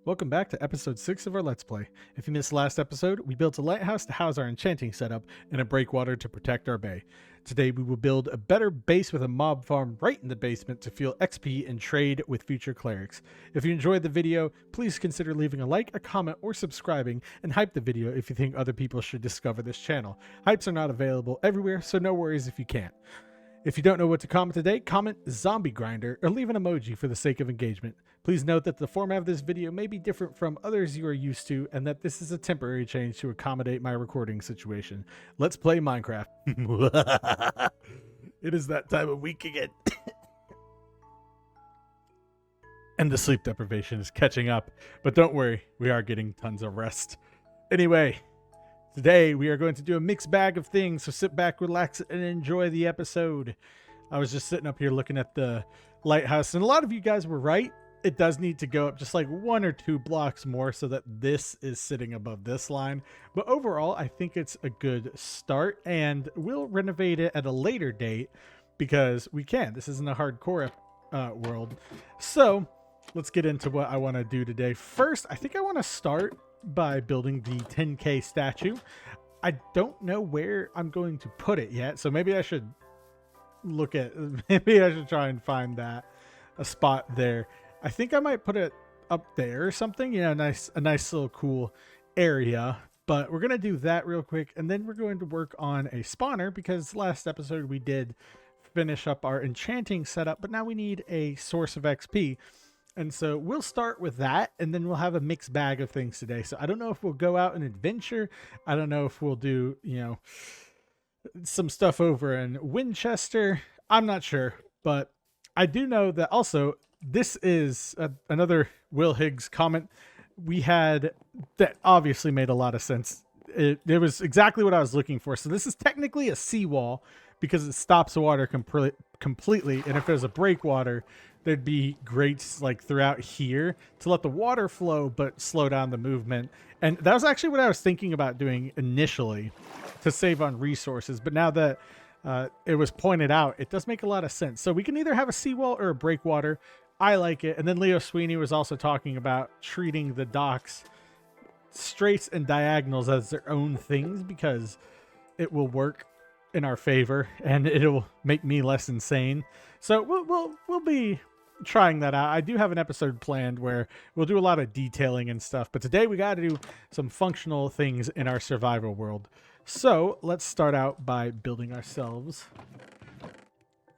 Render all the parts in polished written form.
Welcome back to episode 6 of our Let's Play. If you missed the last episode, we built a lighthouse to house our enchanting setup and a breakwater to protect our bay. Today we will build a better base with a mob farm right in the basement to fuel XP and trade with future clerics. If you enjoyed the video, please consider leaving a like, a comment, or subscribing, and hype the video if you think other people should discover this channel. Hypes are not available everywhere, so no worries if you can't. If you don't know what to comment today, comment zombie grinder or leave an emoji for the sake of engagement. Please note that the format of this video may be different from others you are used to and that this is a temporary change to accommodate my recording situation. Let's play Minecraft. It is that time of week again. And the sleep deprivation is catching up. But don't worry, we are getting tons of rest. Anyway, today we are going to do a mixed bag of things, so sit back, relax, and enjoy the episode. I was just sitting up here looking at the lighthouse, and a lot of you guys were right. It does need to go up just like 1 or 2 blocks more so that this is sitting above this line. But overall, I think it's a good start, and we'll renovate it at a later date because we can. This isn't a hardcore world. So let's get into what I want to do today. First, I think I want to start by building the 10K statue. I don't know where I'm going to put it yet, so maybe I should maybe I should try and find a spot there. I think I might put it up there or something, you know, a nice little cool area. But we're going to do that real quick, and then we're going to work on a spawner because last episode we did finish up our enchanting setup, but now we need a source of XP. And so we'll start with that, and then we'll have a mixed bag of things today. So I don't know if we'll go out and adventure. I don't know if we'll do, you know, some stuff over in Winchester. I'm not sure, but I do know that also this is another Will Higgs comment we had that obviously made a lot of sense. It was exactly what I was looking for. So this is technically a seawall because it stops the water completely. And if there's a breakwater, there'd be grates like throughout here to let the water flow but slow down the movement. And that was actually what I was thinking about doing initially to save on resources. But now that it was pointed out, it does make a lot of sense. So we can either have a seawall or a breakwater. I like it. And then Leo Sweeney was also talking about treating the docks straights and diagonals as their own things because it will work in our favor and it'll make me less insane. So we'll be trying that out. I do have an episode planned where we'll do a lot of detailing and stuff, but today we got to do some functional things in our survival world. So let's start out by building ourselves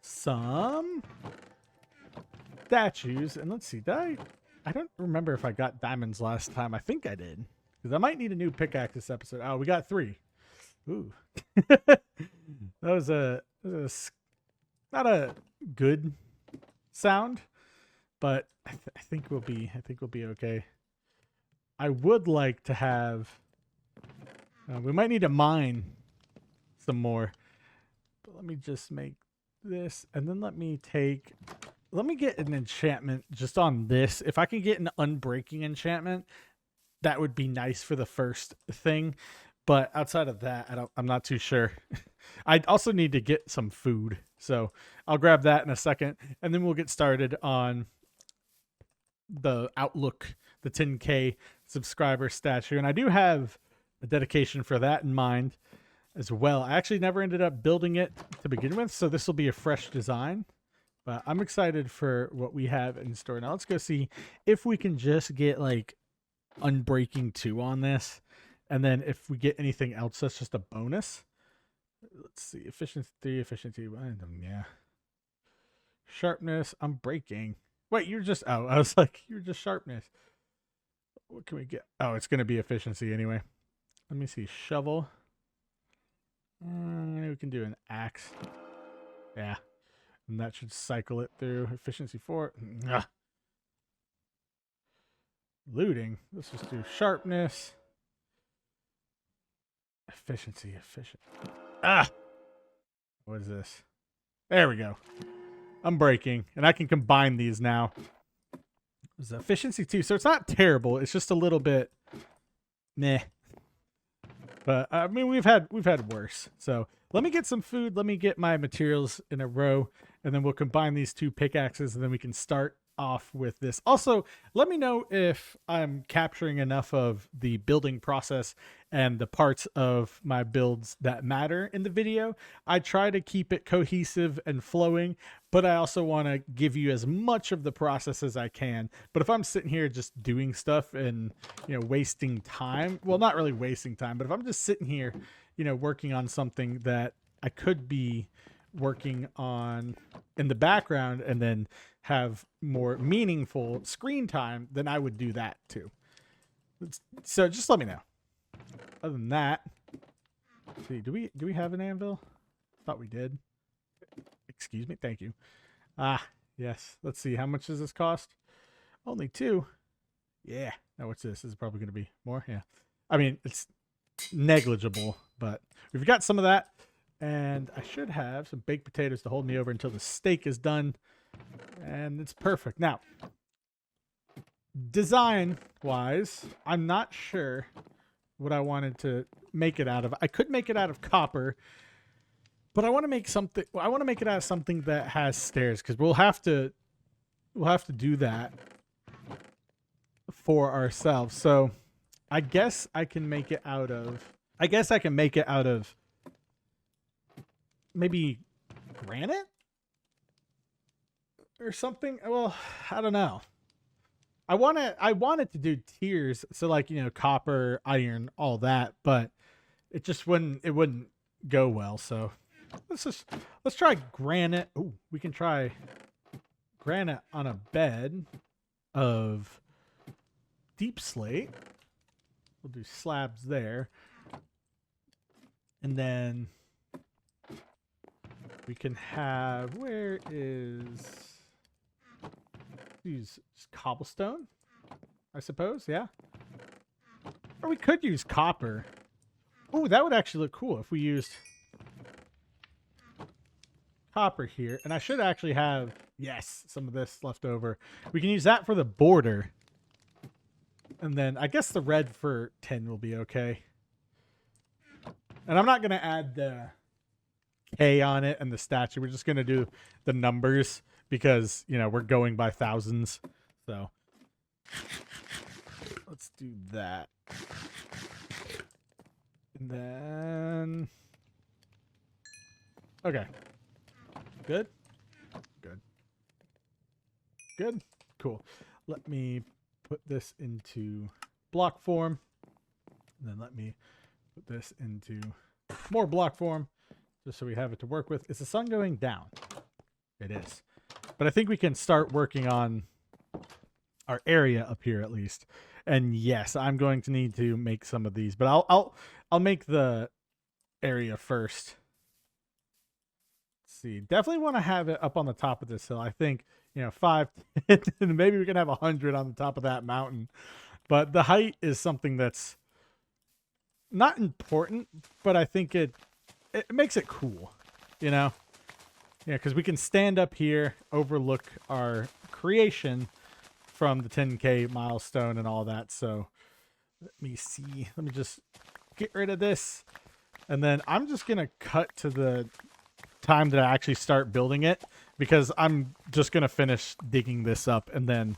some statues. And let's see, I don't remember if I got diamonds last time. I think I did, because I might need a new pickaxe this episode. Oh, we got 3. Ooh. That was not a good sound, but I think we'll be okay. I would like to have we might need to mine some more, but let me just make this, and then let me get an enchantment just on this. If I can get an unbreaking enchantment, that would be nice for the first thing. But outside of that, I'm not too sure. I also need to get some food, so I'll grab that in a second, and then we'll get started on the Outlook, the 10K subscriber statue. And I do have a dedication for that in mind as well. I actually never ended up building it to begin with, so this will be a fresh design. But I'm excited for what we have in store. Now let's go see if we can just get like Unbreaking 2 on this. And then if we get anything else, that's just a bonus. Let's see. Efficiency 3, efficiency 1. Yeah. Sharpness. I'm breaking. Wait, you're just... Oh, I was like, you're just sharpness. What can we get? Oh, it's going to be efficiency anyway. Let me see. Shovel. We can do an axe. Yeah. And that should cycle it through. Efficiency 4. Ugh. Looting. Let's just do sharpness. Efficiency. Ah! What is this? There we go. I'm breaking. And I can combine these now. There's efficiency 2. So it's not terrible. It's just a little bit meh. But I mean, we've had worse. So let me get some food. Let me get my materials in a row. And then we'll combine these 2 pickaxes. And then we can start off with this. Also, let me know if I'm capturing enough of the building process and the parts of my builds that matter in the video. I try to keep it cohesive and flowing, but I also want to give you as much of the process as I can. But if I'm sitting here just doing stuff and, wasting time, well, not really wasting time, but if I'm just sitting here, working on something that I could be working on in the background and then have more meaningful screen time, then I would do that too. So just let me know. Other than that, let's see, do we have an anvil? Thought we did. Excuse me. Thank you. Ah, yes. Let's see. How much does this cost? Only 2. Yeah. Now what's this? This is probably going to be more. Yeah. I mean, it's negligible, but we've got some of that. And I should have some baked potatoes to hold me over until the steak is done. And it's perfect. Now, design-wise, I'm not sure what I wanted to make it out of. I could make it out of copper, but I want to make something. I want to make it out of something that has stairs, because we'll have to do that for ourselves. So I guess I can make it out of. Maybe granite or something. Well, I don't know. I wanted to do tiers, so like, copper, iron, all that, but it just wouldn't go well. So let's try granite. Ooh, we can try granite on a bed of deep slate. We'll do slabs there. And then we can have, where is, use just cobblestone, I suppose. Yeah. Or we could use copper. Oh, that would actually look cool if we used copper here. And I should actually have, yes, some of this left over. We can use that for the border. And then I guess the red for tin will be okay. And I'm not going to add the K on it and the statue. We're just going to do the numbers because, we're going by thousands. So let's do that. And then, okay. Good. Cool. Let me put this into block form. And then let me put this into more block form, just so we have it to work with. Is the sun going down? It is. But I think we can start working on our area up here at least. And yes, I'm going to need to make some of these, but I'll make the area first. Let's see. Definitely want to have it up on the top of this hill. I think, 5, 10, and maybe we can have 100 on the top of that mountain. But the height is something that's not important, but I think it makes it cool, Yeah, because we can stand up here, overlook our creation from the 10K milestone and all that. So let me see. Let me just get rid of this. And then I'm just going to cut to the time that I actually start building it, because I'm just going to finish digging this up and then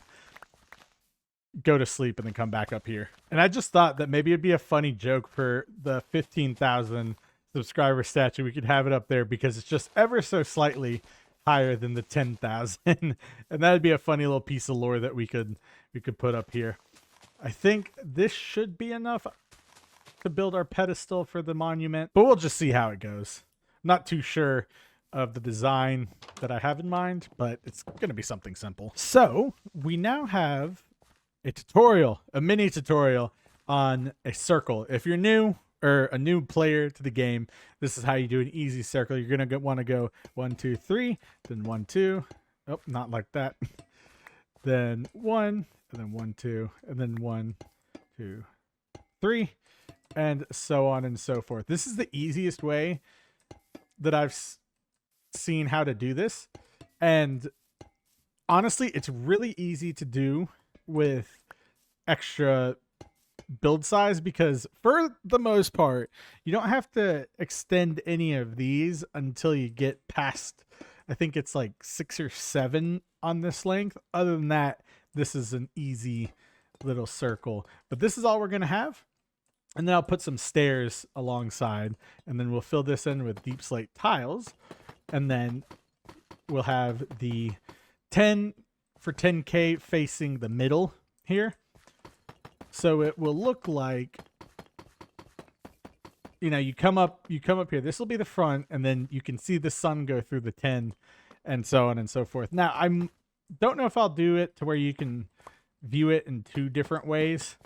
go to sleep and then come back up here. And I just thought that maybe it'd be a funny joke for the 15,000 subscriber statue. We could have it up there because it's just ever so slightly higher than the 10,000. And that'd be a funny little piece of lore that we could put up here. I think this should be enough to build our pedestal for the monument, but we'll just see how it goes. Not too sure of the design that I have in mind, but it's going to be something simple. So we now have a tutorial, a mini tutorial on a circle. If you're new or a new player to the game, this is how you do an easy circle. You're going to want to go 1, 2, 3, then 1, 2. Oh, not like that. Then 1, and then 1, 2, and then 1, 2, 3, and so on and so forth. This is the easiest way that I've seen how to do this. And honestly, it's really easy to do with extra build size, because for the most part, you don't have to extend any of these until you get past, I think it's like 6 or 7 on this length. Other than that, this is an easy little circle. But this is all we're going to have. And then I'll put some stairs alongside, and then we'll fill this in with deep slate tiles. And then we'll have the 10 for 10K facing the middle here. So it will look like, you know, you come up here. This will be the front, and then you can see the sun go through the 10 and so on and so forth. Now, don't know if I'll do it to where you can view it in 2 different ways,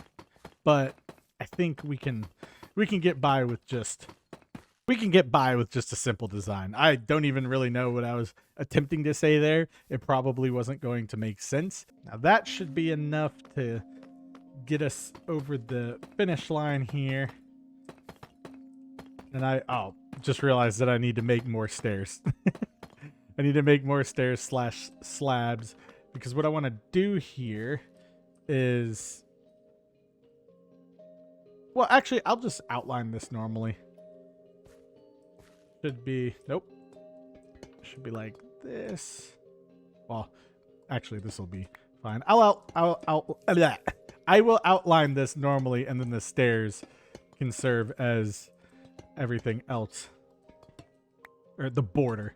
but I think we can get by with just a simple design. I don't even really know what I was attempting to say there. It probably wasn't going to make sense. Now that should be enough to get us over the finish line here. And I just realized that I need to make more stairs. I need to make more stairs / slabs, because what I want to do here is, well, actually, I'll just outline this normally. Should be, nope. Should be like this. Well, actually, this will be fine. I will outline this normally, and then the stairs can serve as everything else, or the border.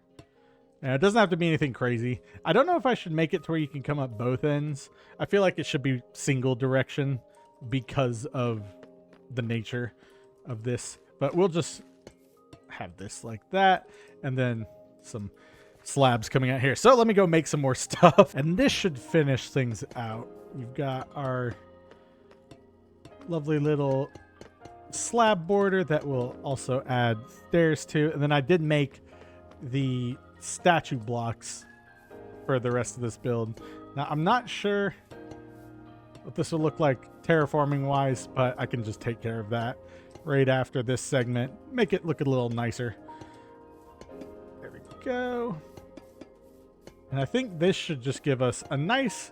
And it doesn't have to be anything crazy. I don't know if I should make it to where you can come up both ends. I feel like it should be single direction because of the nature of this, but we'll just have this like that, and then some slabs coming out here. So let me go make some more stuff, and this should finish things out. We've got our lovely little slab border that will also add stairs to, and then I did make the statue blocks for the rest of this build. Now I'm not sure what this will look like terraforming wise, but I can just take care of that right after this segment. Make it look a little nicer. There we go. And I think this should just give us a nice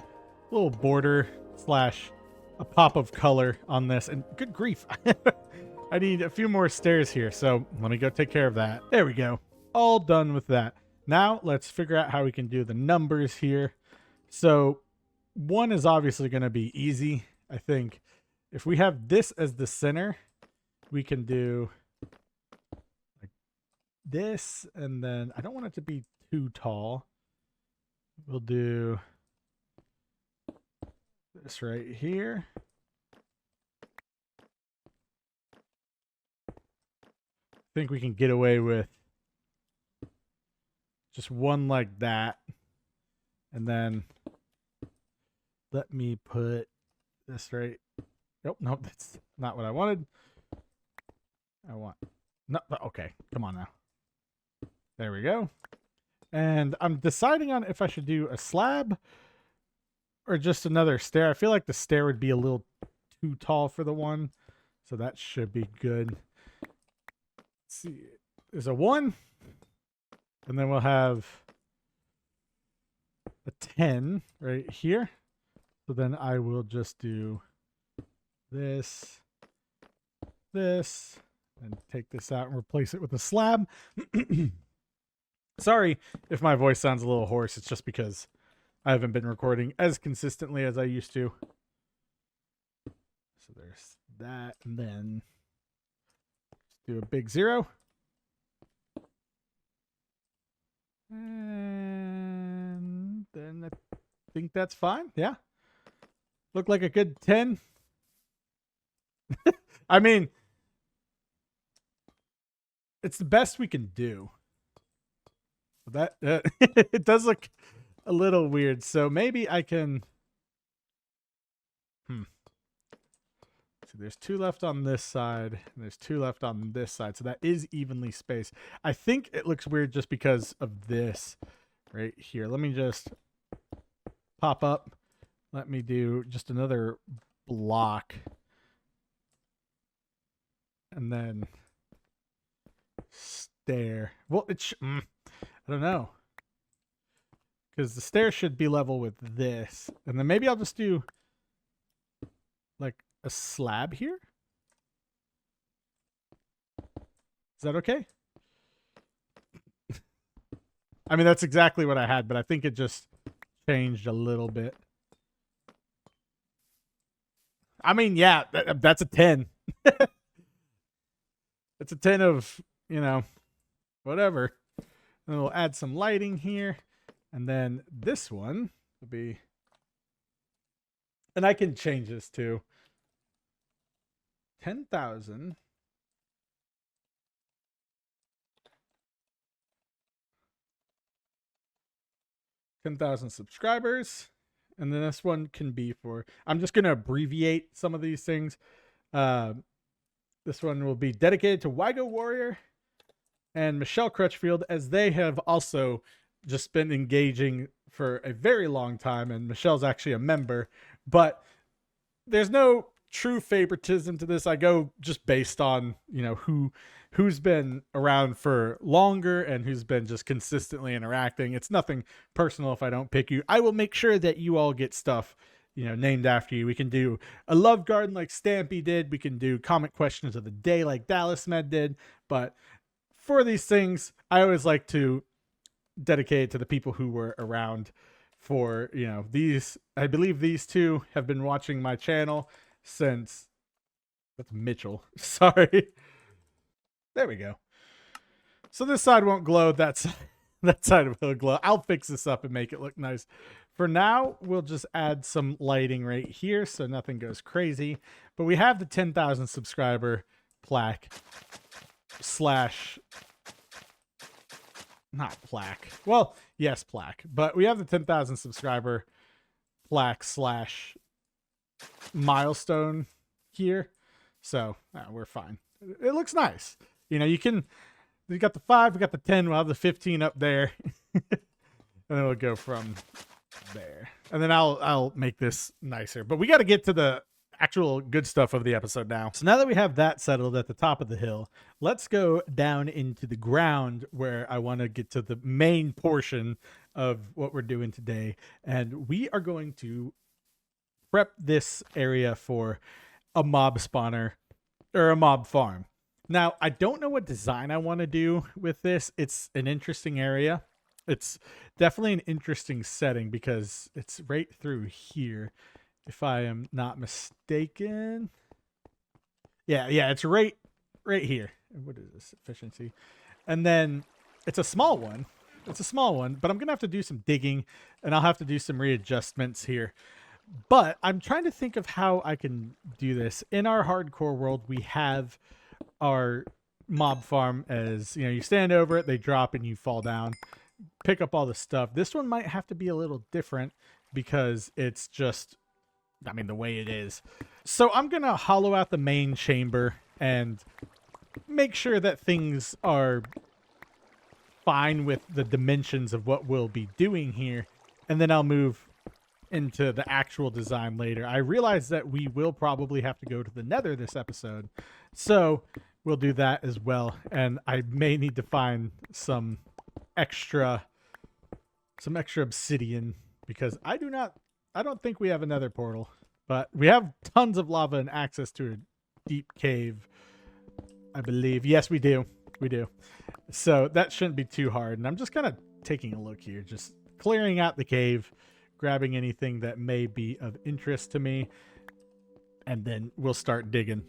little border / a pop of color on this. And good grief, I need a few more stairs here, so let me go take care of that. There we go. All done with that. Now let's figure out how we can do the numbers here. So 1 is obviously going to be easy. I think if we have this as the center, we can do like this, and then I don't want it to be too tall. We'll do this right here. I think we can get away with just 1 like that. And then let me put this right. Nope, that's not what I wanted. No, okay, come on now. There we go. And I'm deciding on if I should do a slab or just another stair. I feel like the stair would be a little too tall for the 1, so that should be good. Let's see, there's a 1, and then we'll have a 10 right here. So then I will just do this, and take this out and replace it with a slab. Sorry if my voice sounds a little hoarse. It's just because I haven't been recording as consistently as I used to. So there's that, and then do a big 0. And then I think that's fine. Yeah. Look like a good 10. I mean, it's the best we can do. That it does look a little weird, so maybe I can. So there's 2 left on this side, and there's 2 left on this side, so that is evenly spaced. I think it looks weird just because of this right here. Let me just pop up. Let me do just another block, and then stair. Well, I don't know, because the stairs should be level with this, and then maybe I'll just do like a slab here. Is that okay? I mean, that's exactly what I had, but I think it just changed a little bit. I mean, yeah, that's a 10. It's a 10 of, you know, whatever. And we'll add some lighting here. And then this one will be, and I can change this to 10,000. 10,000 subscribers. And then this one can be for, I'm just going to abbreviate some of these things. This one will be dedicated to Wygo Warrior and Michelle Crutchfield, as they have also just been engaging for a very long time. And Michelle's actually a member, but there's no true favoritism to this. I go just based on, you know, who's been around for longer and who's been just consistently interacting. It's nothing personal if I don't pick you. I will make sure that you all get stuff, you know, named after you. We can do a love garden like Stampy did. We can do comment questions of the day like Dallas Med did. But for these things, I always like to dedicate it to the people who were around for, you know, these. I believe these two have been watching my channel since, that's Mitchell. Sorry. There we go. So this side won't glow. That side will glow. I'll fix this up and make it look nice. For now, we'll just add some lighting right here so nothing goes crazy. But we have the 10,000 subscriber plaque slash, not plaque. Well, yes, plaque. But we have the 10,000 subscriber plaque slash milestone here. So we're fine. It looks nice. You know, you got the 5, we got the 10, we'll have the 15 up there. And then we'll go from there. And then I'll make this nicer. But we got to get to the actual good stuff of the episode now. So now that we have that settled at the top of the hill, let's go down into the ground where I want to get to the main portion of what we're doing today. And we are going to prep this area for a mob spawner or a mob farm. Now, I don't know what design I want to do with this. It's an interesting area. It's definitely an interesting setting because it's right through here, if I am not mistaken. Yeah, it's right here. What is this? Efficiency. And then it's a small one. It's a small one, but I'm going to have to do some digging and I'll have to do some readjustments here. But I'm trying to think of how I can do this. In our hardcore world, we have our mob farm as, you know, you stand over it, they drop and you fall down, pick up all the stuff. This one might have to be a little different because it's just, I mean, the way it is. So I'm going to hollow out the main chamber and make sure that things are fine with the dimensions of what we'll be doing here. And then I'll move into the actual design later. I realize that we will probably have to go to the Nether this episode, so we'll do that as well. And I may need to find some extra obsidian because I don't think we have another portal, but we have tons of lava and access to a deep cave, I believe. Yes, we do. So that shouldn't be too hard. And I'm just kind of taking a look here, just clearing out the cave, grabbing anything that may be of interest to me, and then we'll start digging.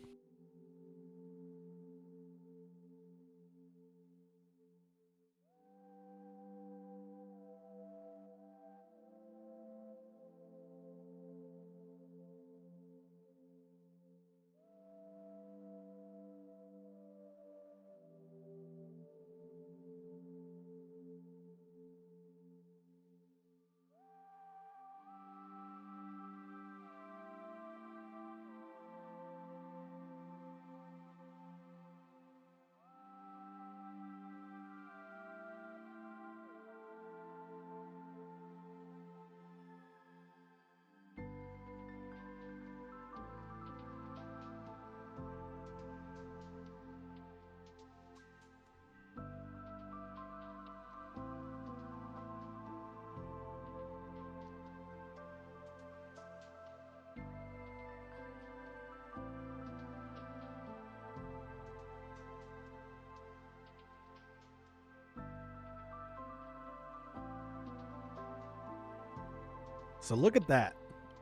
So look at that.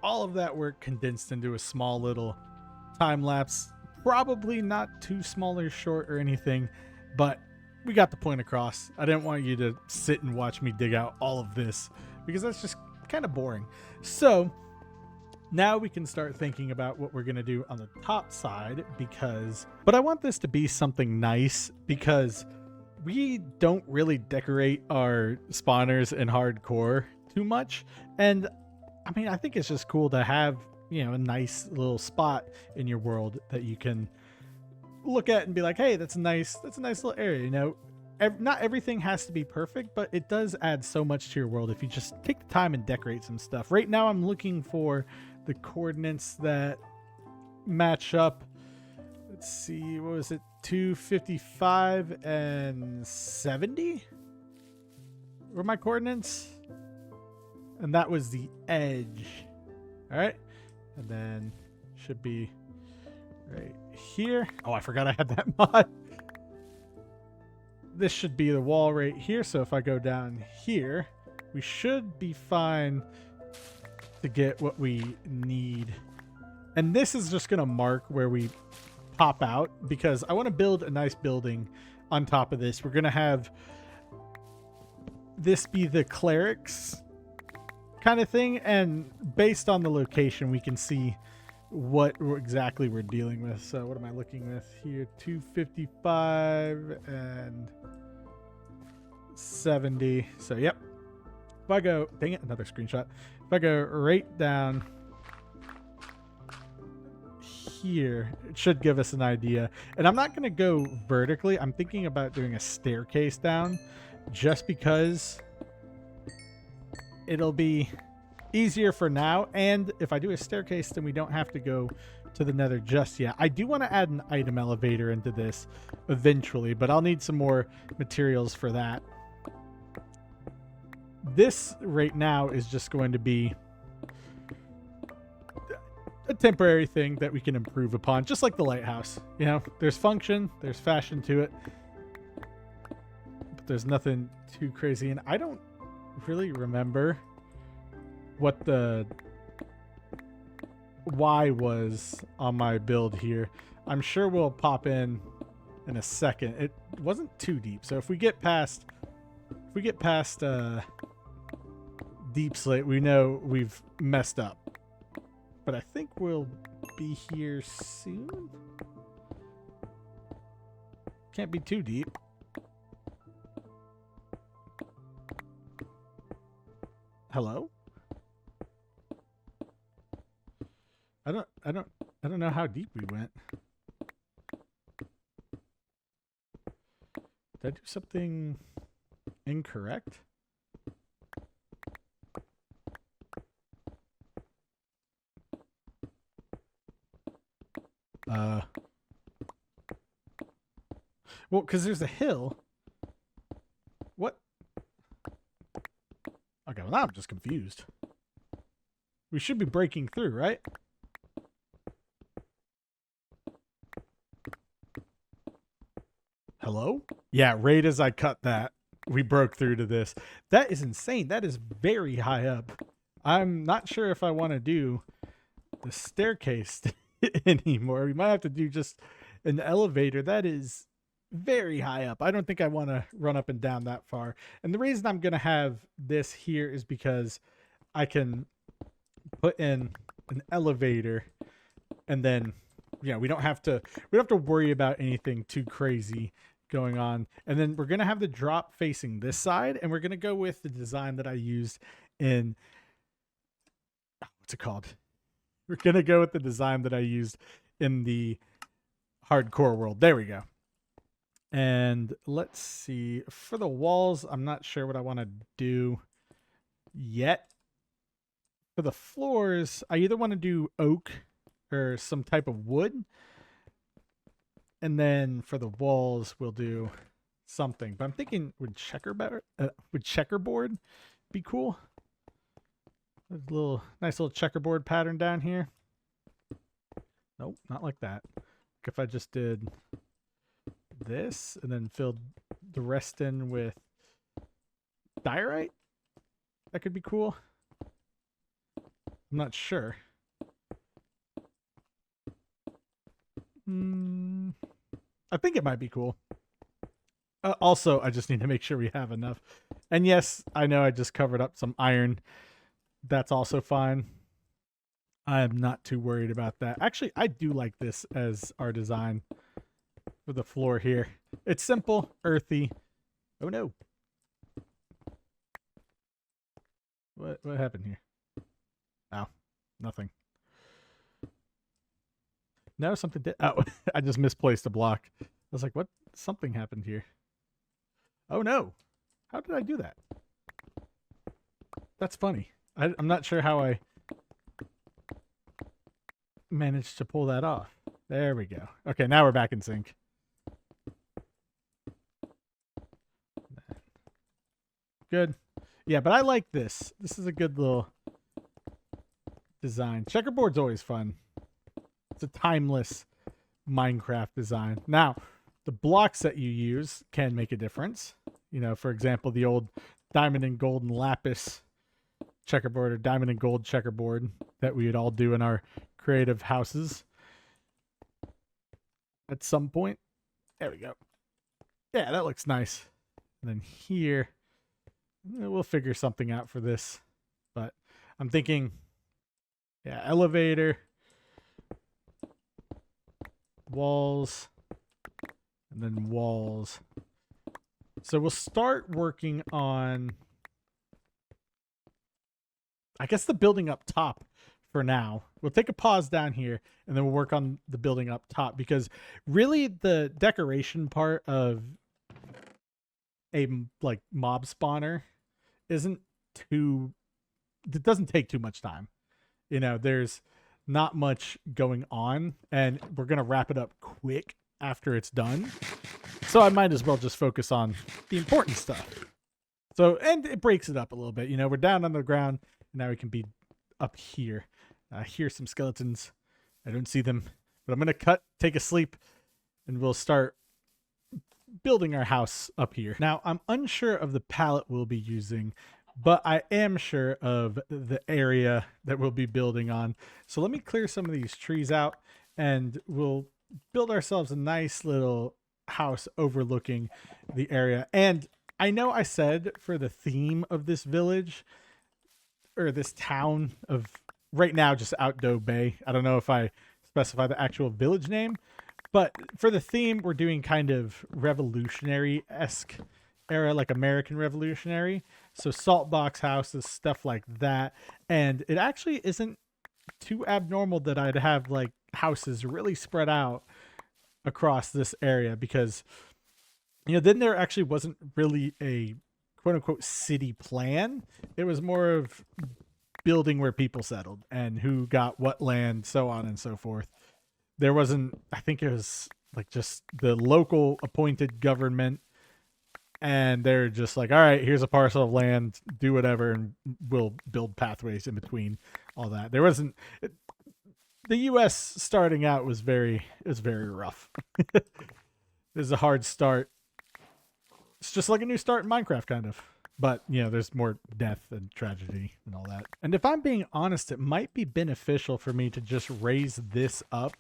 All of that work condensed into a small little time lapse. Probably not too small or short or anything, but we got the point across. I didn't want you to sit and watch me dig out all of this because that's just kind of boring. So now we can start thinking about what we're going to do on the top side but I want this to be something nice because we don't really decorate our spawners in hardcore too much. And I mean, I think it's just cool to have, you know, a nice little spot in your world that you can look at and be like, hey, that's a nice little area. You know, not everything has to be perfect, but it does add so much to your world if you just take the time and decorate some stuff. Right now I'm looking for the coordinates that match up. Let's see, what was it? 255 and 70 were my coordinates, and that was the edge. All right, and then should be right here. Oh, I forgot I had that mod. This should be the wall right here. So if I go down here, we should be fine to get what we need. And this is just going to mark where we pop out because I want to build a nice building on top of this. We're going to have this be the clerics kind of thing. And based on the location, we can see what exactly we're dealing with. So what am I looking with here? 255 and 70. So yep. If I go, dang it, another screenshot. If I go right down here, it should give us an idea. And I'm not going to go vertically. I'm thinking about doing a staircase down just because it'll be easier for now. And if I do a staircase, then we don't have to go to the nether just yet. I do want to add an item elevator into this eventually, but I'll need some more materials for that. This right now is just going to be a temporary thing that we can improve upon, just like the lighthouse. You know, there's function, there's fashion to it, but there's nothing too crazy. And I don't really remember what the Y was on my build here. I'm sure we'll pop in a second. It wasn't too deep, so if we get past deep slate, we know we've messed up. But I think we'll be here soon. Can't be too deep. Hello? I don't know how deep we went. Did I do something incorrect? Well, because there's a hill. What? Okay, well now I'm just confused. We should be breaking through, right? Hello? Yeah, right as I cut that, we broke through to this. That is insane. That is very high up. I'm not sure if I want to do the staircase anymore. We might have to do just an elevator. That is very high up. I don't think I want to run up and down that far. And the reason I'm going to have this here is because I can put in an elevator and then, you know, we don't have to worry about anything too crazy going on. And then we're going to have the drop facing this side, and we're going to go with the design that I used in, what's it called? We're going to go with the design that I used in the hardcore world. There we go. And let's see, for the walls, I'm not sure what I want to do yet. For the floors, I either want to do oak or some type of wood. And then for the walls, we'll do something. But I'm thinking would checkerboard be cool? A nice little checkerboard pattern down here. Nope, not like that. If I just did this and then filled the rest in with diorite, that could be cool. I'm not sure. I think it might be cool. Also, I just need to make sure we have enough. And yes, I know I just covered up some iron. That's also fine. I am not too worried about that. Actually, I do like this as our design for the floor here. It's simple, earthy. Oh no. What happened here? Oh, nothing. No, something did. Oh, I just misplaced a block. I was like, what? Something happened here. Oh no. How did I do that? That's funny. I'm not sure how I managed to pull that off. There we go. Okay, now we're back in sync. Good. Yeah, but I like this. This is a good little design. Checkerboard's always fun. It's a timeless Minecraft design. Now, the blocks that you use can make a difference. You know, for example, the old diamond and gold and lapis checkerboard or diamond and gold checkerboard that we would all do in our creative houses at some point. There we go. Yeah, that looks nice. And then here, we'll figure something out for this. But I'm thinking, yeah, elevator, walls, and then walls. So we'll start working on, I guess, the building up top for now. We'll take a pause down here and then we'll work on the building up top, because really the decoration part of a like mob spawner isn't too, it doesn't take too much time. You know, there's not much going on and we're going to wrap it up quick after it's done. So I might as well just focus on the important stuff. So, and it breaks it up a little bit. You know, we're down on the ground. Now we can be up here. Here's some skeletons. I don't see them, but I'm going to take a sleep, and we'll start building our house up here. Now, I'm unsure of the palette we'll be using, but I am sure of the area that we'll be building on. So let me clear some of these trees out, and we'll build ourselves a nice little house overlooking the area. And I know I said for the theme of this village, or this town of right now, just Outdoor Bay. I don't know if I specify the actual village name, but for the theme, we're doing kind of revolutionary-esque era, like American Revolutionary. So salt box houses, stuff like that. And it actually isn't too abnormal that I'd have like houses really spread out across this area, because, you know, then there actually wasn't really a quote unquote city plan. It was more of building where people settled and who got what land, so on and so forth. There wasn't, I think it was like just the local appointed government, and they're just like, all right, here's a parcel of land, do whatever, and we'll build pathways in between all that. There wasn't, the US starting out was very rough. It was a hard start. It's just like a new start in Minecraft, kind of. But, you know, there's more death and tragedy and all that. And if I'm being honest, it might be beneficial for me to just raise this up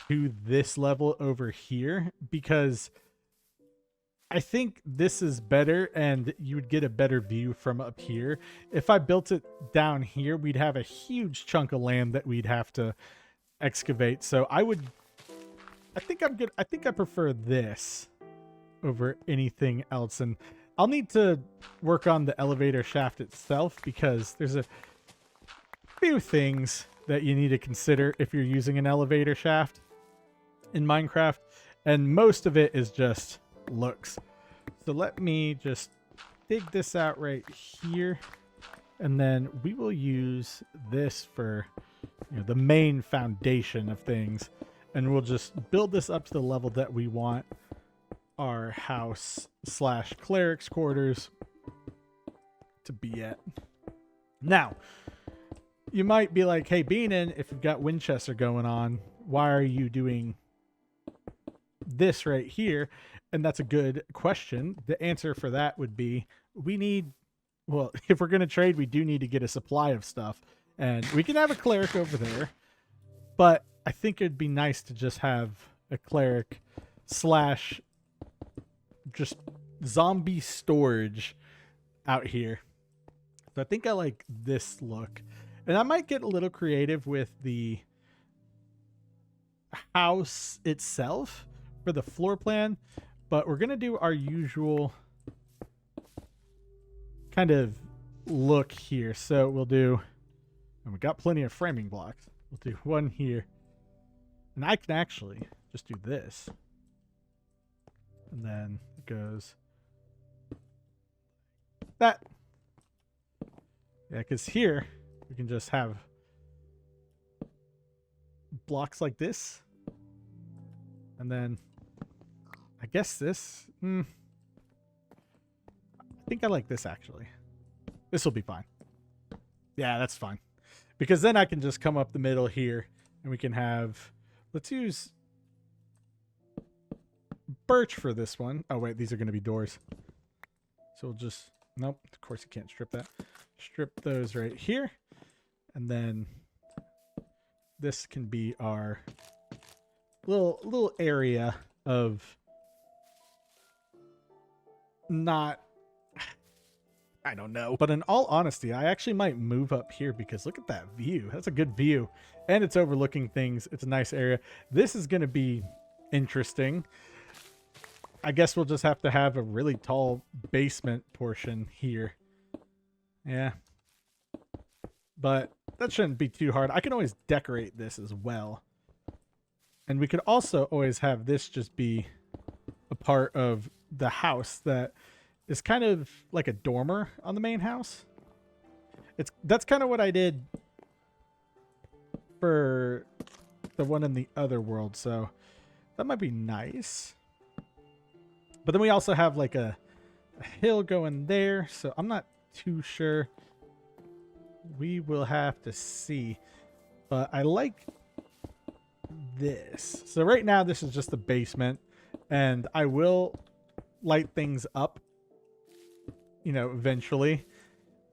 to this level over here, because I think this is better and you would get a better view from up here. If I built it down here, we'd have a huge chunk of land that we'd have to excavate. So I think I'm good. I think I prefer this over anything else. And I'll need to work on the elevator shaft itself, because there's a few things that you need to consider if you're using an elevator shaft in Minecraft. And most of it is just looks. So let me just dig this out right here, and then we will use this for, you know, the main foundation of things, and we'll just build this up to the level that we want our house slash cleric's quarters to be at. Now, you might be like, hey, Beanin, if you've got Winchester going on, why are you doing this right here? And that's a good question. The answer for that would be, we need, well, if we're going to trade, we do need to get a supply of stuff. And we can have a cleric over there, but I think it'd be nice to just have a cleric slash just zombie storage out here. So I think I like this look. And I might get a little creative with the house itself for the floor plan, but we're going to do our usual kind of look here. So we'll do, and we got plenty of framing blocks. We'll do one here. And I can actually just do this. And then it goes that. Yeah, because here we can just have blocks like this. And then I guess this. I think I like this actually. This will be fine. Yeah, that's fine. Because then I can just come up the middle here and we can have, let's use birch for this one. Oh wait, these are going to be doors. So we'll just, nope, of course you can't strip that. Strip those right here. And then this can be our little area of not, I don't know. But in all honesty, I actually might move up here because look at that view. That's a good view. And it's overlooking things. It's a nice area. This is going to be interesting. I guess we'll just have to have a really tall basement portion here. Yeah. But that shouldn't be too hard. I can always decorate this as well. And we could also always have this just be a part of the house that is kind of like a dormer on the main house. That's kind of what I did for the one in the other world. So that might be nice. But then we also have like a hill going there. So I'm not too sure. We will have to see. But I like this. So right now this is just the basement. And I will light things up, you know, eventually.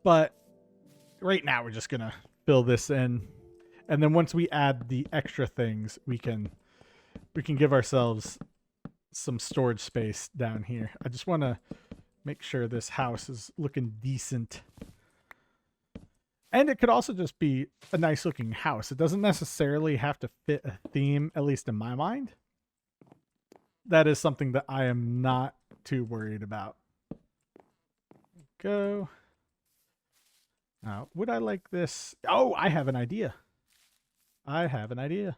But right now we're just going to fill this in. And then once we add the extra things, we can give ourselves some storage space down here. I just want to make sure this house is looking decent. And it could also just be a nice looking house. It doesn't necessarily have to fit a theme, at least in my mind. That is something that I am not too worried about. Go. Now, would I like this? Oh, I have an idea. I have an idea.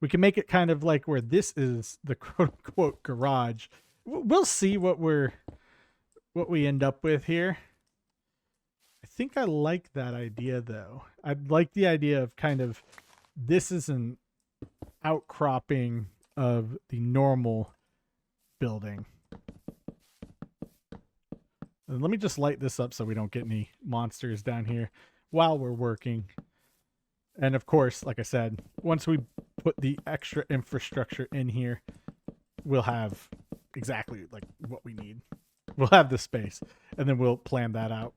We can make it kind of like where this is the quote-unquote garage. We'll see what we end up with here. I think I like that idea, though. I'd like the idea of kind of this is an outcropping of the normal building. And let me just light this up so we don't get any monsters down here while we're working. And of course, like I said, once we put the extra infrastructure in here, we'll have exactly like what we need. We'll have the space, and then we'll plan that out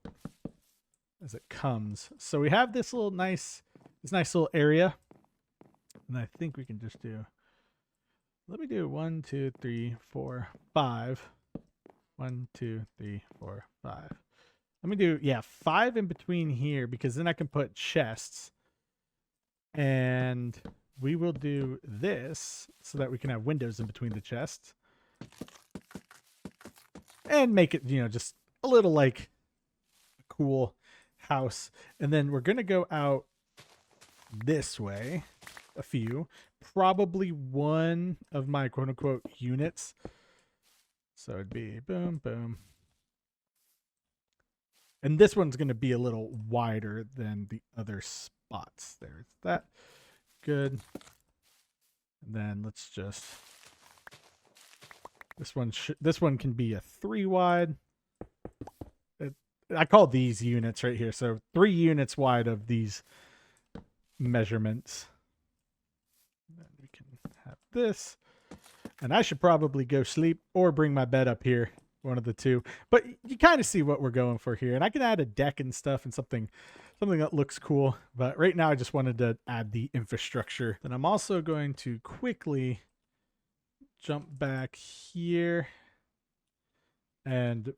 as it comes. So we have this nice little area, and I think we can just do, let me do 1, 2, 3, 4, 5. 1, 2, 3, 4, 5. Let me do, yeah, 5 in between here, because then I can put chests. And we will do this so that we can have windows in between the chests. And make it, you know, just a little like a cool house. And then we're going to go out this way, a few. Probably one of my quote-unquote units. So it'd be boom, boom. And this one's going to be a little wider than the other spots. There's that. Good. And then let's just, this one can be a 3 wide. I call these units right here. So 3 units wide of these measurements. Then we can have this. And I should probably go sleep or bring my bed up here one of the two. But you kind of see what we're going for here. And I can add a deck and stuff and something that looks cool. But right now I just wanted to add the infrastructure. Then I'm also going to quickly jump back here and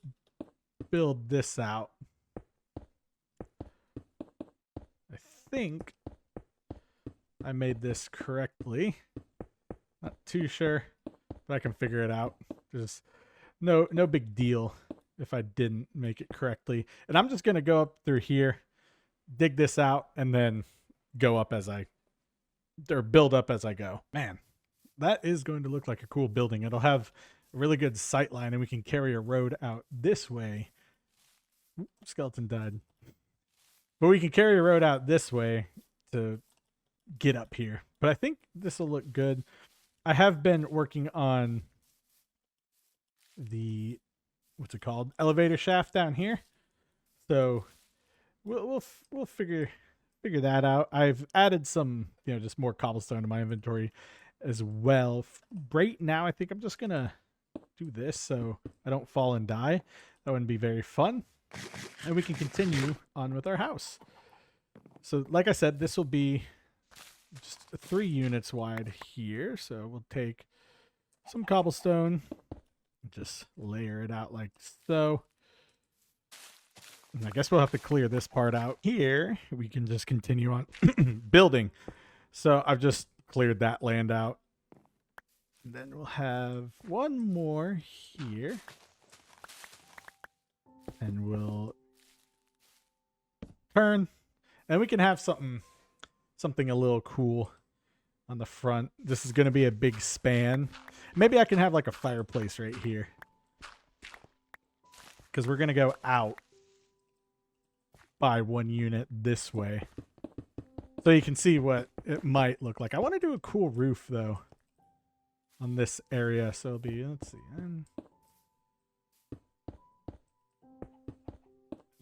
build this out. I think I made this correctly. Not too sure, but I can figure it out. There's no big deal if I didn't make it correctly. And I'm just going to go up through here, dig this out, and then go up as build up as I go. Man, that is going to look like a cool building. It'll have a really good sight line, and we can carry a road out this way. Ooh, skeleton died. But we can carry a road out this way to get up here. But I think this will look good. I have been working on the, what's it called, elevator shaft down here. So we'll figure that out. I've added some, just more cobblestone to my inventory as well. Right now, I think I'm just gonna do this so I don't fall and die. That wouldn't be very fun. And we can continue on with our house. So like I said, this will be just 3 units wide here. So we'll take some cobblestone, just layer it out like so. And I guess we'll have to clear this part out here. We can just continue on building. So I've just cleared that land out. And then we'll have one more here. And we'll turn. And we can have something a little cool on the front. This is going to be a big span. Maybe I can have like a fireplace right here. Because we're going to go out by 1 unit this way. So you can see what it might look like. I want to do a cool roof though on this area. So it'll be, let's see. And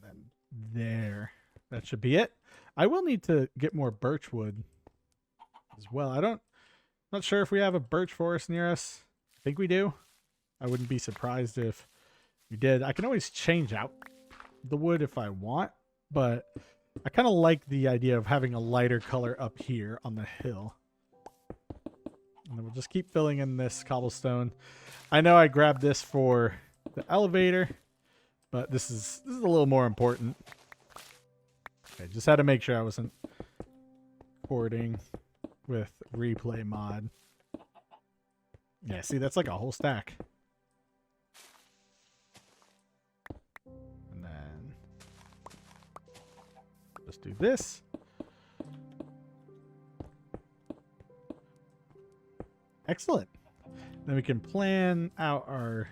then there. That should be it. I will need to get more birch wood as well. Not sure if we have a birch forest near us. I think we do. I wouldn't be surprised if we did. I can always change out the wood if I want, but I kind of like the idea of having a lighter color up here on the hill. And then we'll just keep filling in this cobblestone. I know I grabbed this for the elevator, but this is a little more important. Okay, just had to make sure I wasn't recording with replay mod. Yeah, see, that's like a whole stack. And then just do this. Excellent. Then we can plan out our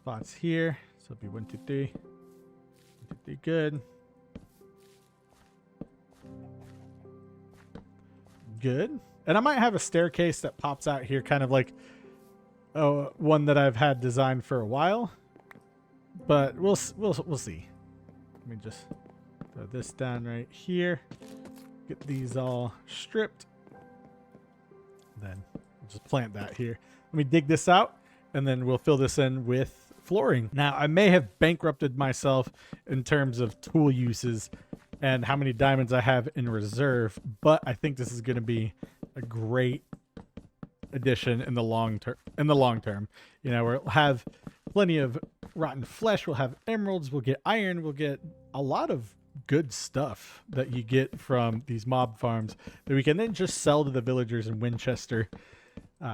spots here. So it'll be 1, 2, 3. 1, 2, 3, good. Good. And I might have a staircase that pops out here, kind of like one that I've had designed for a while. But we'll see. Let me just throw this down right here. Get these all stripped. Then we'll just plant that here. Let me dig this out, and then we'll fill this in with flooring. Now, I may have bankrupted myself in terms of tool uses and how many diamonds I have in reserve, but I think this is going to be a great addition in the long term. We'll have plenty of rotten flesh, we'll have emeralds, we'll get iron, we'll get a lot of good stuff that you get from these mob farms that we can then just sell to the villagers in Winchester.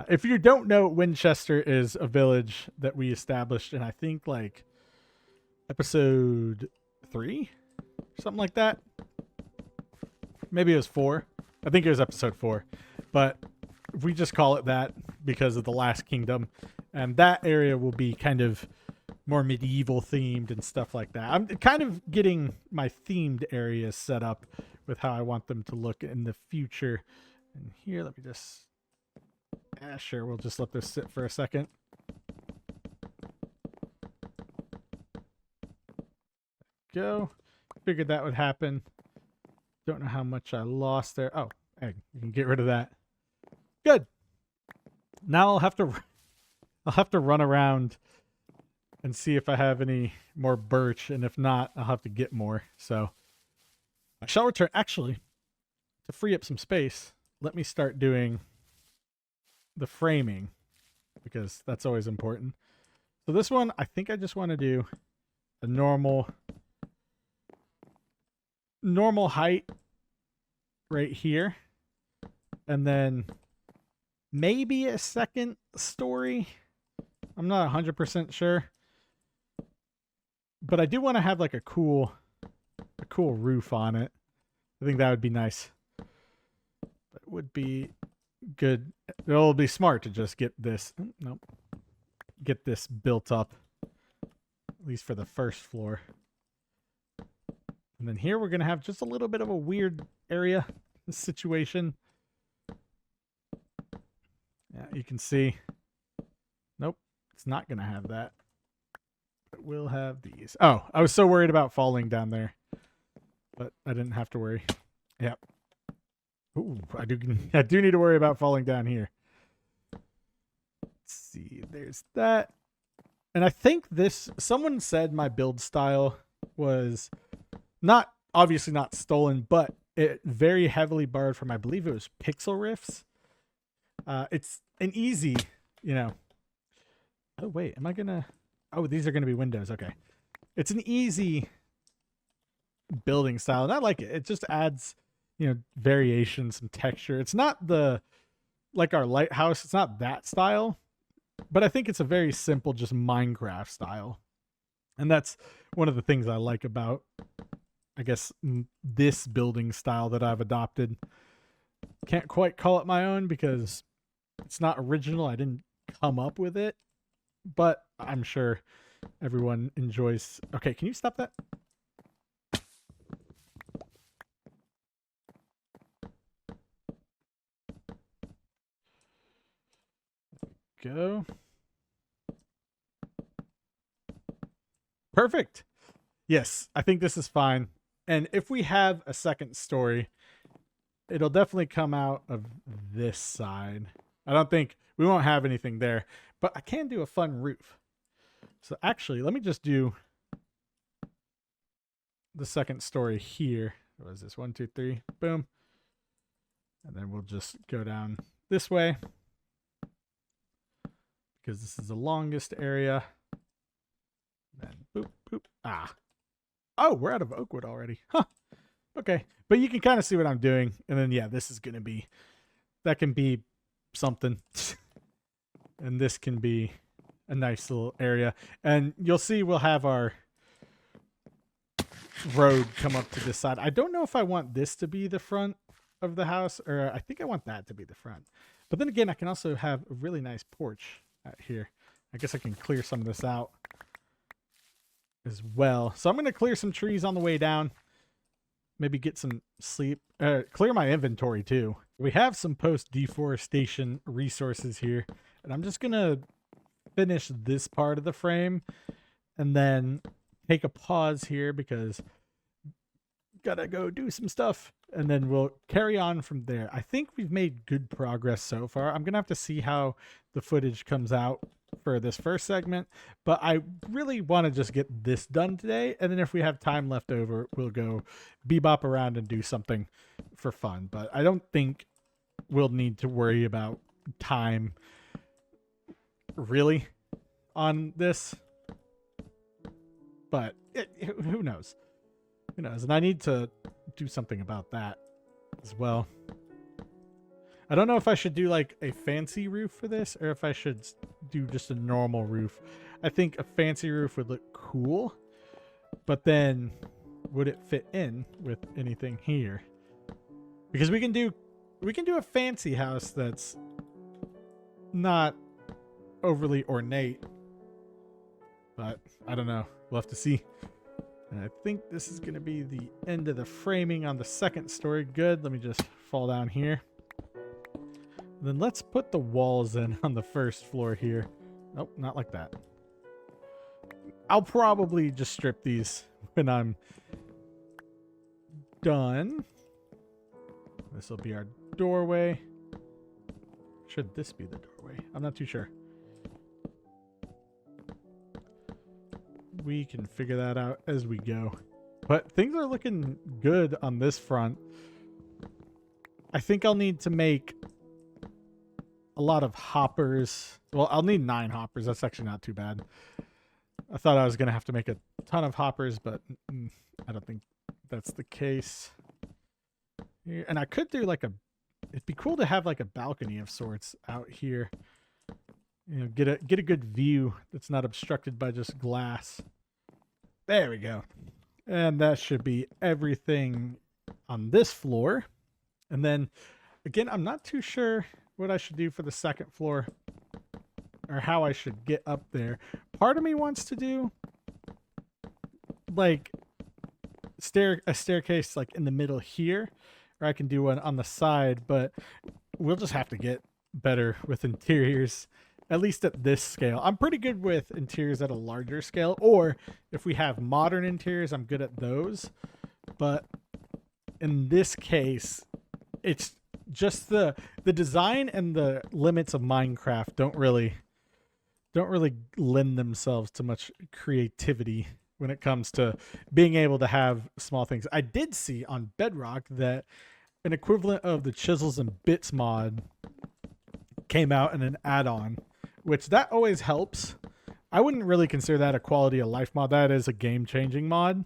If you don't know, Winchester is a village that we established in, I think, like episode 3, something like that. Maybe it was 4. I think it was episode 4, but we just call it that because of the Last Kingdom, and that area will be kind of more medieval themed and stuff like that. I'm kind of getting my themed areas set up with how I want them to look in the future. And here, let me just, sure, we'll just let this sit for a second. Go. Figured that would happen. Don't know how much I lost there. Oh, hey, you can get rid of that. Good. Now I'll have to run around and see if I have any more birch. And if not, I'll have to get more. So I shall return. Actually, to free up some space, let me start doing the framing because that's always important. So this one, I think I just want to do a normal height right here. And then maybe a second story. I'm not 100% sure. But I do want to have like a cool roof on it. I think that would be nice. That would be good. It'll be smart to just get this. Nope. Get this built up. At least for the first floor. And then here we're going to have just a little bit of a weird area situation. Yeah, you can see. Nope. It's not going to have that. It will have these. Oh, I was so worried about falling down there. But I didn't have to worry. Yep. Ooh, I do need to worry about falling down here. Let's see. There's that. And I think someone said my build style was obviously not stolen, but it very heavily borrowed from, I believe it was Pixel Riffs. It's an easy, oh wait, am I gonna, oh, these are gonna be windows. Okay. It's an easy building style and I like it. It just adds, variation, some texture. It's not like our Lighthouse. It's not that style, but I think it's a very simple, just Minecraft style. And that's one of the things I like about, I guess, this building style that I've adopted. Can't quite call it my own because it's not original. I didn't come up with it, but I'm sure everyone enjoys. Okay, can you stop that? Go. Perfect. Yes, I think this is fine. And if we have a second story, it'll definitely come out of this side. I don't think we won't have anything there, but I can do a fun roof. So actually, let me just do the second story here. What is this? 1, 2, 3. Boom. And then we'll just go down this way because this is the longest area. Then boop, boop. Ah. Oh, we're out of oak wood already. Huh. Okay. But you can kind of see what I'm doing. And then, yeah, this is going to be, that can be something. And this can be a nice little area. And you'll see we'll have our road come up to this side. I don't know if I want this to be the front of the house, or I think I want that to be the front. But then again, I can also have a really nice porch out here. I guess I can clear some of this out as well. So I'm going to clear some trees on the way down. Maybe get some sleep. Clear my inventory too. We have some post-deforestation resources here. And I'm just going to finish this part of the frame. And then take a pause here because gotta go do some stuff. And then we'll carry on from there. I think we've made good progress so far. I'm going to have to see how the footage comes out for this first segment, but I really want to just get this done today. And then if we have time left over, we'll go bebop around and do something for fun. But I don't think we'll need to worry about time really on this. But who knows? Who knows? And I need to do something about that as well. I don't know if I should do like a fancy roof for this or if I should do just a normal roof. I think a fancy roof would look cool, but then would it fit in with anything here? Because we can do a fancy house that's not overly ornate, but I don't know. We'll have to see. And I think this is going to be the end of the framing on the second story. Good. Let me just fall down here. Then let's put the walls in on the first floor here. Nope, not like that. I'll probably just strip these when I'm done. This will be our doorway. Should this be the doorway? I'm not too sure. we can figure that out as we go. But things are looking good on this front. I think I'll need to make a lot of hoppers. Well, I'll need 9 hoppers. That's actually not too bad. I thought I was going to have to make a ton of hoppers, but I don't think that's the case. And I could do like it'd be cool to have like a balcony of sorts out here. You know, get a good view that's not obstructed by just glass. There we go. And that should be everything on this floor. And then again, I'm not too sure what I should do for the second floor or how I should get up there. Part of me wants to do like a staircase like in the middle here, or I can do one on the side, but we'll just have to get better with interiors, at least at this scale. I'm pretty good with interiors at a larger scale, or if we have modern interiors, I'm good at those. But in this case, it's just the design and the limits of Minecraft don't really lend themselves to much creativity when it comes to being able to have small things. I did see on Bedrock that an equivalent of the Chisels and Bits mod came out in an add-on, which that always helps. I wouldn't really consider that a quality of life mod. That is a game-changing mod.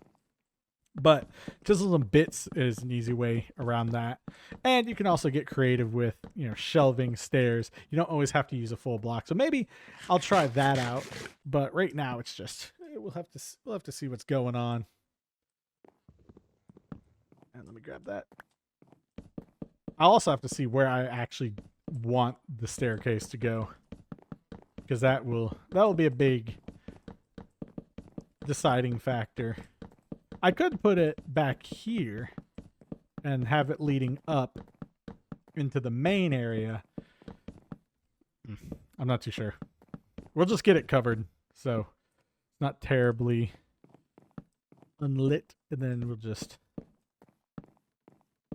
But Chisels and Bits is an easy way around that. And you can also get creative with, you know, shelving, stairs. You don't always have to use a full block. So maybe I'll try that out. But right now it's just we'll have to see what's going on. And let me grab that. I'll also have to see where I actually want the staircase to go, because that will be a big deciding factor. I could put it back here and have it leading up into the main area. I'm not too sure. We'll just get it covered, so it's not terribly unlit, and then we'll just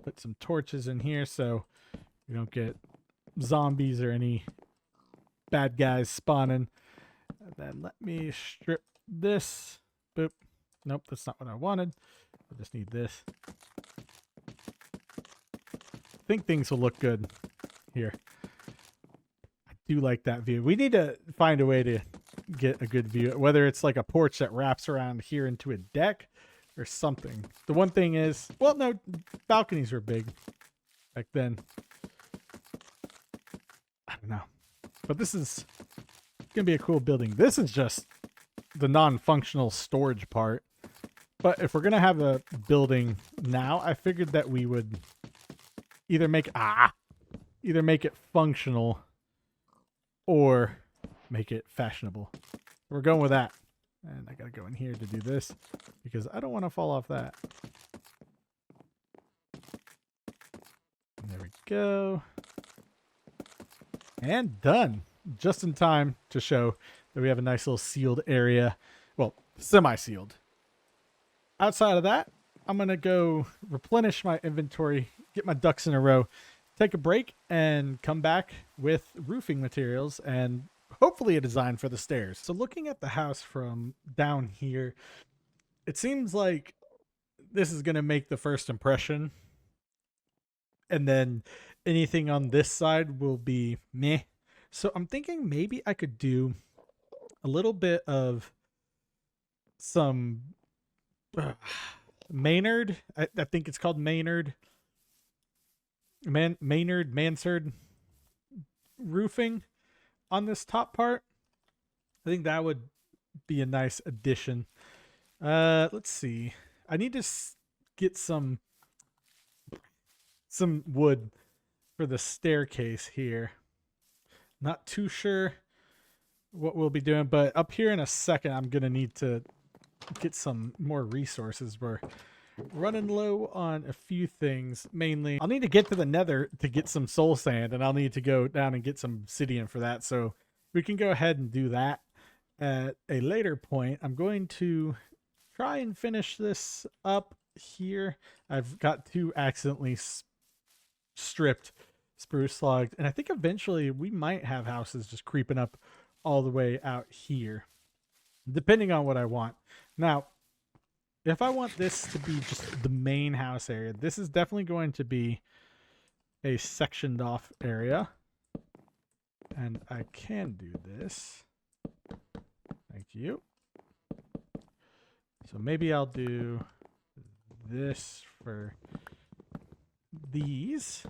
put some torches in here so we don't get zombies or any bad guys spawning. And then let me strip this. Boop. Nope, that's not what I wanted. I just need this. I think things will look good here. I do like that view. We need to find a way to get a good view, whether it's like a porch that wraps around here into a deck or something. The one thing is, well, no, balconies were big back then. I don't know. But this is going to be a cool building. This is just the non-functional storage part. But if we're going to have a building now, I figured that we would either make it functional or make it fashionable. We're going with that. And I got to go in here to do this because I don't want to fall off that. And there we go. And done. Just in time to show that we have a nice little sealed area. Well, semi-sealed. Outside of that, I'm going to go replenish my inventory, get my ducks in a row, take a break, and come back with roofing materials and hopefully a design for the stairs. So looking at the house from down here, it seems like this is going to make the first impression. And then anything on this side will be meh. So I'm thinking maybe I could do a little bit of some Maynard. I think it's called Maynard. Mansard roofing on this top part. I think that would be a nice addition. Let's see. I need to get some wood for the staircase here. Not too sure what we'll be doing, but up here in a second, I'm going to need to get some more resources. We're running low on a few things. Mainly, I'll need to get to the nether to get some soul sand, and I'll need to go down and get some obsidian for that. So we can go ahead and do that at a later point. I'm going to try and finish this up here. I've got 2 accidentally stripped spruce logs, and I think eventually we might have houses just creeping up all the way out here. depending on what I want. Now, if I want this to be just the main house area, this is definitely going to be a sectioned off area. And I can do this. Thank you. So maybe I'll do this for these.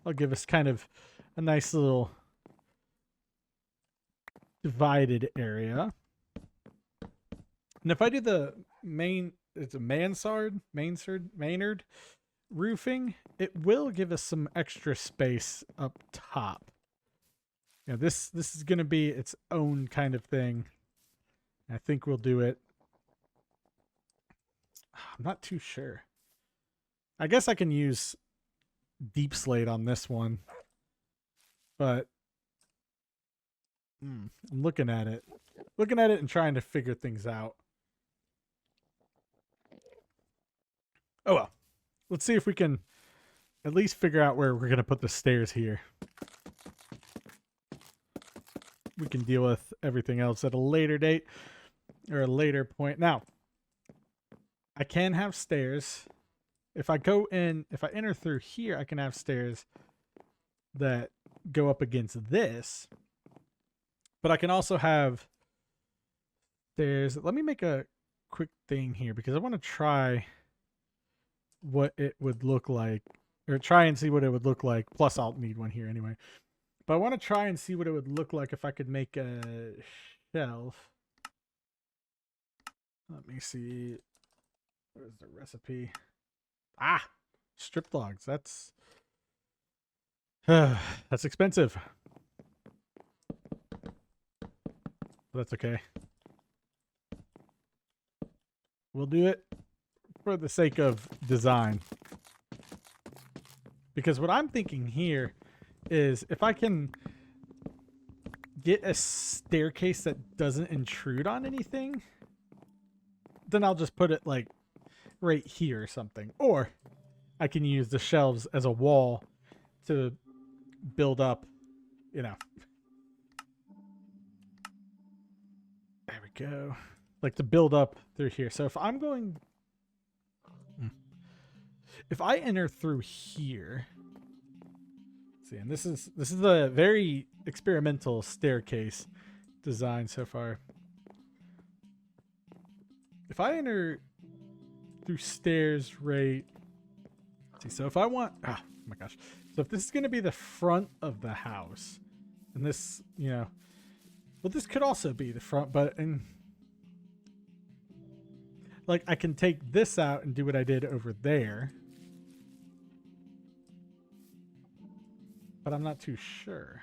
I'll give us kind of a nice little divided area. And if I do the it's a mansard roofing, it will give us some extra space up top. Yeah, this is going to be its own kind of thing. I think we'll do it. I'm not too sure. I guess I can use deep slate on this one, but I'm looking at it and trying to figure things out. Oh well, let's see if we can at least figure out where we're going to put the stairs here. We can deal with everything else at a later date or a later point. Now, I can have stairs. If I enter through here, I can have stairs that go up against this. But I can also have stairs. Let me make a quick thing here because I want to try what it would look like, or try and see what it would look like. Plus, I'll need one here anyway. But I want to try and see what it would look like if I could make a shelf. Let me see. Where's the recipe? Ah, strip logs. That's expensive. But that's okay. We'll do it for the sake of design. Because what I'm thinking here is if I can get a staircase that doesn't intrude on anything, then I'll just put it like right here or something. Or I can use the shelves as a wall to build up, you know. There we go. Like to build up through here. So if I'm going, if I enter through here, see, and this is a very experimental staircase design so far. If I enter through stairs right, see, so if I want, oh my gosh, so if this is going to be the front of the house, and this, you know, well, this could also be the front, but like I can take this out and do what I did over there. But I'm not too sure.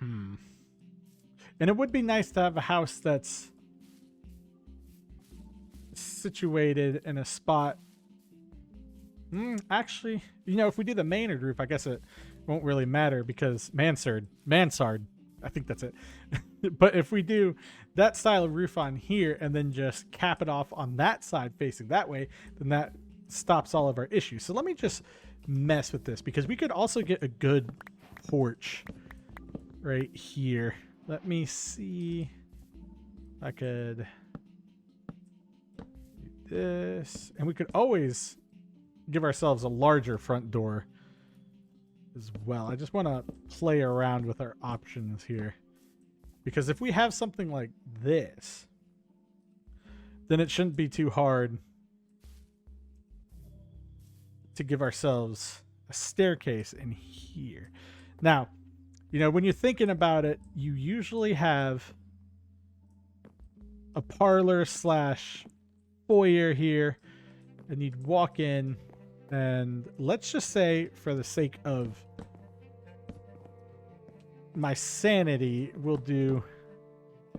And it would be nice to have a house that's situated in a spot. Actually, you know, if we do the mansard roof, I guess it won't really matter because mansard, I think that's it. But if we do that style of roof on here and then just cap it off on that side facing that way, then that stops all of our issues. So let me just mess with this because we could also get a good porch right here. Let me see if I could do this. And we could always give ourselves a larger front door as well. I just want to play around with our options here. Because if we have something like this, then it shouldn't be too hard to give ourselves a staircase in here. Now, you know, when you're thinking about it, you usually have a parlor / foyer here, and you'd walk in, and let's just say, for the sake of my sanity, we'll do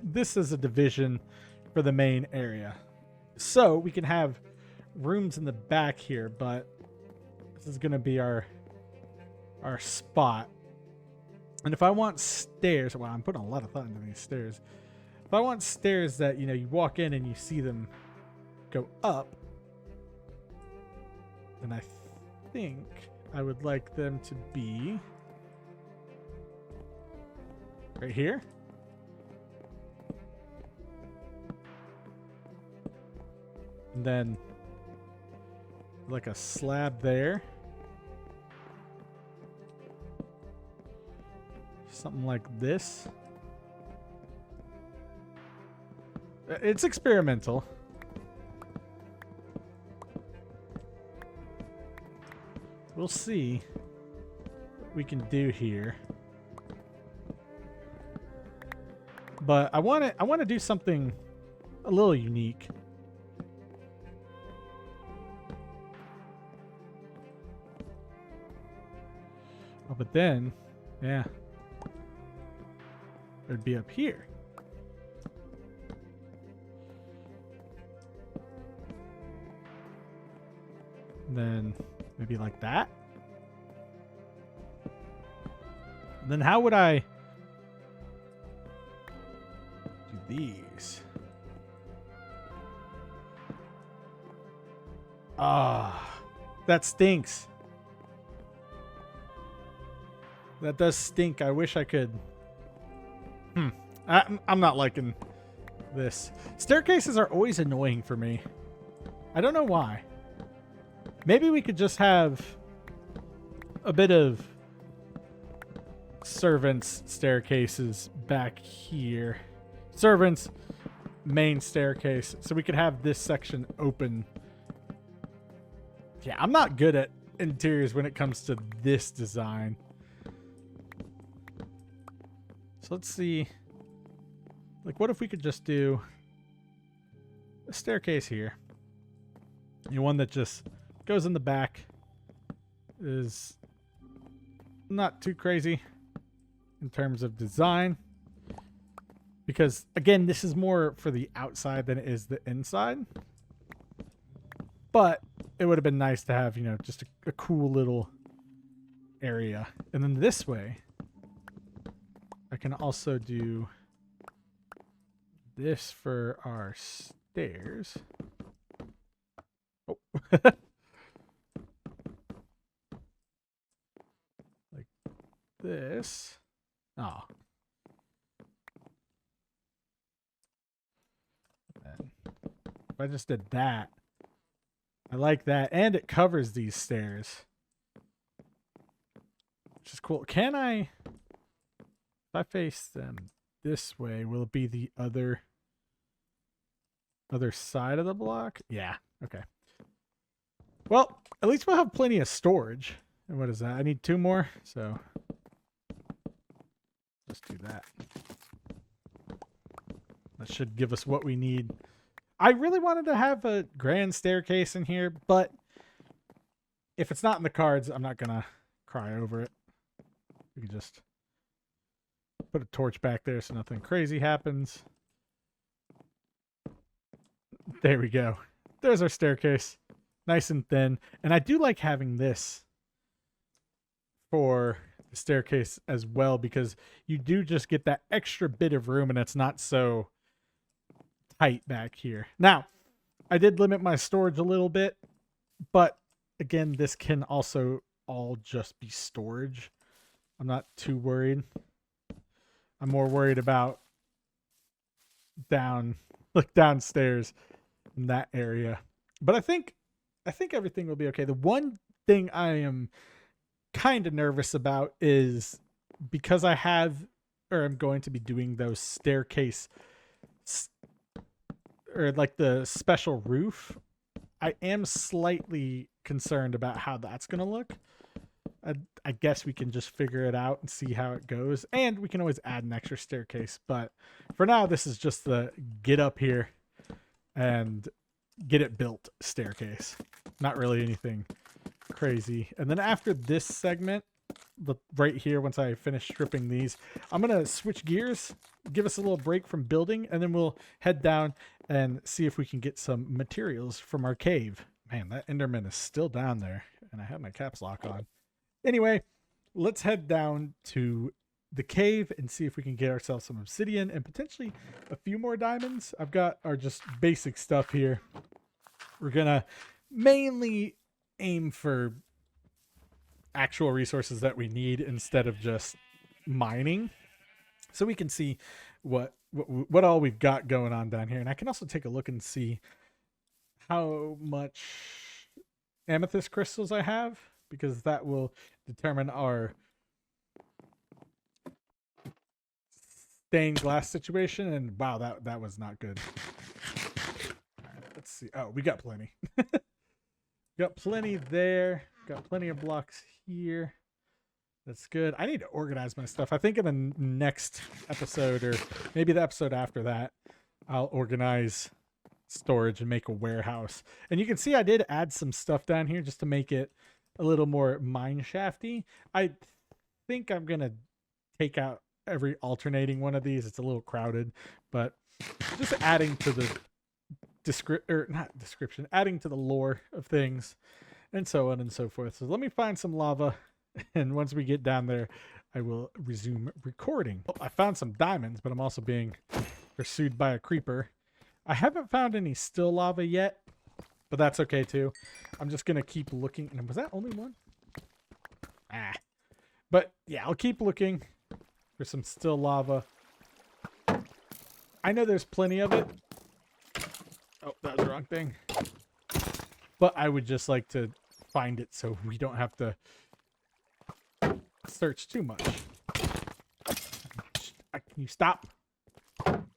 this as a division for the main area. So we can have rooms in the back here, but this is going to be our spot. And if I want stairs, well, I'm putting a lot of thought into these stairs. If I want stairs that, you know, you walk in and you see them go up, then I think I would like them to be Right here. And then like a slab there. Something like this. It's experimental. We'll see what we can do here. But I want to do something a little unique. Oh, but then, yeah, it'd be up here. And then maybe like that. And then how would I do these? Ah, that stinks. That does stink. I wish I could. I'm not liking this. Staircases are always annoying for me. I don't know why. Maybe we could just have a bit of servants' staircases back here. Servants' main staircase. So we could have this section open. Yeah, I'm not good at interiors when it comes to this design. So let's see. Like, what if we could just do a staircase here? You know, one that just goes in the back. Is not too crazy in terms of design. Because, again, this is more for the outside than it is the inside. But it would have been nice to have, you know, just a cool little area. And then this way, I can also do this for our stairs. Oh. Like this. Oh. And if I just did that, I like that. And it covers these stairs, which is cool. Can I... If I face them this way, will it be the other side of the block? Yeah. Okay. Well, at least we'll have plenty of storage. And what is that? I need 2 more, so let's do that. That should give us what we need. I really wanted to have a grand staircase in here, but if it's not in the cards, I'm not gonna cry over it. We can just put a torch back there so nothing crazy happens. There we go. There's our staircase. Nice and thin. And I do like having this for the staircase as well, because you do just get that extra bit of room and it's not so tight back here. Now, I did limit my storage a little bit, but again, this can also all just be storage. I'm not too worried. I'm more worried about downstairs in that area. But I think everything will be okay. The one thing I am kind of nervous about is because I'm going to be doing those staircase or like the special roof. I am slightly concerned about how that's going to look. I guess we can just figure it out and see how it goes. And we can always add an extra staircase. But for now, this is just the get up here and get it built staircase. Not really anything crazy. And then after this segment, right here, once I finish stripping these, I'm going to switch gears, give us a little break from building, and then we'll head down and see if we can get some materials from our cave. Man, that Enderman is still down there, and I have my caps lock on. Anyway, let's head down to the cave and see if we can get ourselves some obsidian and potentially a few more diamonds. I've got our just basic stuff here. We're going to mainly aim for actual resources that we need instead of just mining. so we can see what all we've got going on down here. And I can also take a look and see how much amethyst crystals I have, because that will determine our stained glass situation. And wow, that was not good. All right, let's see. Oh, we got plenty. Got plenty there. Got plenty of blocks here. That's good. I need to organize my stuff. I think in the next episode, or maybe the episode after that, I'll organize storage and make a warehouse. And you can see I did add some stuff down here just to make it a little more mine shafty. I think I'm going to take out every alternating one of these. It's a little crowded, but just adding to the adding to the lore of things, and so on and so forth. So let me find some lava, and once we get down there, I will resume recording. Oh, I found some diamonds, but I'm also being pursued by a creeper. I haven't found any still lava yet, but that's okay too. I'm just gonna keep looking. And was that only one? But yeah, I'll keep looking for some still lava. I know there's plenty of it. Oh, that was the wrong thing. But I would just like to find it so we don't have to search too much. Can you stop? Come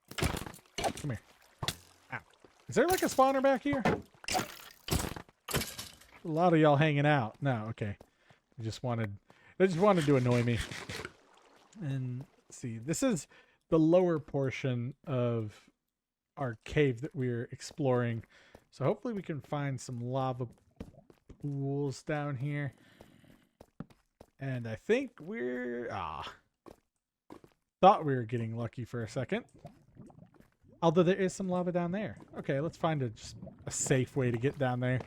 here. Ow. Is there like a spawner back here? A lot of y'all hanging out. No, okay. They just wanted to annoy me. And let's see. This is the lower portion of our cave that we're exploring. So hopefully we can find some lava pools down here. And I think thought we were getting lucky for a second. Although there is some lava down there. Okay, let's find just a safe way to get down there.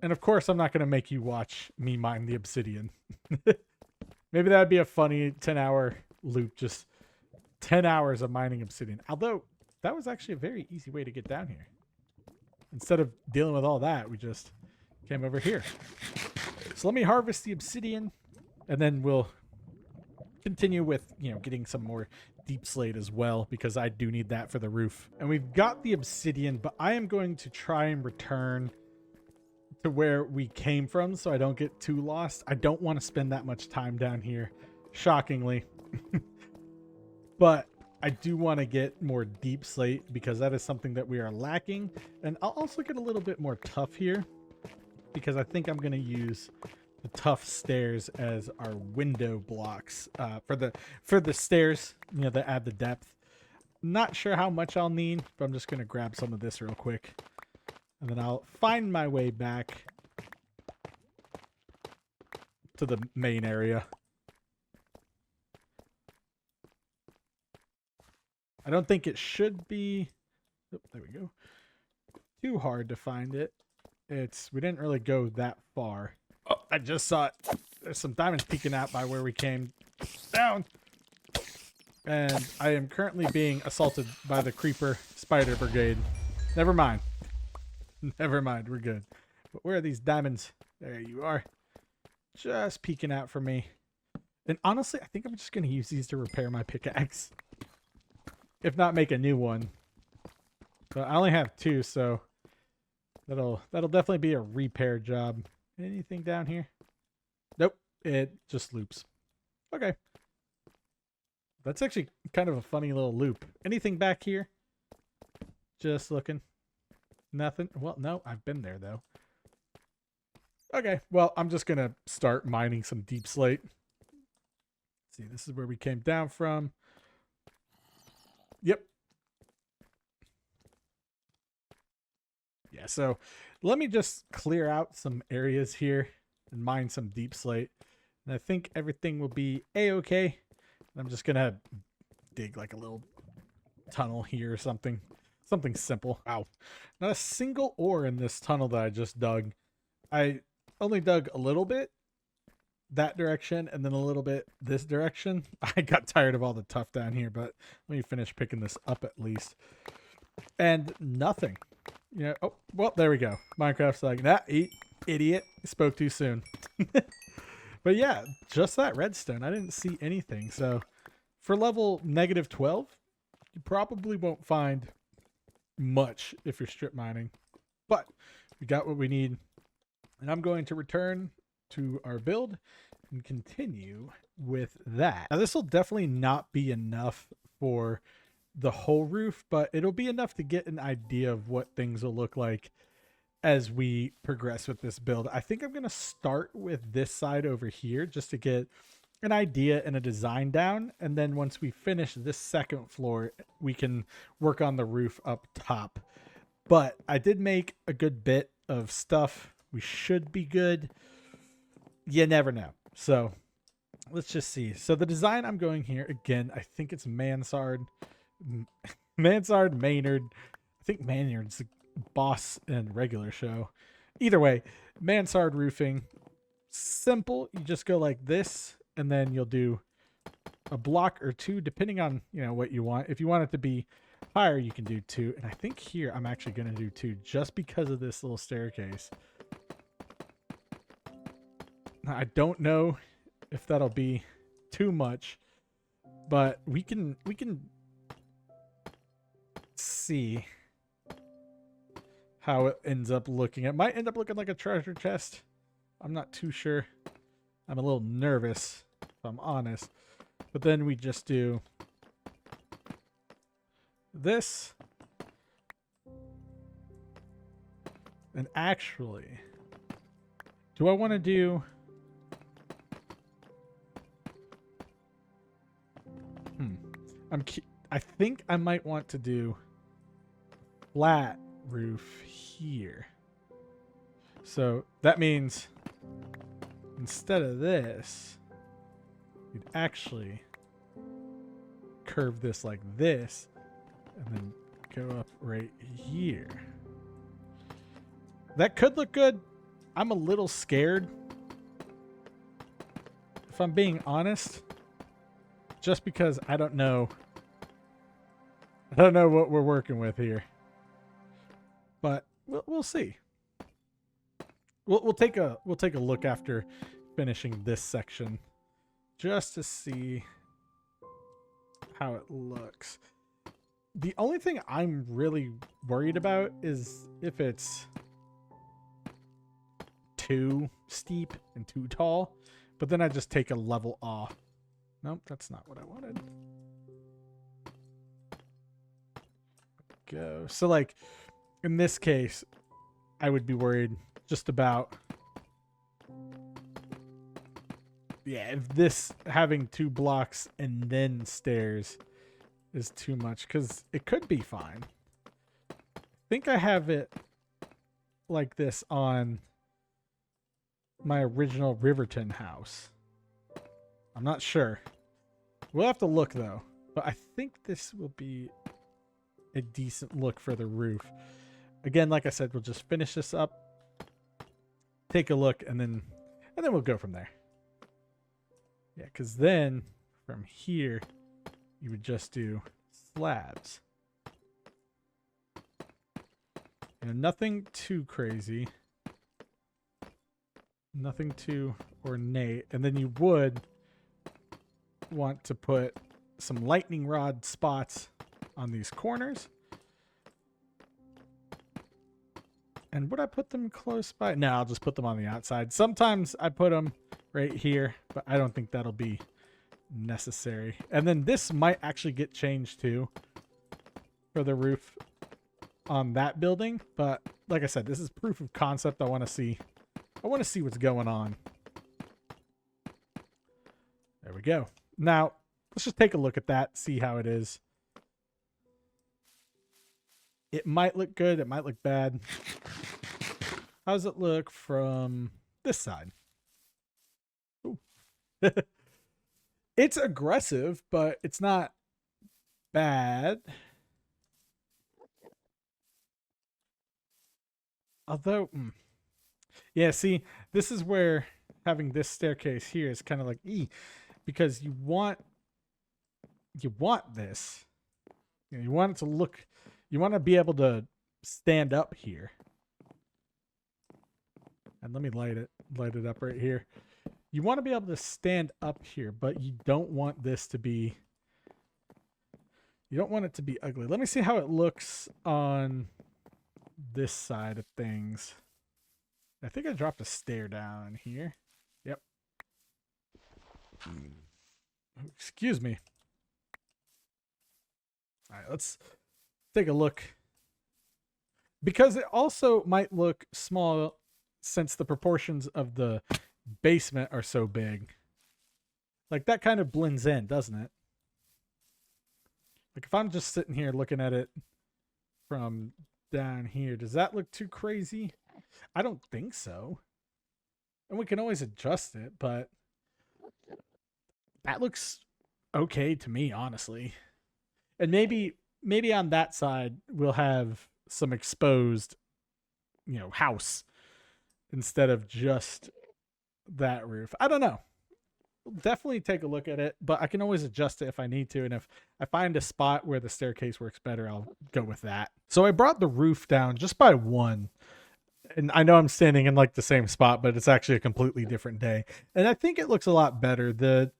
And of course, I'm not going to make you watch me mine the obsidian. Maybe that'd be a funny 10-hour loop, just 10 hours of mining obsidian. Although, that was actually a very easy way to get down here. Instead of dealing with all that, we just came over here. So let me harvest the obsidian, and then we'll continue with, getting some more deep slate as well, because I do need that for the roof. And we've got the obsidian, but I am going to try and return to where we came from so I don't get too lost. I don't want to spend that much time down here, shockingly. But I do want to get more deep slate because that is something that we are lacking. And I'll also get a little bit more tough here because I think I'm going to use the tough stairs as our window blocks for the stairs, that add the depth. Not sure how much I'll need, but I'm just going to grab some of this real quick. And then I'll find my way back to the main area. I don't think it should be, there we go, too hard to find it. We didn't really go that far. Oh, I just saw it. There's some diamonds peeking out by where we came down. And I am currently being assaulted by the creeper spider brigade. Never mind. Never mind, we're good. But where are these diamonds? There you are. Just peeking out for me. And honestly, I think I'm just going to use these to repair my pickaxe. If not, make a new one. But I only have 2, so that'll definitely be a repair job. Anything down here? Nope, it just loops. Okay. That's actually kind of a funny little loop. Anything back here? Just looking. Nothing? Well, no, I've been there, though. Okay, well, I'm just going to start mining some deep slate. See, this is where we came down from. Yep. Yeah, so let me just clear out some areas here and mine some deep slate. And I think everything will be a-okay. I'm just going to dig like a little tunnel here or something. Something simple. Wow. Not a single ore in this tunnel that I just dug. I only dug a little bit that direction and then a little bit this direction. I got tired of all the tuff down here, but let me finish picking this up at least. And nothing. Oh, well, there we go. Minecraft's like, nah, idiot. Spoke too soon. But yeah, just that redstone. I didn't see anything. So for level -12, you probably won't find much if you're strip mining. But we got what we need. And I'm going to return to our build and continue with that. Now this will definitely not be enough for the whole roof, but it'll be enough to get an idea of what things will look like as we progress with this build. I think I'm going to start with this side over here just to get an idea and a design down. And then once we finish this second floor, we can work on the roof up top. But I did make a good bit of stuff. We should be good. You never know. So let's just see. So the design I'm going here, again, I think it's Mansard. Maynard. I think Maynard's the boss in regular show. Either way, Mansard roofing. Simple. You just go like this, and then you'll do a block or two, depending on, you know, what you want. If you want it to be higher, you can do 2. And I think here I'm actually going to do 2 just because of this little staircase. Now, I don't know if that'll be too much, but we can see how it ends up looking. It might end up looking like a treasure chest. I'm not too sure. I'm a little nervous, if I'm honest. But then we just do this. And actually, do I want to do... I think I might want to do flat roof here. So that means instead of this, you'd actually curve this like this and then go up right here. That could look good. I'm a little scared, if I'm being honest, just because I don't know what we're working with here. But we'll see. We'll take a look after finishing this section just to see how it looks. The only thing I'm really worried about is if it's too steep and too tall, but then I just take a level off. Nope, that's not what I wanted. Go. So like in this case, I would be worried just about, yeah, if this having 2 blocks and then stairs is too much, because it could be fine. I think I have it like this on my original Riverton house. I'm not sure. We'll have to look though. But I think this will be a decent look for the roof. Again, like I said, we'll just finish this up, take a look, and then we'll go from there. Yeah, because then from here you would just do slabs. You know, nothing too crazy, nothing too ornate, and then you would want to put some lightning rod spots on these corners. And would I put them close by? No, I'll just put them on the outside. Sometimes I put them right here, but I don't think that'll be necessary. And then this might actually get changed too for the roof on that building. But like I said, this is proof of concept. I want to see what's going on. There we go. Now, let's just take a look at that, see how it is. It might look good. It might look bad. How does it look from this side? Ooh. It's aggressive, but it's not bad. Although, yeah, see, this is where having this staircase here is kind of like, because you want this. You know, you want it to look, you want to be able to stand up here. And let me light it up right here. You want to be able to stand up here, but you don't want this to be, you don't want it to be ugly. Let me see how it looks on this side of things. I think I dropped a stair down here. Yep. Excuse me. All right, let's take a look. Because it also might look small since the proportions of the basement are so big. Like that kind of blends in, doesn't it? Like if I'm just sitting here looking at it from down here, does that look too crazy? I don't think so. And we can always adjust it, but that looks okay to me, honestly. And maybe on that side we'll have some exposed, house instead of just that roof. I don't know. Definitely take a look at it, but I can always adjust it if I need to. And if I find a spot where the staircase works better, I'll go with that. So I brought the roof down just by one. And I know I'm standing in like the same spot, but it's actually a completely different day. And I think it looks a lot better. The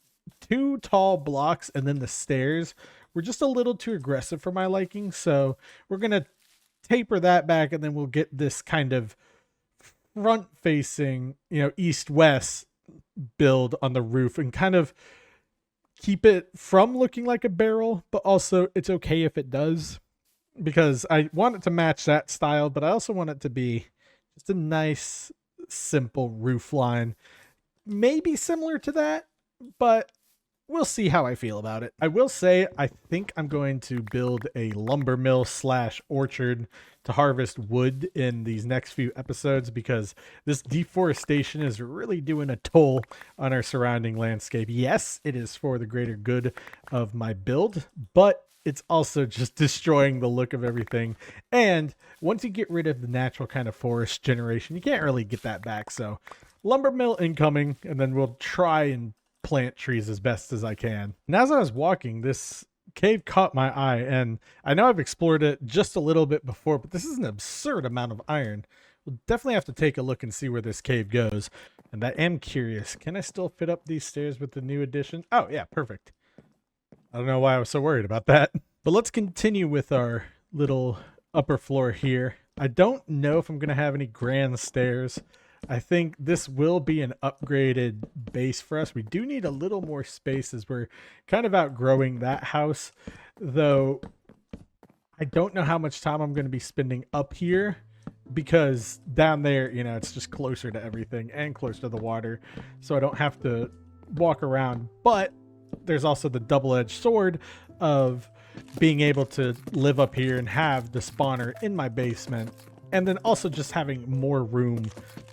two tall blocks and then the stairs were just a little too aggressive for my liking. So we're going to taper that back, and then we'll get this kind of front facing, east-west build on the roof and kind of keep it from looking like a barrel, but also it's okay if it does, because I want it to match that style, but I also want it to be just a nice, simple roof line. Maybe similar to that, but we'll see how I feel about it. I will say, I think I'm going to build a lumber mill / orchard to harvest wood in these next few episodes, because this deforestation is really doing a toll on our surrounding landscape. Yes, it is for the greater good of my build, but it's also just destroying the look of everything. And once you get rid of the natural kind of forest generation, you can't really get that back. So lumber mill incoming, and then we'll try and plant trees as best as I can. And as I was walking, this cave caught my eye, and I know I've explored it just a little bit before, but this is an absurd amount of iron. We'll definitely have to take a look and see where this cave goes. And I am curious, can I still fit up these stairs with the new addition? Oh yeah, perfect. I don't know why I was so worried about that. But let's continue with our little upper floor here. I don't know if I'm going to have any grand stairs. I think this will be an upgraded base for us. We do need a little more space as we're kind of outgrowing that house, though I don't know how much time I'm going to be spending up here, because down there, it's just closer to everything and closer to the water, so I don't have to walk around. But there's also the double-edged sword of being able to live up here and have the spawner in my basement, and then also just having more room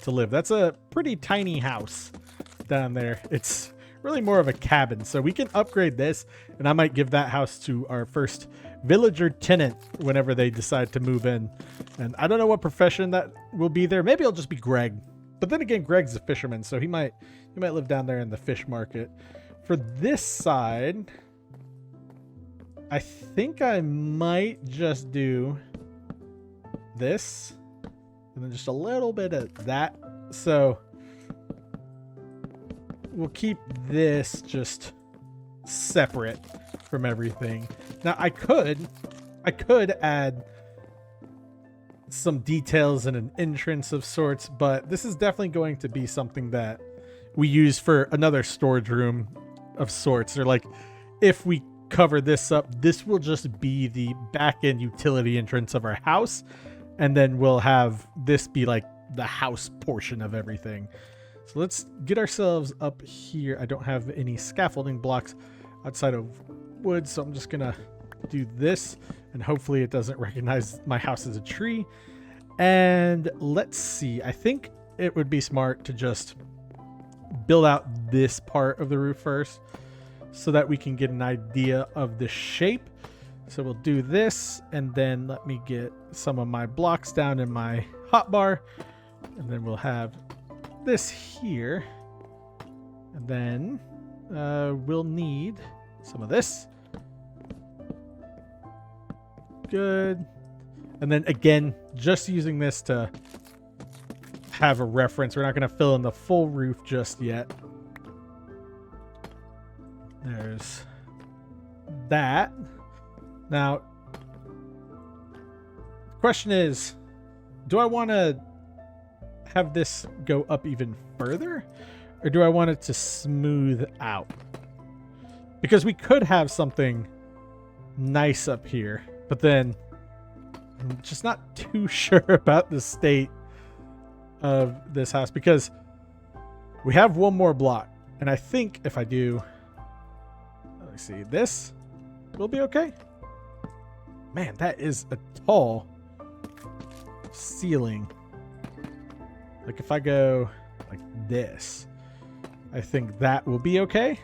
to live. That's a pretty tiny house down there. It's really more of a cabin, so we can upgrade this, and I might give that house to our first villager tenant whenever they decide to move in. And I don't know what profession that will be there. Maybe it'll just be Greg. But then again, Greg's a fisherman, so he might live down there in the fish market. For this side, I think I might just do this and then just a little bit of that. So we'll keep this just separate from everything. Now I could add some details and an entrance of sorts, but this is definitely going to be something that we use for another storage room of sorts. Or like, if we cover this up, this will just be the back end utility entrance of our house, and then we'll have this be like the house portion of everything. So let's get ourselves up here. I don't have any scaffolding blocks outside of wood, so I'm just gonna do this, and hopefully it doesn't recognize my house as a tree. And let's see, I think it would be smart to just build out this part of the roof first, so that we can get an idea of the shape. So we'll do this, and then let me get some of my blocks down in my hotbar, and then we'll have this here, and then we'll need some of this. Good. And then again, just using this to have a reference. We're not going to fill in the full roof just yet. There's that. Now, the question is, do I want to have this go up even further? Or do I want it to smooth out? Because we could have something nice up here, but then I'm just not too sure about the state of this house, because we have one more block, and I think if I do, let me see, this will be okay. Man, that is a tall ceiling. Like if I go like this, I think that will be okay.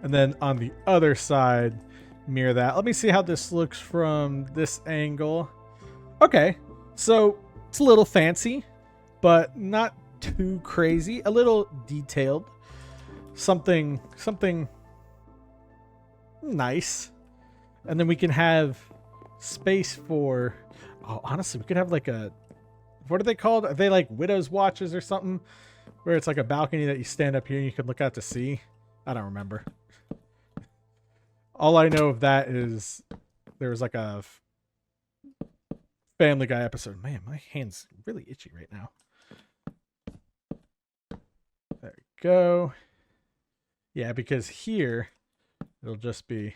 And then on the other side, mirror that. Let me see how this looks from this angle. Okay, so it's a little fancy, but not too crazy. A little detailed. Something nice. And then we can have space for, oh, honestly, we could have like a, what are they called? Are they like widow's watches or something? Where it's like a balcony that you stand up here and you can look out to sea. I don't remember. All I know of that is there was like a Family Guy episode. Man, my hand's really itchy right now. There we go. Yeah, because here it'll just be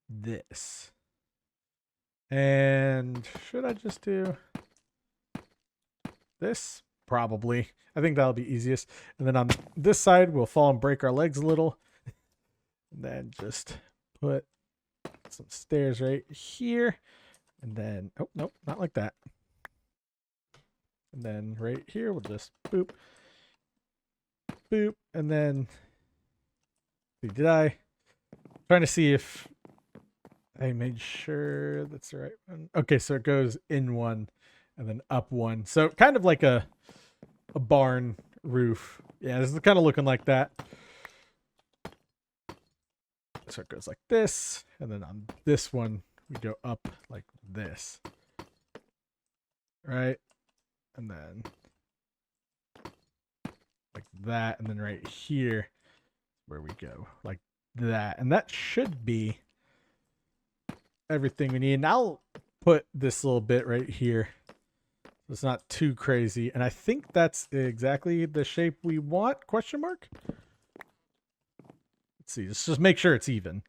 this. And should I just do this? Probably. I think that'll be easiest. And then on this side, we'll fall and break our legs a little. And then just put some stairs right here. And then, oh, nope, not like that. And then right here, we'll just boop, boop. And then, did I? I'm trying to see if I made sure that's the right one. Okay, so it goes in one and then up one. So kind of like a barn roof. Yeah, this is kind of looking like that. So it goes like this, and then on this one we go up like this, right? And then like that, and then right here where we go like that, and that should be everything we need. And I'll put this little bit right here so it's not too crazy, and I think that's exactly the shape we want, question mark. Let's see, let's just make sure it's even.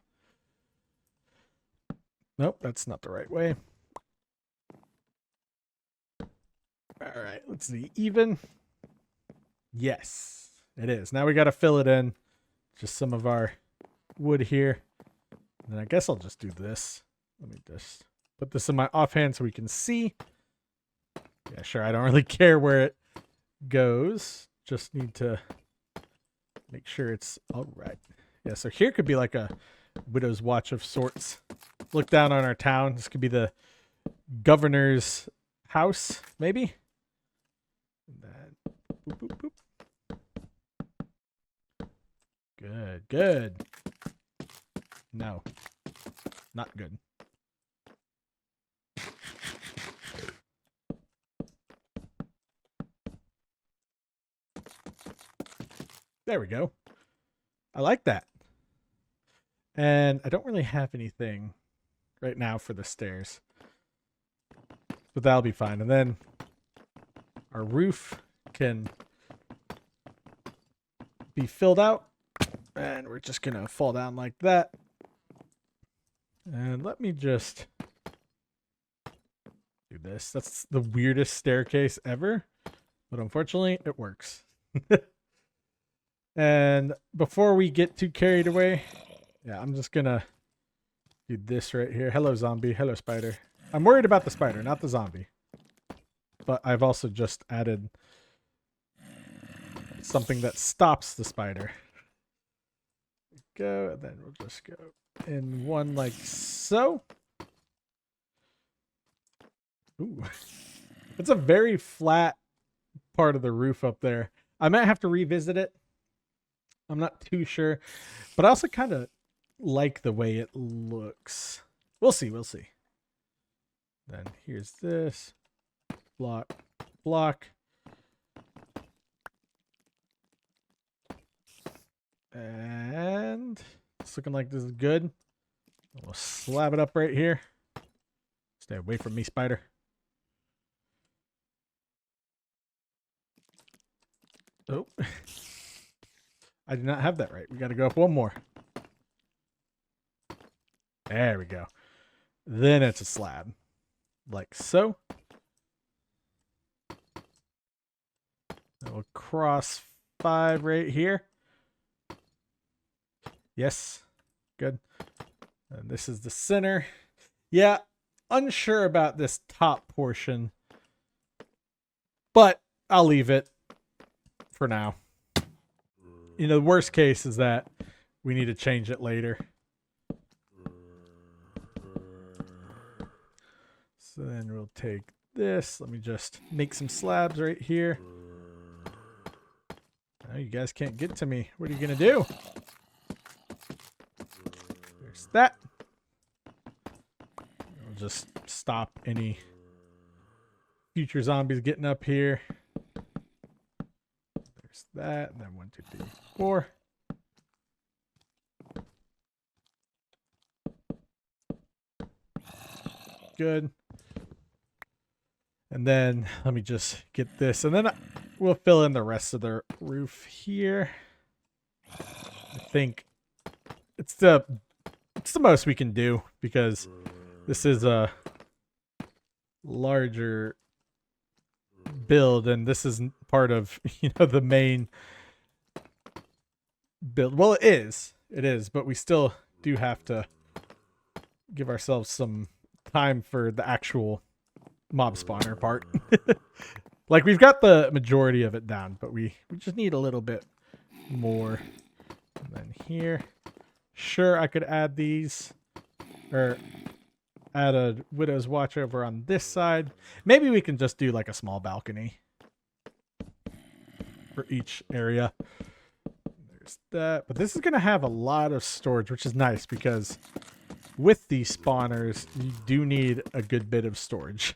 Nope, that's not the right way. All right, let's see, even. Yes, it is. Now we got to fill it in. Just some of our wood here. And then I guess I'll just do this. Let me just put this in my offhand so we can see. Yeah, sure, I don't really care where it goes. Just need to make sure it's all right. Yeah, so here could be like a widow's watch of sorts. Look down on our town. This could be the governor's house, maybe. And then, boop, boop, boop. Good, good. No, not good. There we go. I like that. And I don't really have anything right now for the stairs, but that'll be fine. And then our roof can be filled out, and we're just gonna fall down like that. And let me just do this. That's the weirdest staircase ever, but unfortunately it works. And before we get too carried away, yeah, I'm just gonna do this right here. Hello, zombie. Hello, spider. I'm worried about the spider, not the zombie. But I've also just added something that stops the spider. Go, and then we'll just go in one like so. Ooh. It's a very flat part of the roof up there. I might have to revisit it. I'm not too sure. But I also kind of like the way it looks. We'll see, we'll see. Then here's this. Block, block. And it's looking like this is good. We'll slab it up right here. Stay away from me, spider. Oh. I did not have that right. We got to go up one more. There we go. Then it's a slab. Like so. We'll cross 5 right here. Yes. Good. And this is the center. Yeah, unsure about this top portion. But I'll leave it for now. You know, the worst case is that we need to change it later. So then we'll take this. Let me just make some slabs right here. Oh, you guys can't get to me. What are you going to do? There's that. We'll just stop any future zombies getting up here. There's that. And then 1, 2, 3, 4. Good. And then let me just get this. And then we'll fill in the rest of the roof here. I think it's the most we can do because this is a larger build and this isn't part of, you know, the main build. Well, it is, but we still do have to give ourselves some time for the actual mob spawner part. Like, we've got the majority of it down, but we just need a little bit more. And then here, sure, I could add these, or add a Widow's Watch over on this side. Maybe we can just do like a small balcony for each area. There's that. But this is going to have a lot of storage, which is nice because with these spawners, you do need a good bit of storage.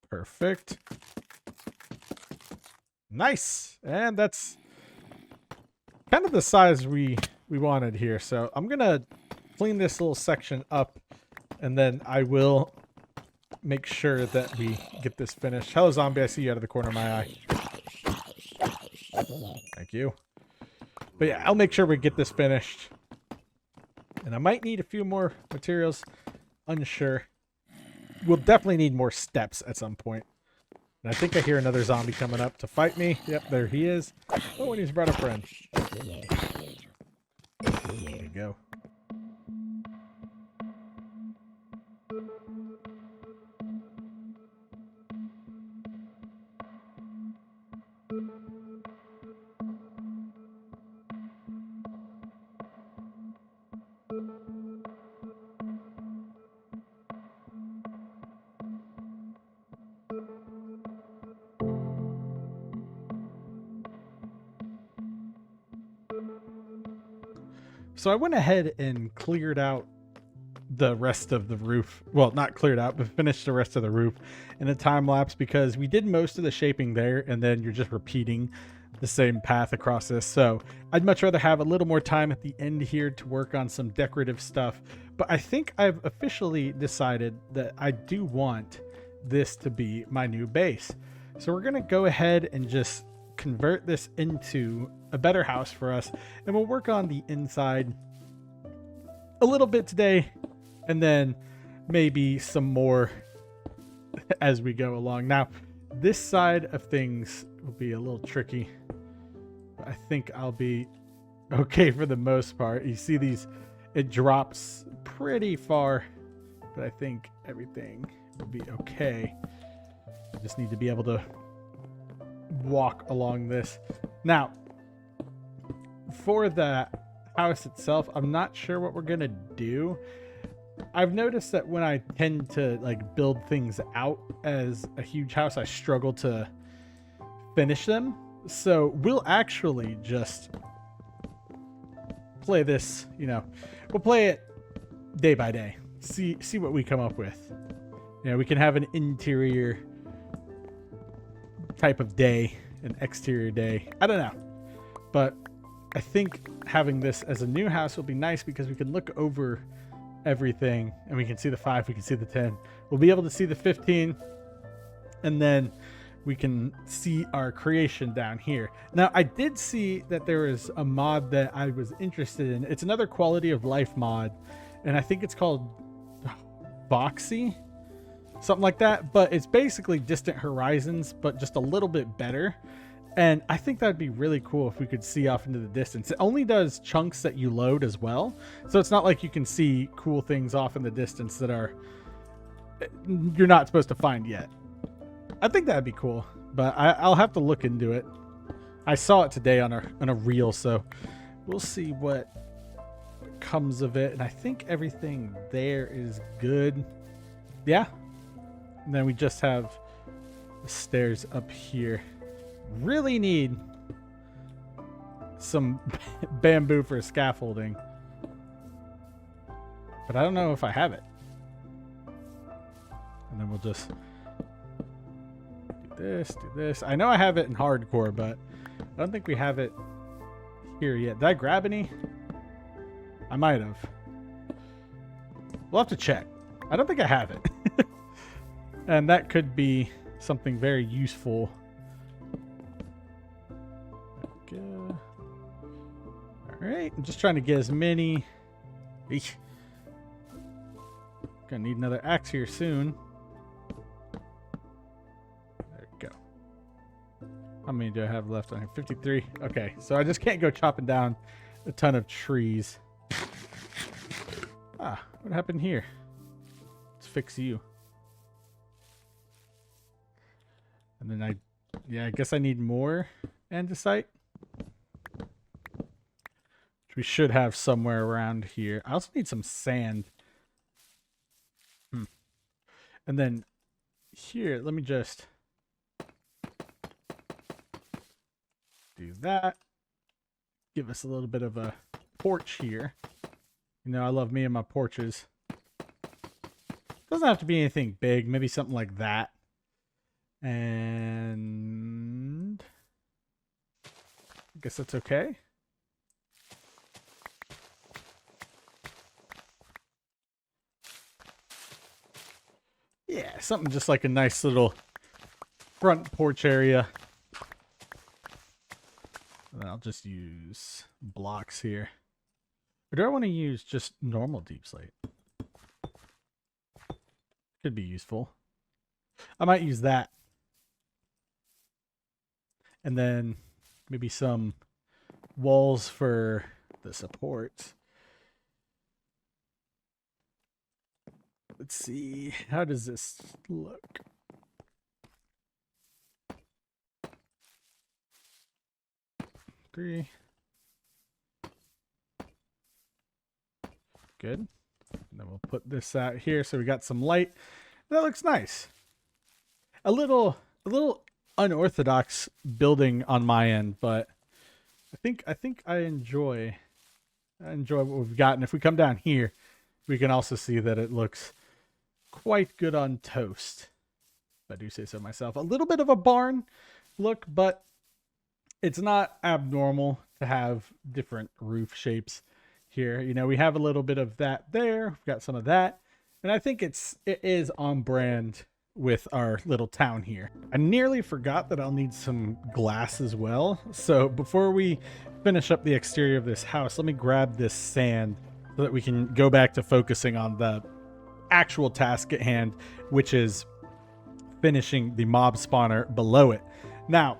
Perfect. Nice. And that's kind of the size we wanted here. So I'm going to clean this little section up and then I will make sure that we get this finished. Hello, zombie. I see you out of the corner of my eye. Thank you. But yeah, I'll make sure we get this finished. And I might need a few more materials. Unsure. We'll definitely need more steps at some point. And I think I hear another zombie coming up to fight me. Yep, there he is. Oh, and he's brought a friend. There you go. So I went ahead and cleared out the rest of the roof. Well, not cleared out, but finished the rest of the roof in a time lapse because we did most of the shaping there and then you're just repeating the same path across this. So I'd much rather have a little more time at the end here to work on some decorative stuff. But I think I've officially decided that I do want this to be my new base. So we're going to go ahead and just convert this into a better house for us, and we'll work on the inside a little bit today and then maybe some more as we go along. Now this side of things will be a little tricky, but I think I'll be okay for the most part. You see these, it drops pretty far, but I think everything will be okay. I just need to be able to walk along this. Now, for the house itself, I'm not sure what we're gonna do. I've noticed that when I tend to like build things out as a huge house, I struggle to finish them. So we'll actually just play this, you know, we'll play it day by day. See what we come up with. You know, we can have an interior type of day an exterior day. I don't know, but I think having this as a new house will be nice because we can look over everything and we can see the 5, we can see the 10. We'll be able to see the 15, and then we can see our creation down here. Now, I did see that there is a mod that I was interested in. It's another quality of life mod, and I think it's called Boxy, something like that, but it's basically Distant Horizons, but just a little bit better. And I think that'd be really cool if we could see off into the distance. It only does chunks that you load as well, so it's not like you can see cool things off in the distance that you're not supposed to find yet. I think that'd be cool, but I'll have to look into it. I saw it today on a reel, so we'll see what comes of it. And I think everything there is good. Yeah. And then we just have the stairs up here. Really need some bamboo for scaffolding, but I don't know if I have it. And then we'll just do this. I know I have it in hardcore, but I don't think we have it here yet. Did I grab any? I might have. We'll have to check. I don't think I have it. And that could be something very useful. Alright, I'm just trying to get as many. Eesh. Gonna need another axe here soon. There we go. How many do I have left on here? 53. Okay, so I just can't go chopping down a ton of trees. Ah, what happened here? Let's fix you. And then I guess I need more andesite. We should have somewhere around here. I also need some sand. And then here, let me just do that. Give us a little bit of a porch here. You know, I love me and my porches. Doesn't have to be anything big. Maybe something like that. And I guess that's okay. Yeah, something just like a nice little front porch area. And then I'll just use blocks here. Or do I want to use just normal deep slate? Could be useful. I might use that. And then maybe some walls for the supports. Let's see. How does this look? Three. Good. And then we'll put this out here so we got some light. That looks nice. A little unorthodox building on my end, but I think I enjoy what we've got. And if we come down here, we can also see that it looks quite good on toast, if I do say so myself. A little bit of a barn look, but it's not abnormal to have different roof shapes here. You know, we have a little bit of that there. We've got some of that, and I think it is on brand with our little town here. I nearly forgot that I'll need some glass as well. So before we finish up the exterior of this house, let me grab this sand so that we can go back to focusing on the actual task at hand, which is finishing the mob spawner below it. Now,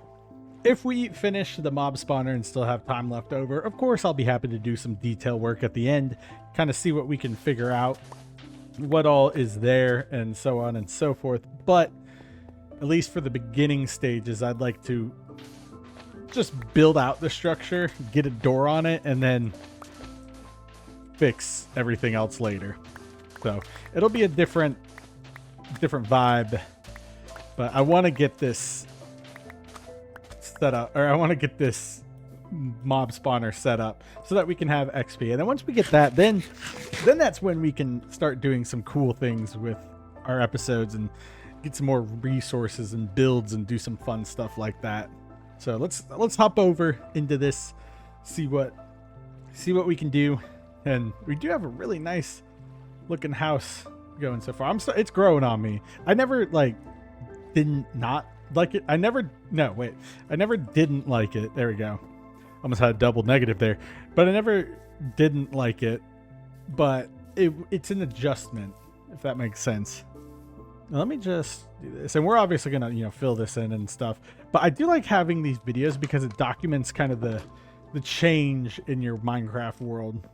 if we finish the mob spawner and still have time left over, of course I'll be happy to do some detail work at the end, kind of see what we can figure out, what all is there, and so on and so forth. But at least for the beginning stages, I'd like to just build out the structure, get a door on it, and then fix everything else later. So it'll be a different vibe, but I want to get this set up, or I want to get this mob spawner set up so that we can have XP. And then once we get that, then that's when we can start doing some cool things with our episodes and get some more resources and builds and do some fun stuff like that. So let's hop over into this, see what we can do. And we do have a really nice looking house going so far. It's growing on me. I never didn't not like it. I never didn't like it. There we go. Almost had a double negative there. But I never didn't like it. But it's an adjustment, if that makes sense. Now, let me just do this. And we're obviously going to, fill this in and stuff. But I do like having these videos because it documents kind of the change in your Minecraft world.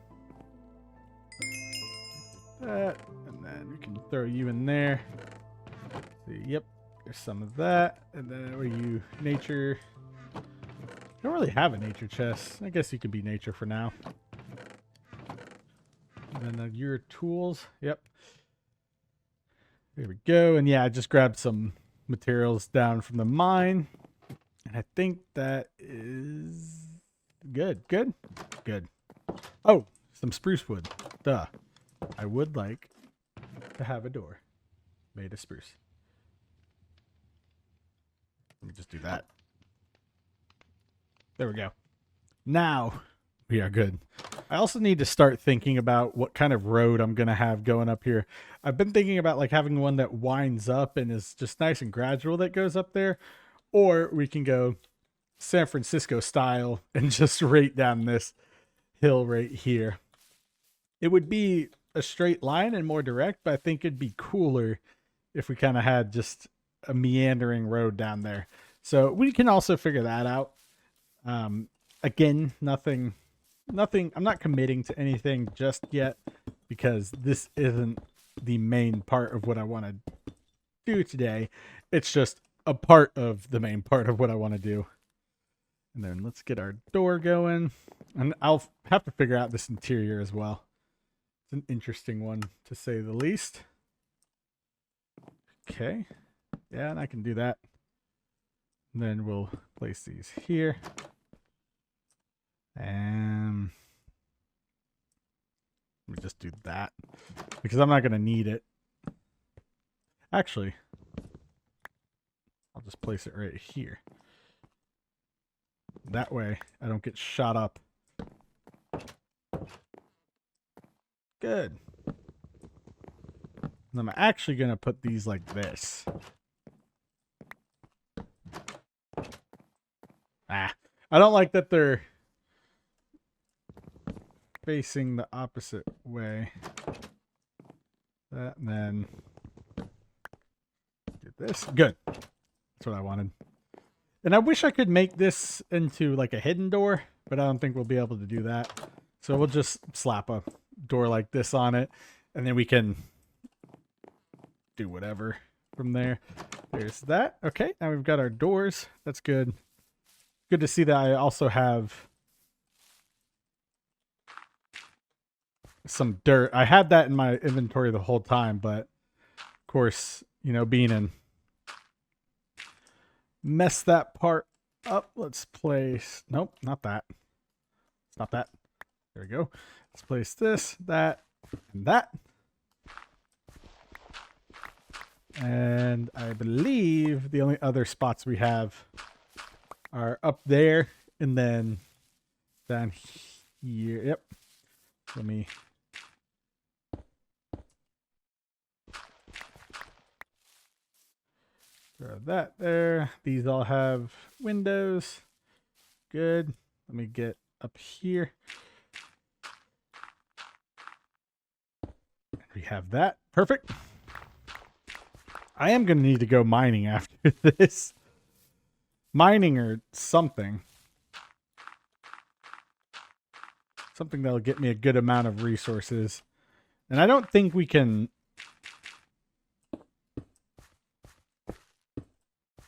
That, and then we can throw you in there. See, yep, there's some of that. And then are you nature? Don't really have a nature chest. I guess you could be nature for now. And then your tools. Yep. There we go. And yeah, I just grabbed some materials down from the mine. And I think that is good. Good. Good. Oh, some spruce wood. Duh. I would like to have a door made of spruce. Let me just do that. There we go. Now we are good. I also need to start thinking about what kind of road I'm going to have going up here. I've been thinking about having one that winds up and is just nice and gradual that goes up there. Or we can go San Francisco style and just right down this hill right here. It would be a straight line and more direct, but I think it'd be cooler if we kind of had just a meandering road down there. So we can also figure that out. Again, nothing, I'm not committing to anything just yet because this isn't the main part of what I want to do today. It's just a part of the main part of what I want to do. And then let's get our door going. And I'll have to figure out this interior as well. It's an interesting one to say the least. Okay. Yeah, and I can do that. And then we'll place these here. And let me just do that because I'm not going to need it. Actually, I'll just place it right here. That way I don't get shot up. Good. And I'm actually going to put these like this. I don't like that they're facing the opposite way. That, and then do this. Good. That's what I wanted. And I wish I could make this into like a hidden door, but I don't think we'll be able to do that. So we'll just slap a door like this on it, and then we can do whatever from there. There's that. Okay, now we've got our doors. That's good. Good to see that I also have some dirt. I had that in my inventory the whole time, but of course, being in, mess that part up. Let's place, nope, not that. It's not that. There we go. Let's place this, that, and that. And I believe the only other spots we have are up there and then down here. Yep. Let me throw that there. These all have windows. Good. Let me get up here. We have that. Perfect. I am going to need to go mining after this. Mining or something. Something that'll get me a good amount of resources. And I don't think we can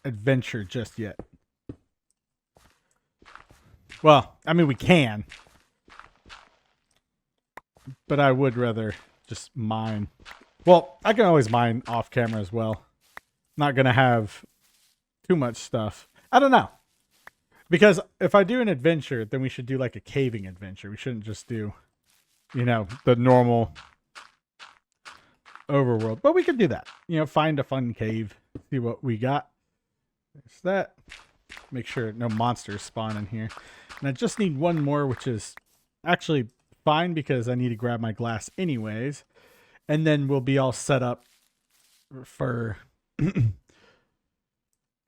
adventure just yet. Well, I mean, we can. But I would rather just mine. Well, I can always mine off camera as well. Not going to have too much stuff. I don't know. Because if I do an adventure, then we should do like a caving adventure. We shouldn't just do, the normal overworld. But we could do that. Find a fun cave. See what we got. There's that. make sure no monsters spawn in here. And I just need one more, which is actually fine because I need to grab my glass anyways. And then we'll be all set up for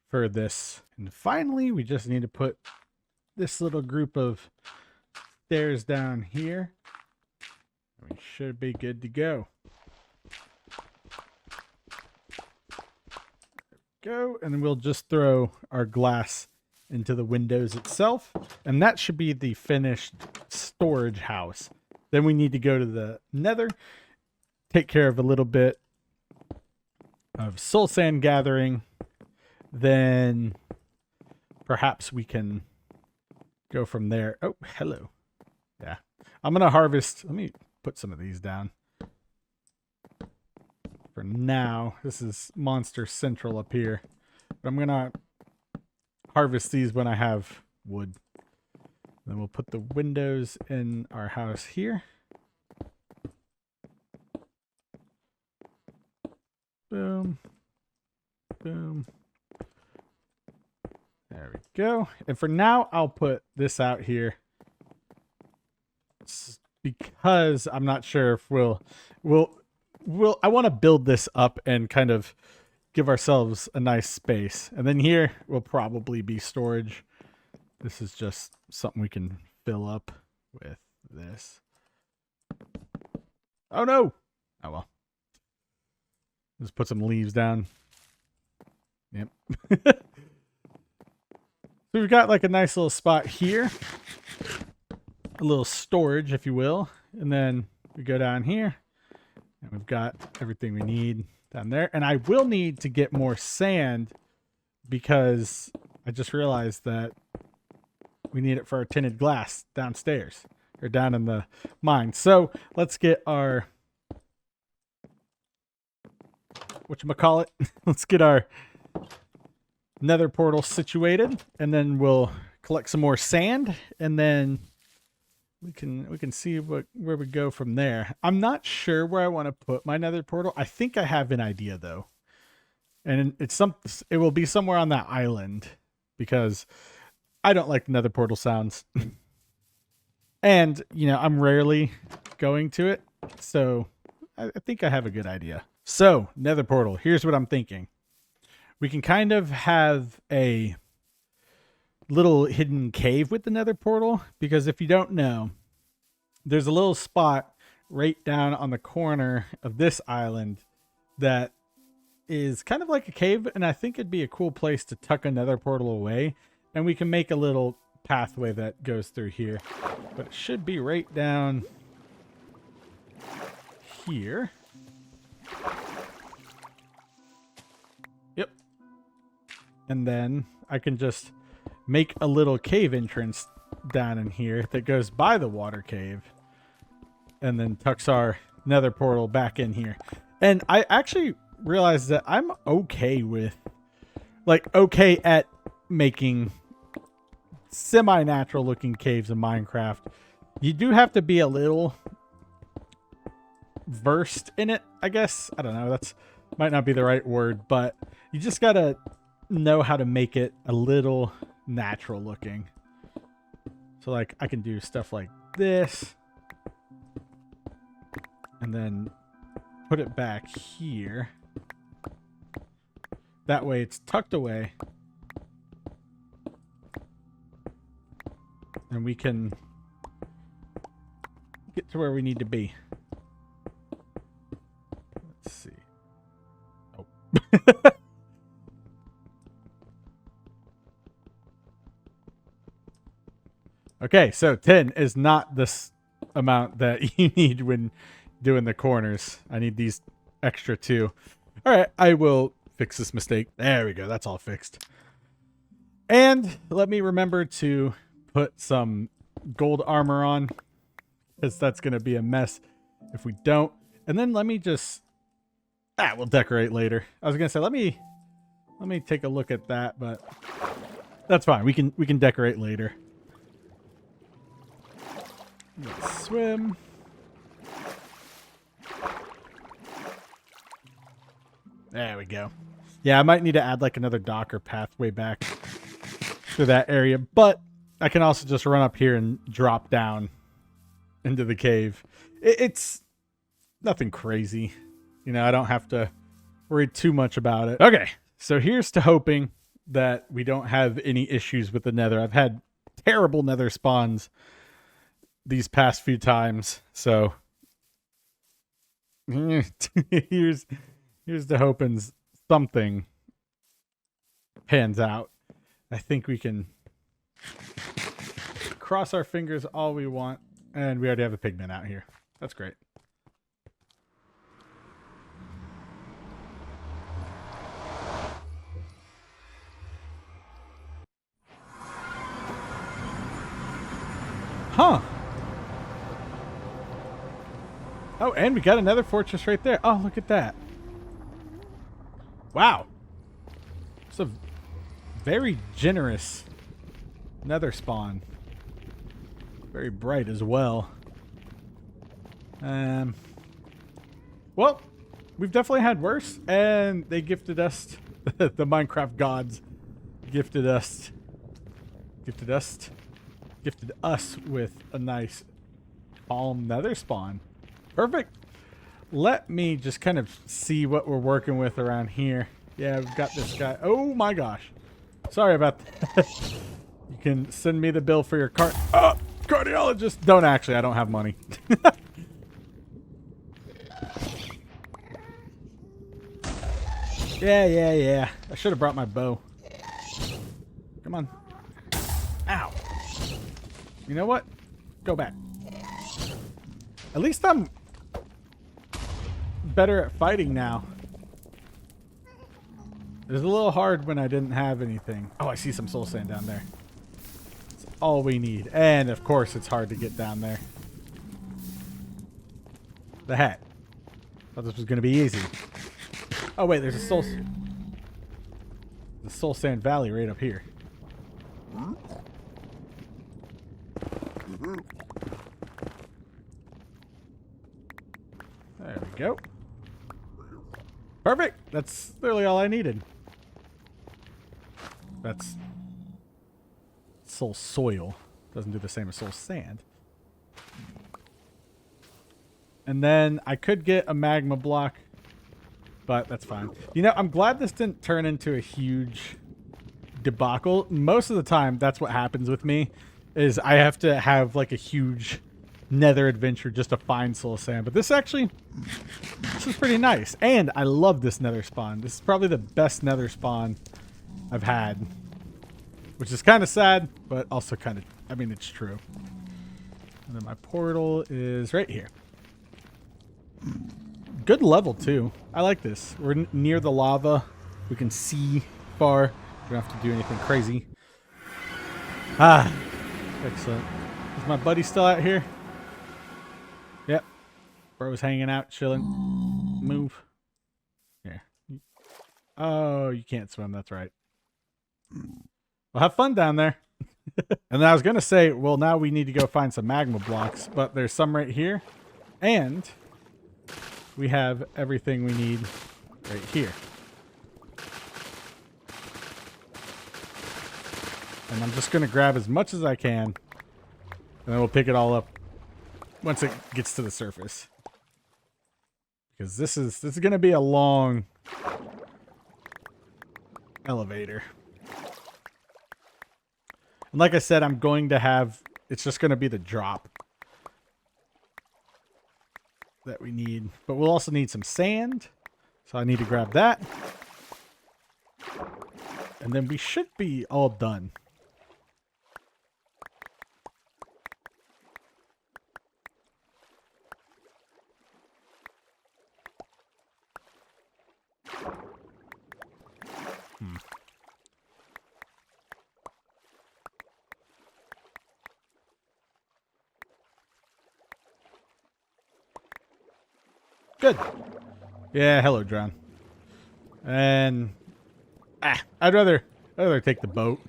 for this. And finally, we just need to put this little group of stairs down here. We should be good to go. Go, and then we'll just throw our glass into the windows itself, and that should be the finished storage house. Then we need to go to the nether, take care of a little bit of soul sand gathering, then perhaps we can go from there. Oh, hello. Yeah, I'm gonna harvest. Let me put some of these down for now. This is Monster Central up here, but I'm gonna harvest these when I have wood. Then we'll put the windows in our house here. Boom. Boom. There we go. And for now, I'll put this out here because I'm not sure if we'll I want to build this up and kind of give ourselves a nice space. And then here will probably be storage. This is just something we can fill up with this. Oh no! Oh well. Just put some leaves down. Yep. So we've got like a nice little spot here. A little storage, if you will. And then we go down here. And we've got everything we need down there. And I will need to get more sand because I just realized that we need it for our tinted glass downstairs. Or down in the mine. So let's get our... whatchamacallit? Let's get our nether portal situated. And then we'll collect some more sand. And then... we can see where we go from there. I'm not sure where I want to put my nether portal. I think I have an idea though. And it will be somewhere on that island because I don't like nether portal sounds. And, you know, I'm rarely going to it. So I think I have a good idea. So nether portal, here's what I'm thinking. We can kind of have a little hidden cave with the nether portal, because if you don't know, there's a little spot right down on the corner of this island that is kind of like a cave, and I think it'd be a cool place to tuck a nether portal away, and we can make a little pathway that goes through here, but it should be right down here. Yep. And then I can just make a little cave entrance down in here that goes by the water cave and then tucks our nether portal back in here. And I actually realized that I'm okay at making semi-natural looking caves in Minecraft. You do have to be a little versed in it, I guess. I don't know, that's might not be the right word, but you just gotta know how to make it a little natural looking. So like I can do stuff like this and then put it back here. That way it's tucked away and we can get to where we need to be. Let's see. Oh. Okay, so 10 is not this amount that you need when doing the corners. I need these extra 2. All right, I will fix this mistake. There we go. That's all fixed. And let me remember to put some gold armor on, because that's going to be a mess if we don't. And then let me just... we'll decorate later. I was going to say, let me take a look at that, but that's fine. We can decorate later. Let's swim. There we go. Yeah, I might need to add like another dock or pathway back for that area, but I can also just run up here and drop down into the cave. It's nothing crazy. You know, I don't have to worry too much about it. Okay, so here's to hoping that we don't have any issues with the nether. I've had terrible nether spawns these past few times, so here's to hoping something pans out. I think we can cross our fingers all we want, and we already have a pigman out here. That's great. Huh. Oh, and we got another fortress right there. Oh, look at that. Wow. It's a very generous nether spawn. Very bright as well. Well, we've definitely had worse, and they gifted us, the Minecraft gods gifted us with a nice calm nether spawn. Perfect. Let me just kind of see what we're working with around here. Yeah, we've got this guy. Oh my gosh. Sorry about that. You can send me the bill for your cardiologist. Don't actually, I don't have money. Yeah. I should have brought my bow. Come on. Ow. You know what? Go back. At least I'm better at fighting now. It was a little hard when I didn't have anything. Oh, I see some soul sand down there. That's all we need. And of course it's hard to get down there. The hat. Thought this was going to be easy. Oh wait, there's a the soul sand valley right up here. There we go. Perfect. That's literally all I needed. That's soul soil. Doesn't do the same as soul sand. And then I could get a magma block, but that's fine. You know, I'm glad this didn't turn into a huge debacle. Most of the time, that's what happens with me, is I have to have like a huge nether adventure just to find soul sand. But this is pretty nice. And I love this nether spawn. This is probably the best nether spawn I've had, which is kind of sad, but also kind of, I mean, it's true. And then my portal is right here. Good level too. I like this. We're near the lava. We can see far. We don't have to do anything crazy. Ah, excellent. Is my buddy still out here? Yep. Bro's hanging out, chilling. Move. Here. Oh, you can't swim. That's right. Well, have fun down there. And then I was going to say, well, now we need to go find some magma blocks, but there's some right here. And we have everything we need right here. And I'm just going to grab as much as I can, and then we'll pick it all up once it gets to the surface. Because this is going to be a long elevator. And like I said, I'm going to have, it's just going to be the drop that we need. But we'll also need some sand. So I need to grab that. And then we should be all done. Good. Yeah, hello, John. And I'd rather take the boat.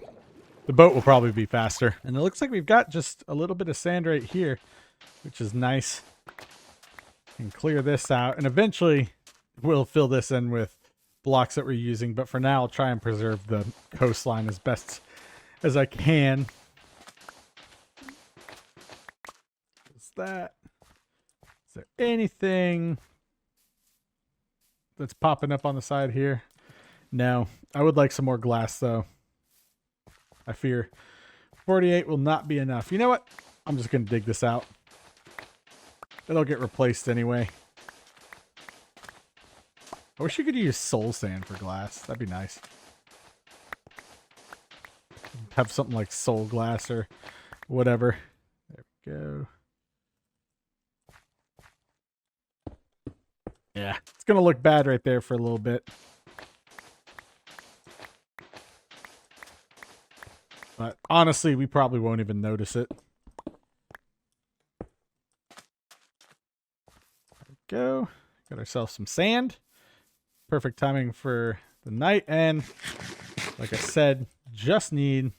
The boat will probably be faster. And it looks like we've got just a little bit of sand right here, which is nice. And clear this out, and eventually we'll fill this in with blocks that we're using. But for now, I'll try and preserve the coastline as best as I can. What's that? Is there anything that's popping up on the side here? No. I would like some more glass, though. I fear 48 will not be enough. You know what? I'm just going to dig this out. It'll get replaced anyway. I wish you could use soul sand for glass. That'd be nice. Have something like soul glass or whatever. There we go. Yeah, it's going to look bad right there for a little bit. But honestly, we probably won't even notice it. There we go. Got ourselves some sand. Perfect timing for the night. And like I said, just need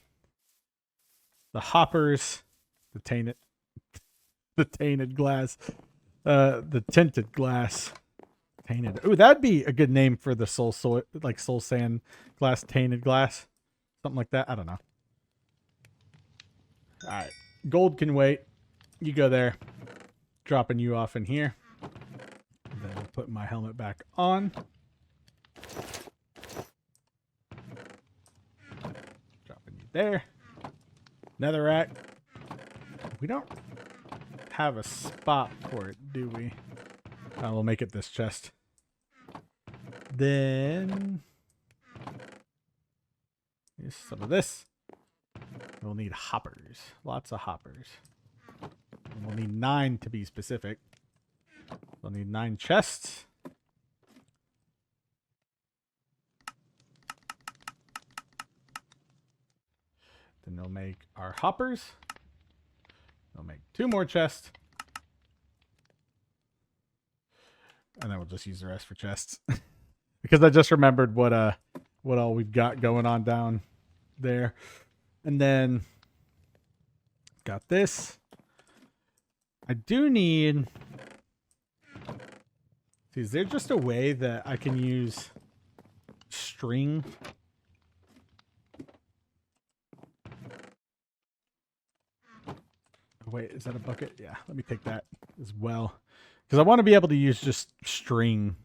the hoppers, the tainted glass, the tinted glass. Tainted. Ooh, that'd be a good name for the soul sand glass, tainted glass. Something like that. I don't know. All right. Gold can wait. You go there. Dropping you off in here. And then I'll put my helmet back on. Dropping you there. Netherrack. We don't have a spot for it, do we? We'll make it this chest. Then here's some of this. We'll need hoppers. Lots of hoppers. And we'll need 9 to be specific. We'll need 9 chests. Then they'll make our hoppers. They'll make 2 more chests. And then we'll just use the rest for chests. Because I just remembered what all we've got going on down there. And then got this. I do need... See, is there just a way that I can use string? Wait, is that a bucket? Yeah, let me take that as well. Because I want to be able to use just string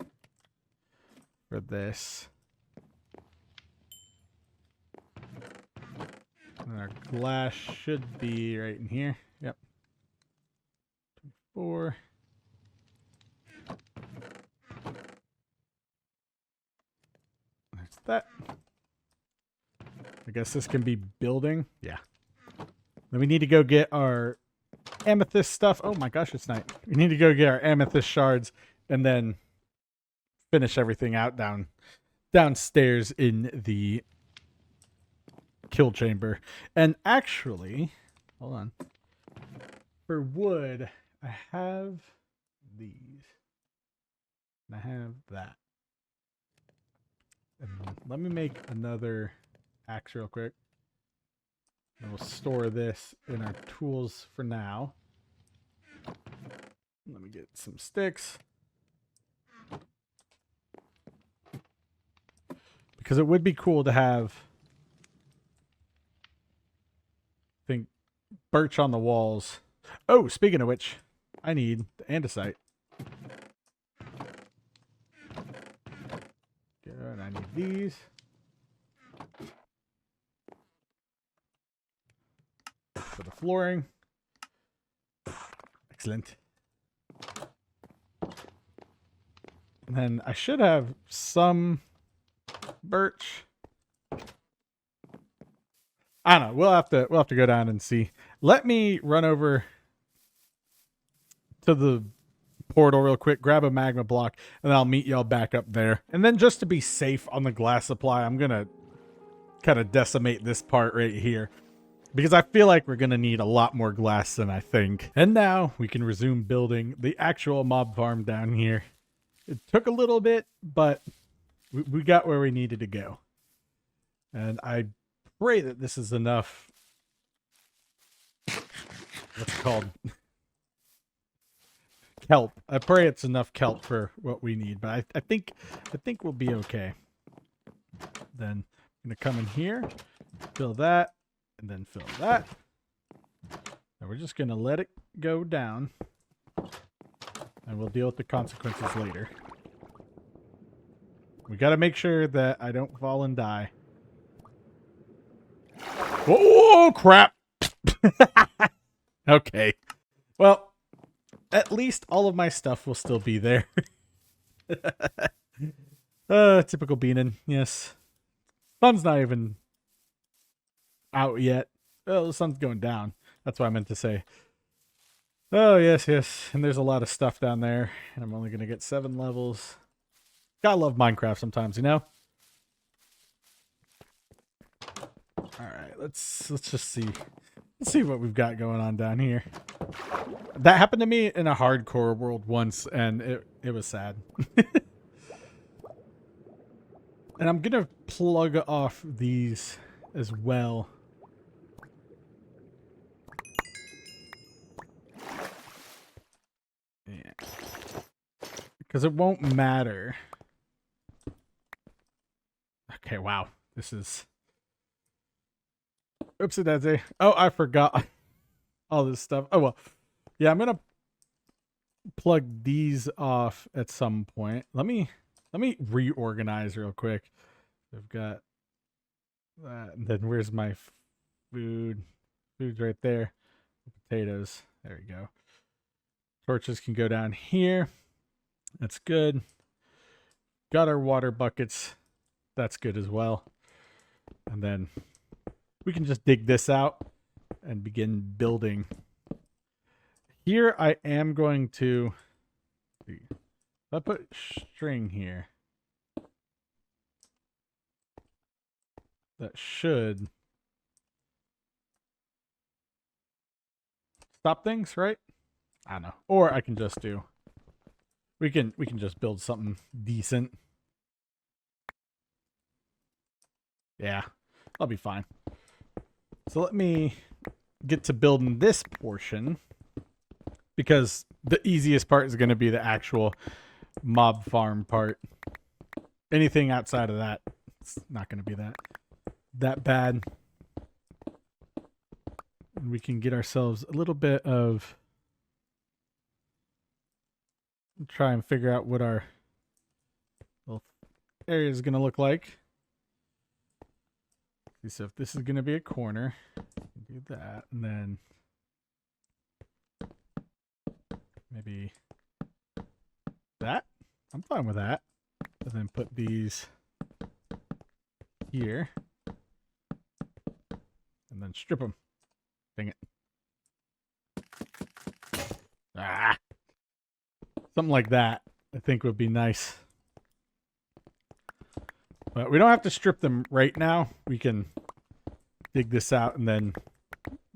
for this. And our glass should be right in here. Yep. 4. There's that. I guess this can be building. Yeah. Then we need to go get our amethyst stuff. Oh my gosh, it's night. We need to go get our amethyst shards and then finish everything out downstairs in the kill chamber. And actually, hold on. For wood, I have these. And I have that. And let me make another axe real quick. And we'll store this in our tools for now. Let me get some sticks. Because it would be cool to have, I think, birch on the walls. Oh, speaking of which, I need the andesite. Good, I need these. For the flooring. Excellent. And then I should have some birch. I don't know. We'll have to go down and see. Let me run over to the portal real quick, grab a magma block, and then I'll meet y'all back up there. And then just to be safe on the glass supply, I'm gonna kind of decimate this part right here. Because I feel like we're going to need a lot more glass than I think. And now we can resume building the actual mob farm down here. It took a little bit, but we got where we needed to go. And I pray that this is enough. What's it called? Kelp. I pray it's enough kelp for what we need. But I think we'll be okay. Then I'm going to come in here, fill that. and then fill that. And we're just going to let it go down. And we'll deal with the consequences later. We got to make sure that I don't fall and die. Oh, crap. Okay. Well, at least all of my stuff will still be there. Typical Beanin. Yes. Sun's not even out yet. Oh, the sun's going down. That's what I meant to say. Oh, yes, yes. And there's a lot of stuff down there. And I'm only going to get 7 levels. Gotta love Minecraft sometimes, you know? Alright, let's just see. Let's see what we've got going on down here. That happened to me in a hardcore world once, and it was sad. And I'm gonna plug off these as well. Yeah. Because it won't matter. Okay, wow. This is... Oopsie daisy. Oh, I forgot all this stuff. Oh, well. Yeah, I'm going to plug these off at some point. Let me reorganize real quick. I've got that. And then where's my food? Food's right there. Potatoes. There we go. Torches can go down here. That's good. Got our water buckets. That's good as well. And then we can just dig this out and begin building. Here I am going to... If I put string here, that should stop things, right? I don't know. Or I can just do... We can just build something decent. Yeah, I'll be fine. So let me get to building this portion, because the easiest part is going to be the actual mob farm part. Anything outside of that, it's not going to be that bad. And we can get ourselves a little bit of... Try and figure out what our little area is going to look like. So if this is going to be a corner, do that, and then maybe that. I'm fine with that. And then put these here, and then strip them. Dang it. Ah! Something like that, I think, would be nice. But we don't have to strip them right now. We can dig this out and then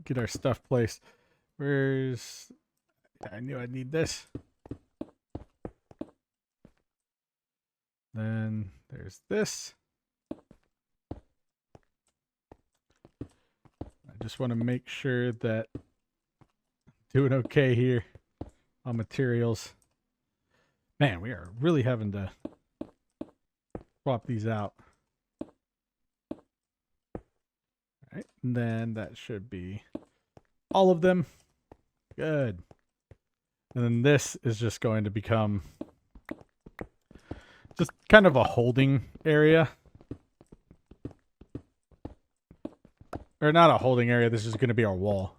get our stuff placed. Where's... I knew I'd need this. Then there's this. I just want to make sure that I'm doing okay here on materials. Man, we are really having to swap these out. All right, and then that should be all of them. Good. And then this is just going to become just kind of a holding area. Or not a holding area, this is going to be our wall.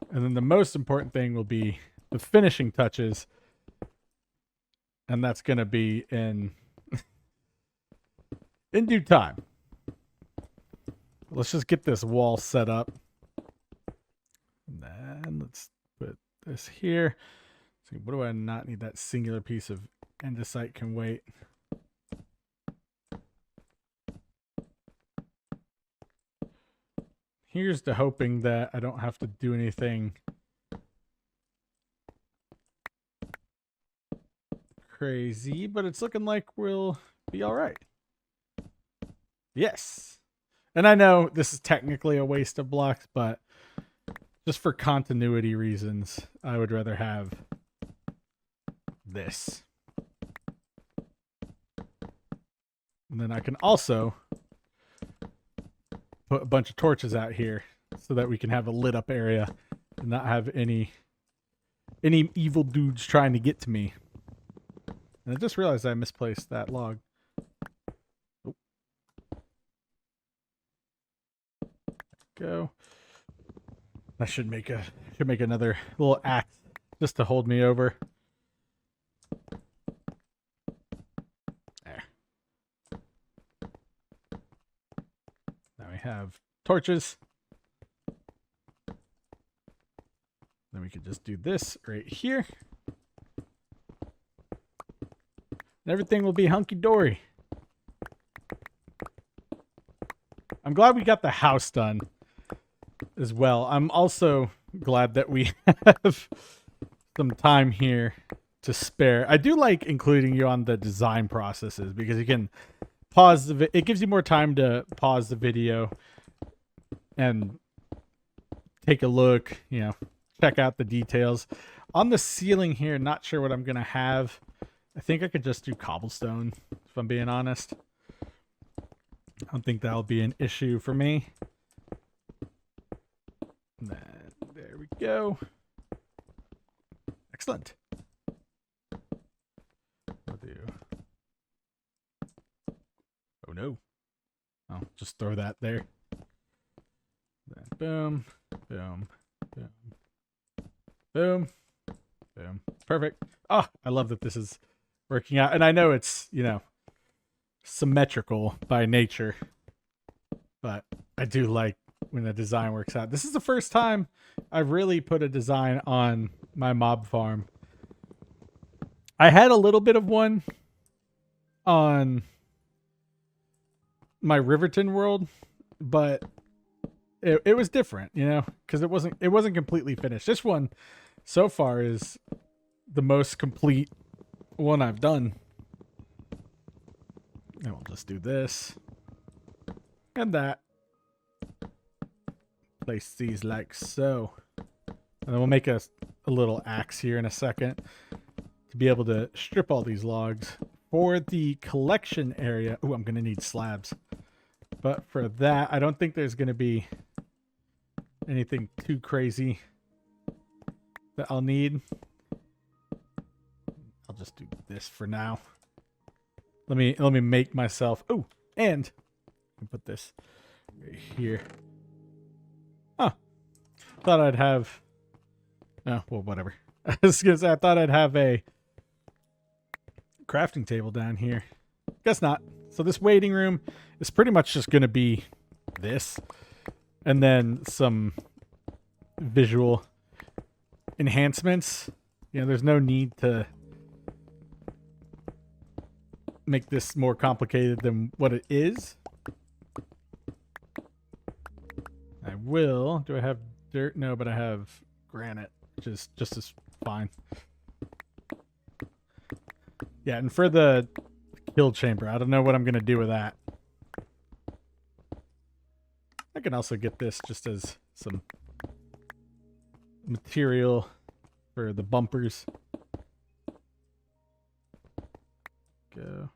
And then the most important thing will be the finishing touches. And that's going to be in due time. Let's just get this wall set up. And then let's put this here. So what do I not need? That singular piece of andesite can wait. Here's to hoping that I don't have to do anything crazy, but it's looking like we'll be all right. Yes. And I know this is technically a waste of blocks, but just for continuity reasons, I would rather have this. And then I can also put a bunch of torches out here so that we can have a lit up area and not have any evil dudes trying to get to me. And I just realized I misplaced that log. Oh. Go. I should make another little axe just to hold me over. There. Now we have torches. Then we could just do this right here. And everything will be hunky-dory. I'm glad we got the house done as well. I'm also glad that we have some time here to spare. I do like including you on the design processes because you can pause it gives you more time to pause the video and take a look, you know, check out the details. On the ceiling here, not sure what I'm going to have. I think I could just do cobblestone, if I'm being honest. I don't think that'll be an issue for me. And then, there we go. Excellent. I'll do. Oh no. I'll just throw that there. Then boom, boom, boom, boom, boom. Perfect. Oh, I love that this is working out. And I know it's, you know, symmetrical by nature, but I do like when the design works out. This is the first time I've really put a design on my mob farm. I had a little bit of one on my Riverton world, but it was different, you know, because it wasn't completely finished. This one so far is the most complete one I've done. And we'll just do this and that. Place these like so. And then we'll make a little axe here in a second to be able to strip all these logs. For the collection area, oh, I'm going to need slabs. But for that, I don't think there's going to be anything too crazy that I'll need. I'll just do this for now. Let me make myself. Oh, and I can put this right here. Oh, thought I'd have. Oh, well, whatever. I was gonna say I thought I'd have a crafting table down here. Guess not. So this waiting room is pretty much just gonna be this, and then some visual enhancements. You know, there's no need to make this more complicated than what it is. I will. Do I have dirt? No, but I have granite, which is just as fine. Yeah, and for the kill chamber, I don't know what I'm going to do with that. I can also get this just as some material for the bumpers. Go.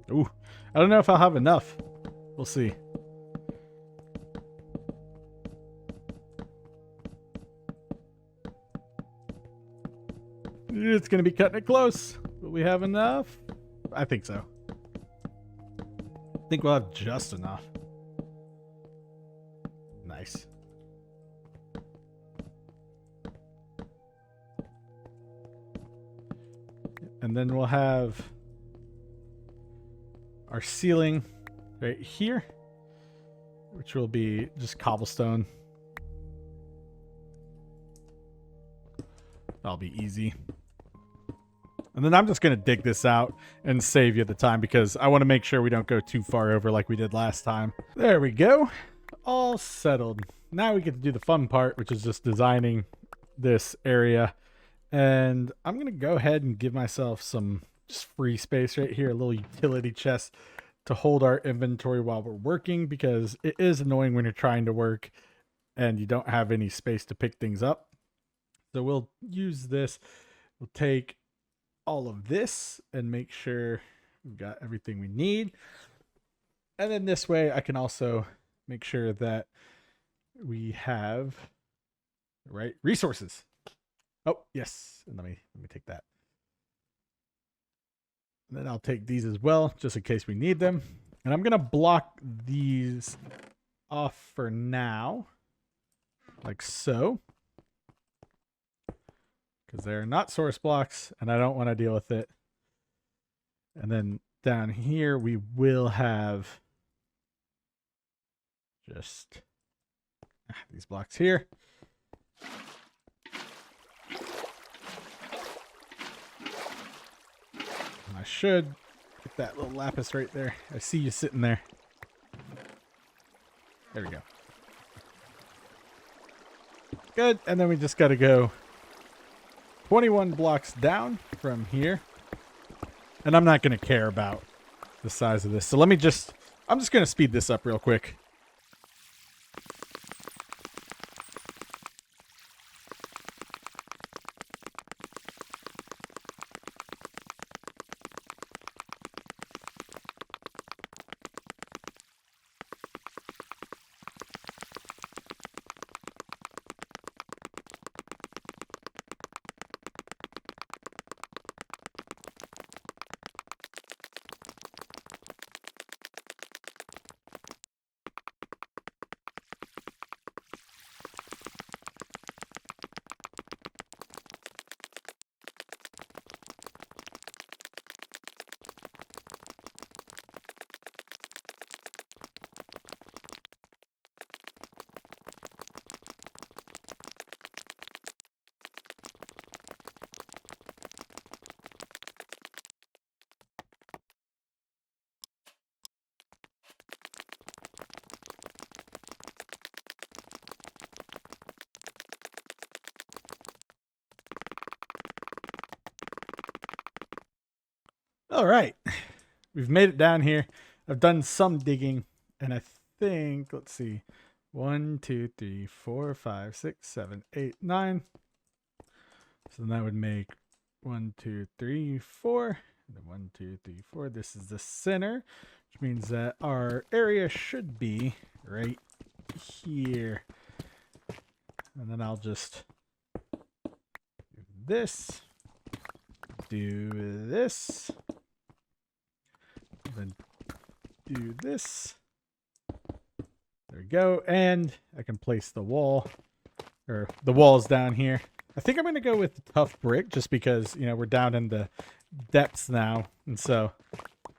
Ooh, I don't know if I'll have enough. We'll see. It's going to be cutting it close. Will we have enough? I think so. I think we'll have just enough. Nice. And then we'll have our ceiling right here, which will be just cobblestone. That'll be easy. And then I'm just going to dig this out and save you the time because I want to make sure we don't go too far over like we did last time. There we go. All settled. Now we get to do the fun part, which is just designing this area And I'm going to go ahead and give myself some just free space right here, a little utility chest to hold our inventory while we're working, because it is annoying when you're trying to work and you don't have any space to pick things up. So we'll use this. We'll take all of this and make sure we've got everything we need. And then this way I can also make sure that we have the right resources. Oh, yes. And let me take that. And then I'll take these as well, just in case we need them. And I'm going to block these off for now, like so, because they're not source blocks and I don't want to deal with it. And then down here, we will have just these blocks here. And I should get that little lapis right there. I see you sitting there. There we go. Good. And then we just got to go 21 blocks down from here. And I'm not going to care about the size of this. So I'm just going to speed this up real quick. All right. We've made it down here. I've done some digging, and I think, let's see, 1, 2, 3, 4, 5, 6, 7, 8, 9. So then that would make 1, 2, 3, 4. And then 1, 2, 3, 4. This is the center, which means that our area should be right here. And then I'll just do this, do this, then do this. There we go. And I can place the wall, or the walls down here. I think I'm going to go with tough brick just because, you know, we're down in the depths now. And so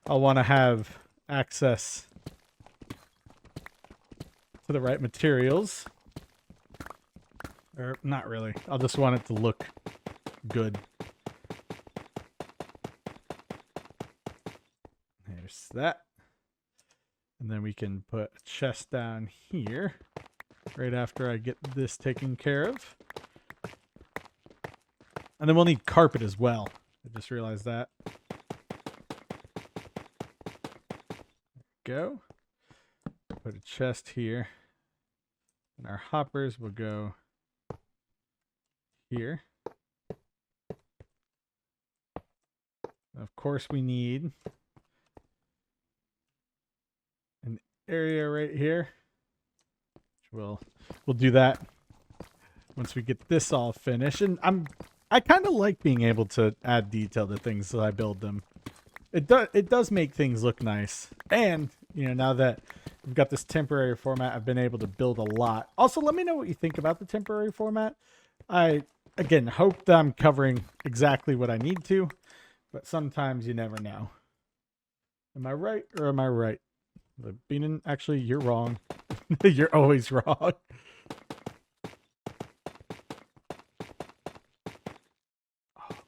I'll want to have access to the right materials. Or not really. I'll just want it to look good. There's that. And then we can put a chest down here right after I get this taken care of. And then we'll need carpet as well. I just realized that. Go. Put a chest here. And our hoppers will go here. Of course, we need an area right here. We'll do that once we get this all finished. And I kind of like being able to add detail to things as I build them. It does make things look nice. And, you know, now that we've got this temporary format, I've been able to build a lot. Also, let me know what you think about the temporary format. I, again, hope that I'm covering exactly what I need to, but sometimes you never know. Am I right or am I right? Beanin, actually, you're wrong. You're always wrong.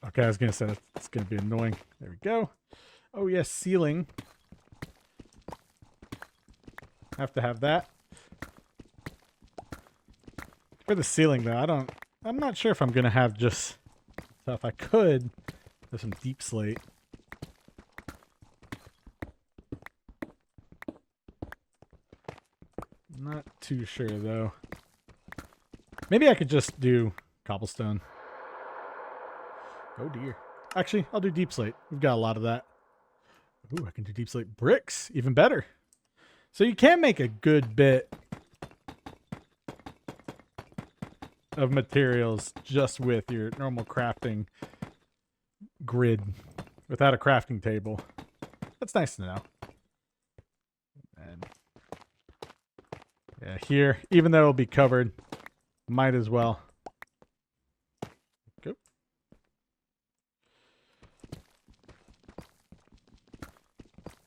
Okay, I was going to say it's going to be annoying. There we go. Oh, yes, ceiling. Have to have that. For the ceiling, though, I'm not sure if I'm going to have just tough. I could do some deep slate. Not too sure though. Maybe I could just do cobblestone. Oh dear. Actually, I'll do deep slate. We've got a lot of that. Ooh, I can do deep slate bricks. Even better. So you can make a good bit of materials just with your normal crafting grid without a crafting table. That's nice to know. And yeah, here, even though it'll be covered, might as well. Go.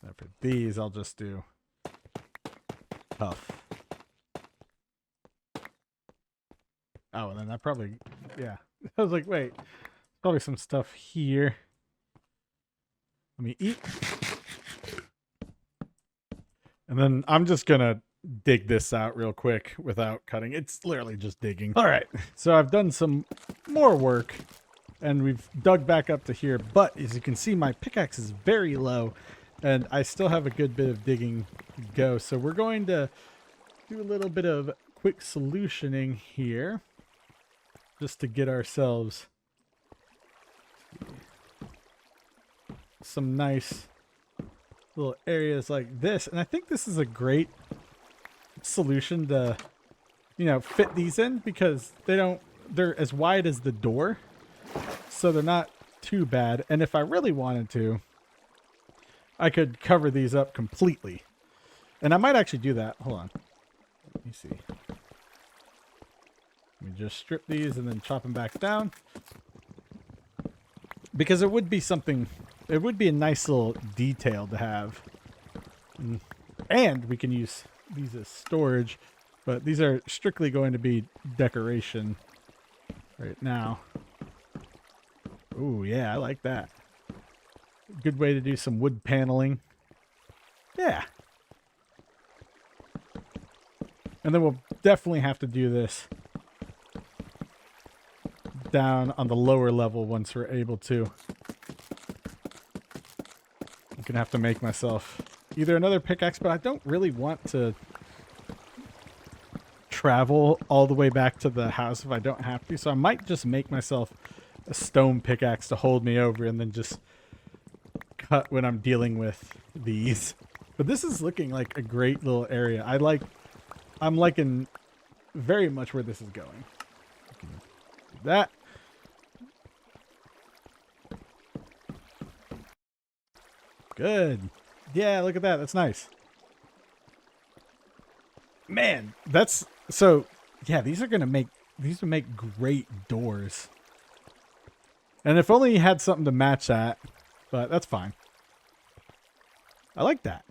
Now for these, I'll just do tough. Oh, and then that probably, yeah. I was like, wait, probably some stuff here. Let me eat. And then I'm just gonna dig this out real quick without cutting. It's literally just digging. All right, so I've done some more work and we've dug back up to here, but as you can see, my pickaxe is very low and I still have a good bit of digging to go. So we're going to do a little bit of quick solutioning here just to get ourselves some nice little areas like this. And I think this is a great solution to, you know, fit these in because they're as wide as the door. So they're not too bad. And if I really wanted to, I could cover these up completely. And I might actually do that. Hold on. Let me see. Let me just strip these and then chop them back down. Because it would be something, it would be a nice little detail to have. And we can use these as storage, but these are strictly going to be decoration right now. Ooh, yeah, I like that. Good way to do some wood paneling. Yeah. And then we'll definitely have to do this down on the lower level once we're able to. I'm gonna have to make myself either another pickaxe, but I don't really want to travel all the way back to the house if I don't have to. So I might just make myself a stone pickaxe to hold me over and then just cut when I'm dealing with these. But this is looking like a great little area. I'm liking very much where this is going. That. Good. Yeah, look at that. That's nice. Man, that's so yeah, these would make great doors. And if only you had something to match that, but that's fine. I like that.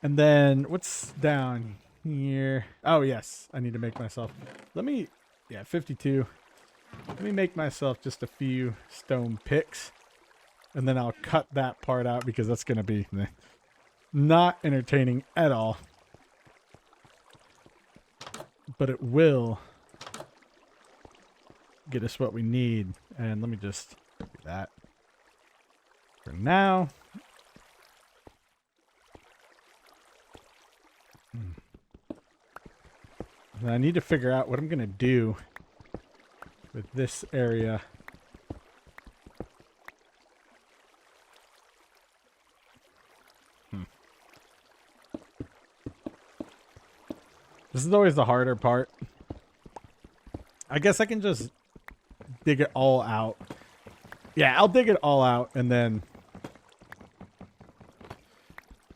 And then what's down here? Oh, yes. I need to make myself. Yeah, 52. Let me make myself just a few stone picks. And then I'll cut that part out because that's going to be not entertaining at all. But it will get us what we need. And let me just do that for now. And I need to figure out what I'm going to do with this area. This is always the harder part. I guess I can just dig it all out. Yeah, I'll dig it all out and then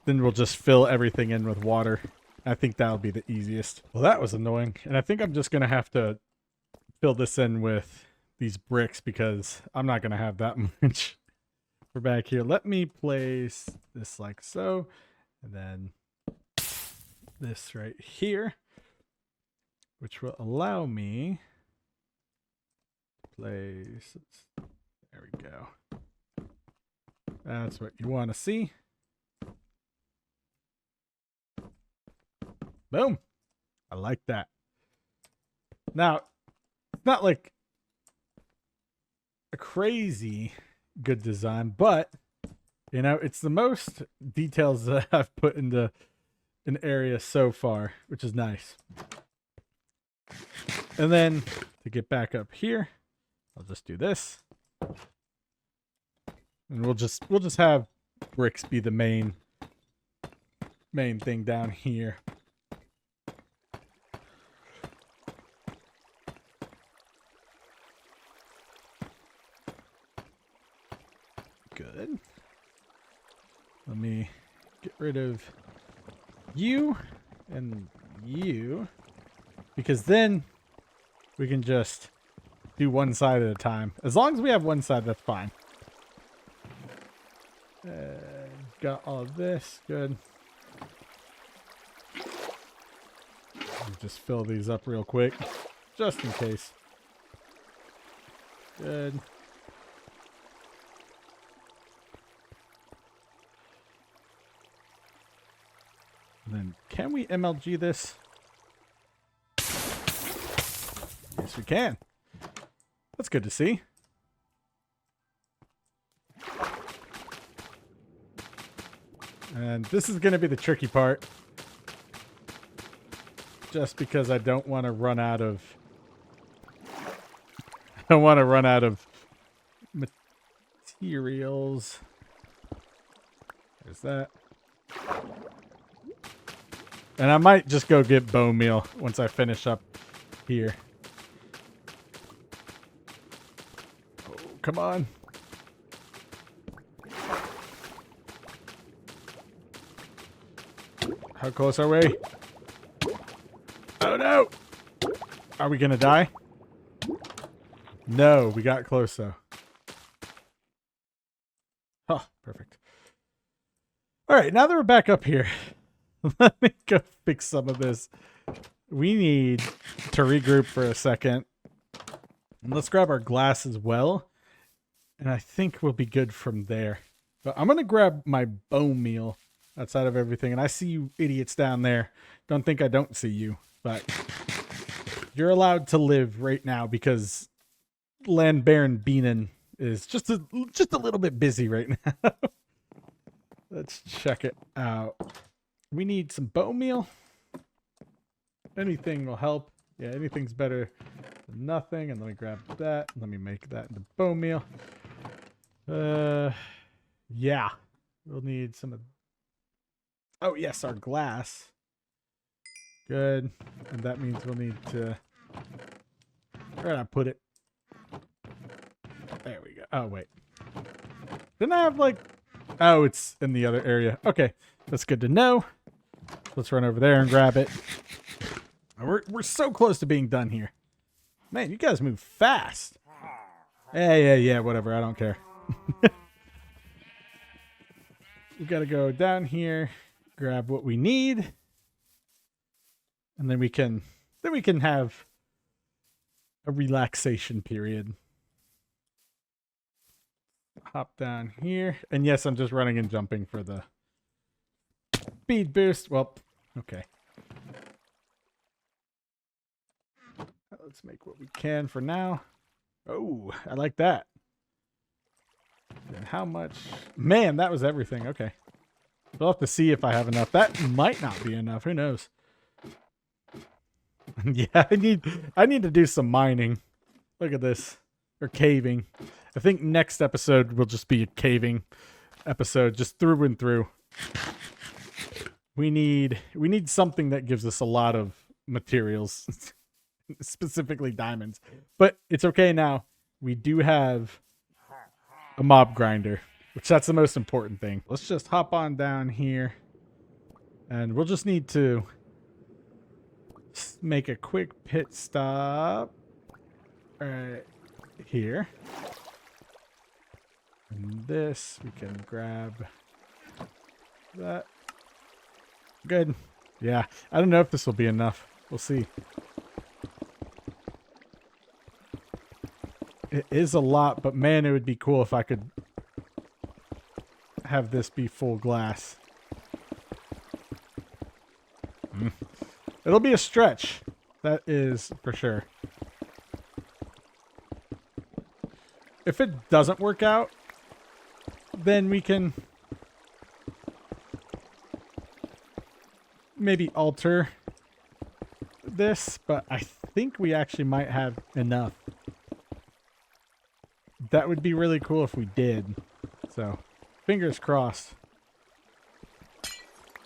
we'll just fill everything in with water. I think that'll be the easiest. Well, that was annoying. And I think I'm just going to have to fill this in with these bricks because I'm not going to have that much. We're back here. Let me place this like so. And then this right here, which will allow me to place. There we go. That's what you want to see. Boom. I like that. Now, it's not like a crazy good design, but you know, it's the most details that I've put into an area so far, which is nice. And then to get back up here, I'll just do this. And we'll just have bricks be the main thing down here. Good. Let me get rid of you and you, because then we can just do one side at a time. As long as we have one side, that's fine. Got all of this. Good. Just fill these up real quick, just in case. Good. And then, can we MLG this? Yes, we can. That's good to see. And this is going to be the tricky part. Just because I don't want to run out of... I don't want to run out of materials. There's that. And I might just go get bone meal once I finish up here. Oh, come on. How close are we? Oh no! Are we gonna die? No, we got close though. Oh, perfect. Alright, now that we're back up here, let me go fix some of this. We need to regroup for a second. And let's grab our glass as well. And I think we'll be good from there. But I'm gonna grab my bone meal outside of everything. And I see you idiots down there. Don't think I don't see you. But you're allowed to live right now because Land Baron Beanon is just a little bit busy right now. Let's check it out. We need some bone meal. Anything will help. Yeah, anything's better than nothing. And let me grab that. Let me make that into bone meal. Yeah. We'll need some of... Oh, yes, our glass. Good. And that means we'll need to... Where did I put it? There we go. Oh, wait. Didn't I have, like... Oh, it's in the other area. Okay. That's good to know. Let's run over there and grab it. We're so close to being done here. Man, you guys move fast. Yeah, whatever. I don't care. We got to go down here, grab what we need, and then we can have a relaxation period. Hop down here. And yes, I'm just running and jumping for the speed boost. Well, okay. Let's make what we can for now. Oh, I like that. And how much? Man, that was everything. Okay. We'll have to see if I have enough. That might not be enough. Who knows? Yeah, I need to do some mining. Look at this. Or caving. I think next episode will just be a caving episode, just through and through. We need something that gives us a lot of materials. Specifically diamonds. But it's okay now. We do have a mob grinder, which that's the most important thing. Let's just hop on down here. And we'll just need to make a quick pit stop right here. And this, we can grab that. Good. Yeah, I don't know if this will be enough. We'll see. It is a lot, but man, it would be cool if I could have this be full glass. It'll be a stretch. That is for sure. If it doesn't work out, then we can maybe alter this, but I think we actually might have enough. That would be really cool if we did. So, fingers crossed.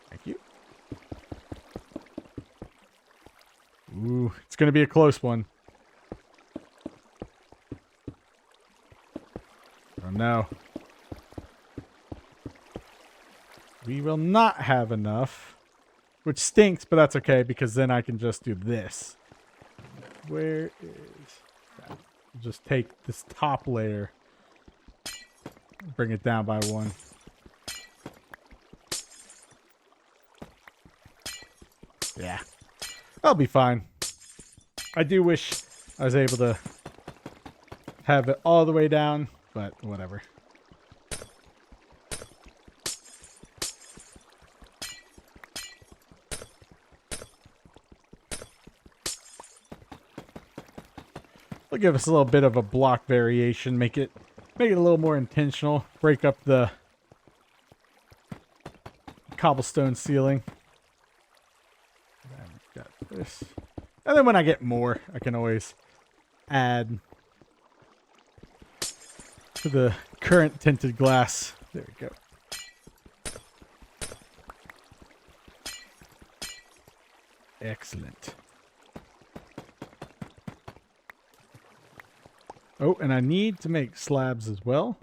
Thank you. Ooh, it's going to be a close one. Oh no. We will not have enough. Which stinks, but that's okay because then I can just do this. Where is that? Just take this top layer. Bring it down by 1. Yeah. I'll be fine. I do wish I was able to have it all the way down, but whatever. It'll give us a little bit of a block variation, make it a little more intentional, break up the cobblestone ceiling. And we've got this. And then when I get more, I can always add to the current tinted glass. There we go. Excellent. Oh, and I need to make slabs as well.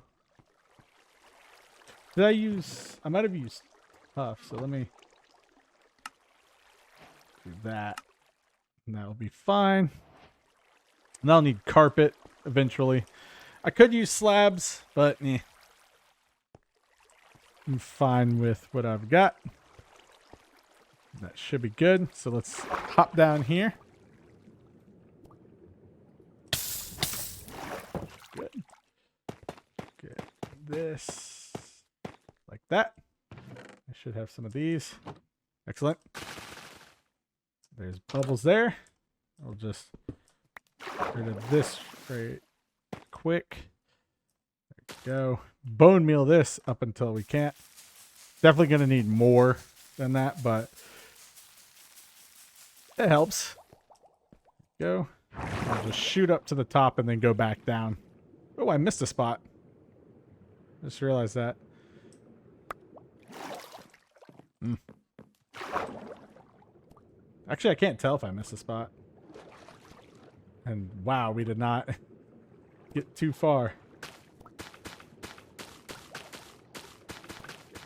Did I use... I might have used tough, so let me do that. And that'll be fine. And I'll need carpet eventually. I could use slabs, but I'm fine with what I've got. That should be good. So let's hop down here. Good. Get this like that. I should have some of these. Excellent. There's bubbles there. I'll just get rid of this right quick. There we go. Bone meal this up until we can't. Definitely going to need more than that, but it helps. Go. I'll just shoot up to the top and then go back down. Oh, I missed a spot. Just realized that. Actually, I can't tell if I missed a spot. And wow, we did not get too far.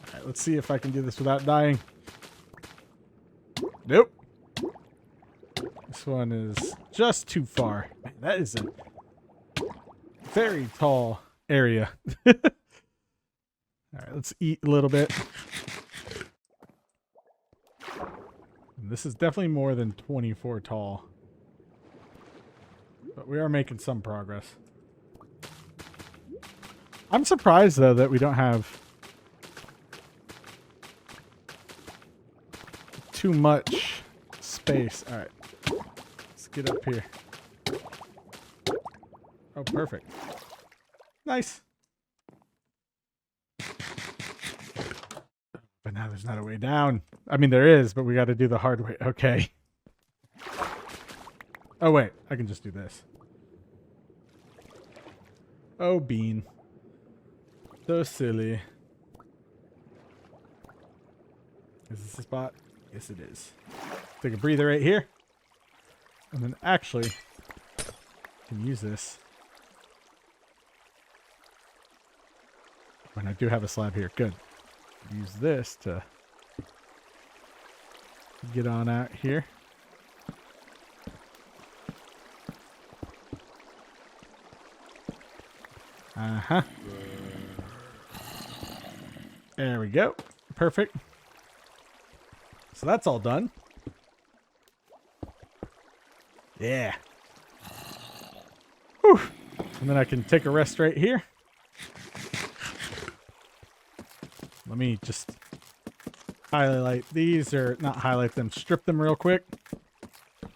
Alright, let's see if I can do this without dying. Nope. This one is just too far. Man, that is a very tall area. Alright, let's eat a little bit. And this is definitely more than 24 tall. But we are making some progress. I'm surprised, though, that we don't have too much space. All right. Let's get up here. Oh, perfect. Nice. But now there's not a way down. I mean, there is, but we got to do the hard way. Okay. Oh, wait. I can just do this. Oh, bean. So silly. Is this the spot? Yes, it is. Take a breather right here. And then actually, I can use this. When I do have a slab here. Good. Use this to get on out here. Uh-huh. There we go. Perfect. So that's all done. Yeah. Whew. And then I can take a rest right here. Let me just highlight these, or not highlight them, strip them real quick. All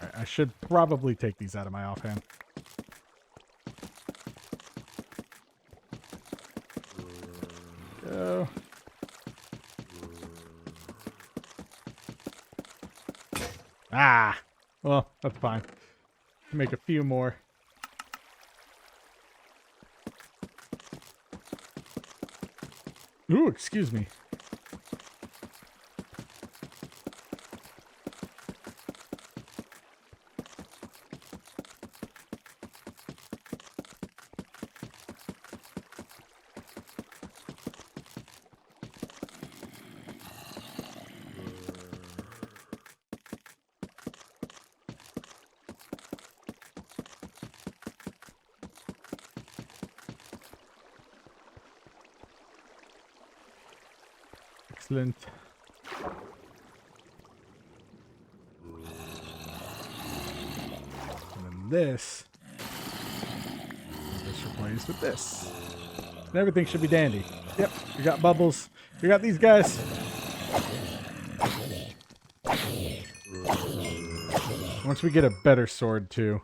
right, I should probably take these out of my offhand. go. Ah, well, that's fine. Make a few more. Ooh, excuse me. Excellent. And then this replaced with this. And everything should be dandy. Yep, we got bubbles. We got these guys. Once we get a better sword too,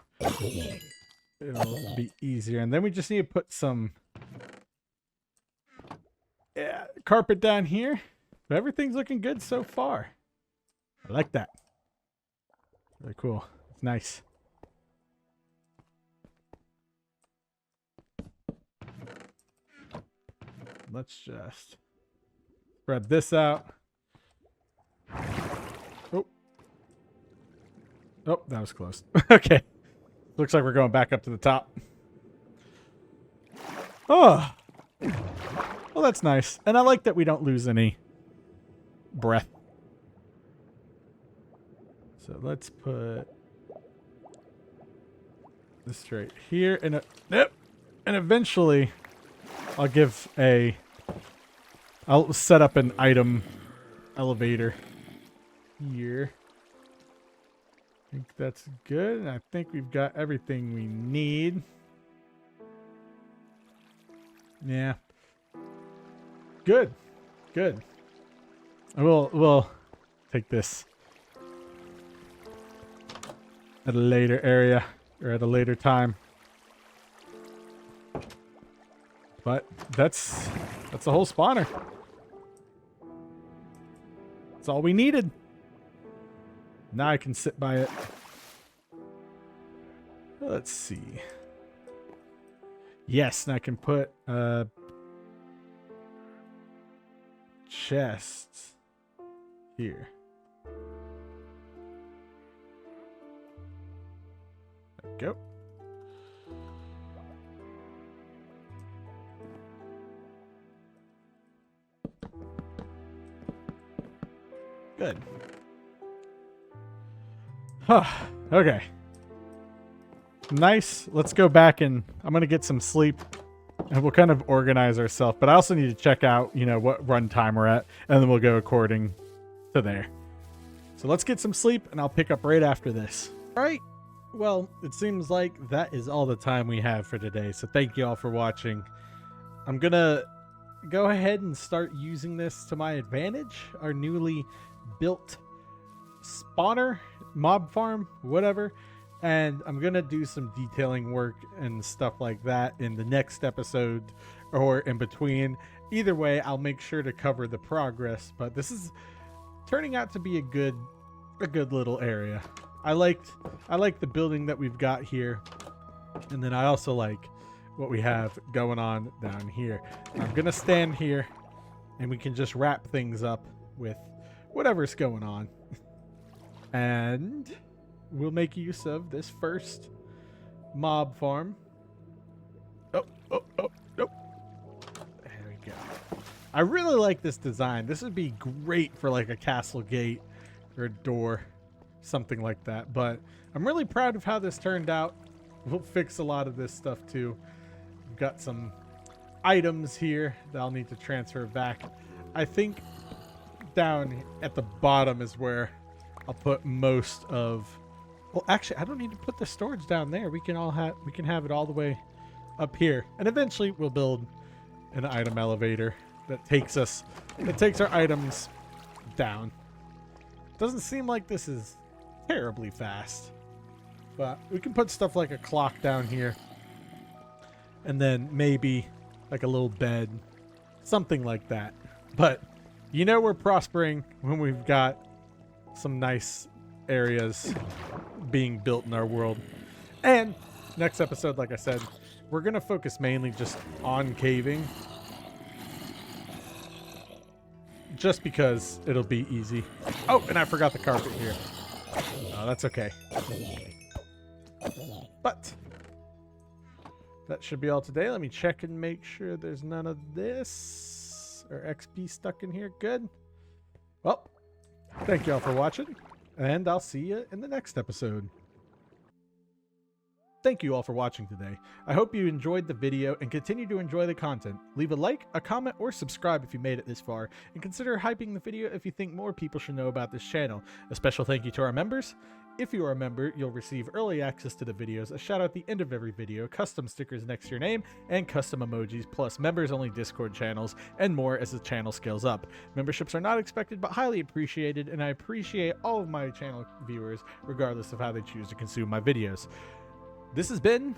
it'll be easier. And then we just need to put some carpet down here. But everything's looking good so far. I like that. Really cool. It's nice. Let's just spread this out. Oh. Oh, that was close. Okay. Looks like we're going back up to the top. Oh. Well, that's nice. And I like that we don't lose any breath. So let's put this right here, and and eventually I'll set up an item elevator here. I think that's good, and I think we've got everything we need. Yeah. Good. Good. We'll take this at a later area or at a later time. But that's the whole spawner. That's all we needed. Now I can sit by it. Let's see. Yes, and I can put chests here. There we go. Good. Huh. Okay. Nice. Let's go back and I'm going to get some sleep and we'll kind of organize ourselves. But I also need to check out, what run time we're at, and then we'll go according to there. So let's get some sleep and I'll pick up right after this. All right. Well, it seems like that is all the time we have for today. So thank you all for watching. I'm going to go ahead and start using this to my advantage. Our newly built spawner, mob farm, whatever. And I'm going to do some detailing work and stuff like that in the next episode or in between. Either way, I'll make sure to cover the progress. But this is turning out to be a good little area. I like the building that we've got here. And then I also like what we have going on down here. I'm going to stand here and we can just wrap things up with whatever's going on. And we'll make use of this first mob farm. Oh. There we go. I really like this design. This would be great for like a castle gate or a door, something like that. But I'm really proud of how this turned out. We'll fix a lot of this stuff too. We've got some items here that I'll need to transfer back. I think down at the bottom is where I'll put most of. Well, actually, I don't need to put the storage down there. We can have it all the way up here, and eventually we'll build an item elevator that takes our items down. Doesn't seem like this is terribly fast, but we can put stuff like a clock down here, and then maybe like a little bed, Something like that. But you know we're prospering when we've got some nice areas being built in our world. And next episode, like I said, we're going to focus mainly just on caving. Just because it'll be easy. Oh, and I forgot the carpet here. Oh, that's okay. But that should be all today. Let me check and make sure there's none of this or XP stuck in here. Good. Well, thank you all for watching, and I'll see you in the next episode. Thank you all for watching today. I hope you enjoyed the video and continue to enjoy the content. Leave a like, a comment, or subscribe if you made it this far, and consider hyping the video if you think more people should know about this channel. A special thank you to our members. If you are a member, you'll receive early access to the videos, a shout out at the end of every video, custom stickers next to your name, and custom emojis, plus members-only Discord channels, and more as the channel scales up. Memberships are not expected but highly appreciated, and I appreciate all of my channel viewers, regardless of how they choose to consume my videos. This has been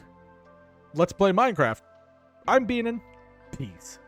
Let's Play Minecraft. I'm Beanin. Peace.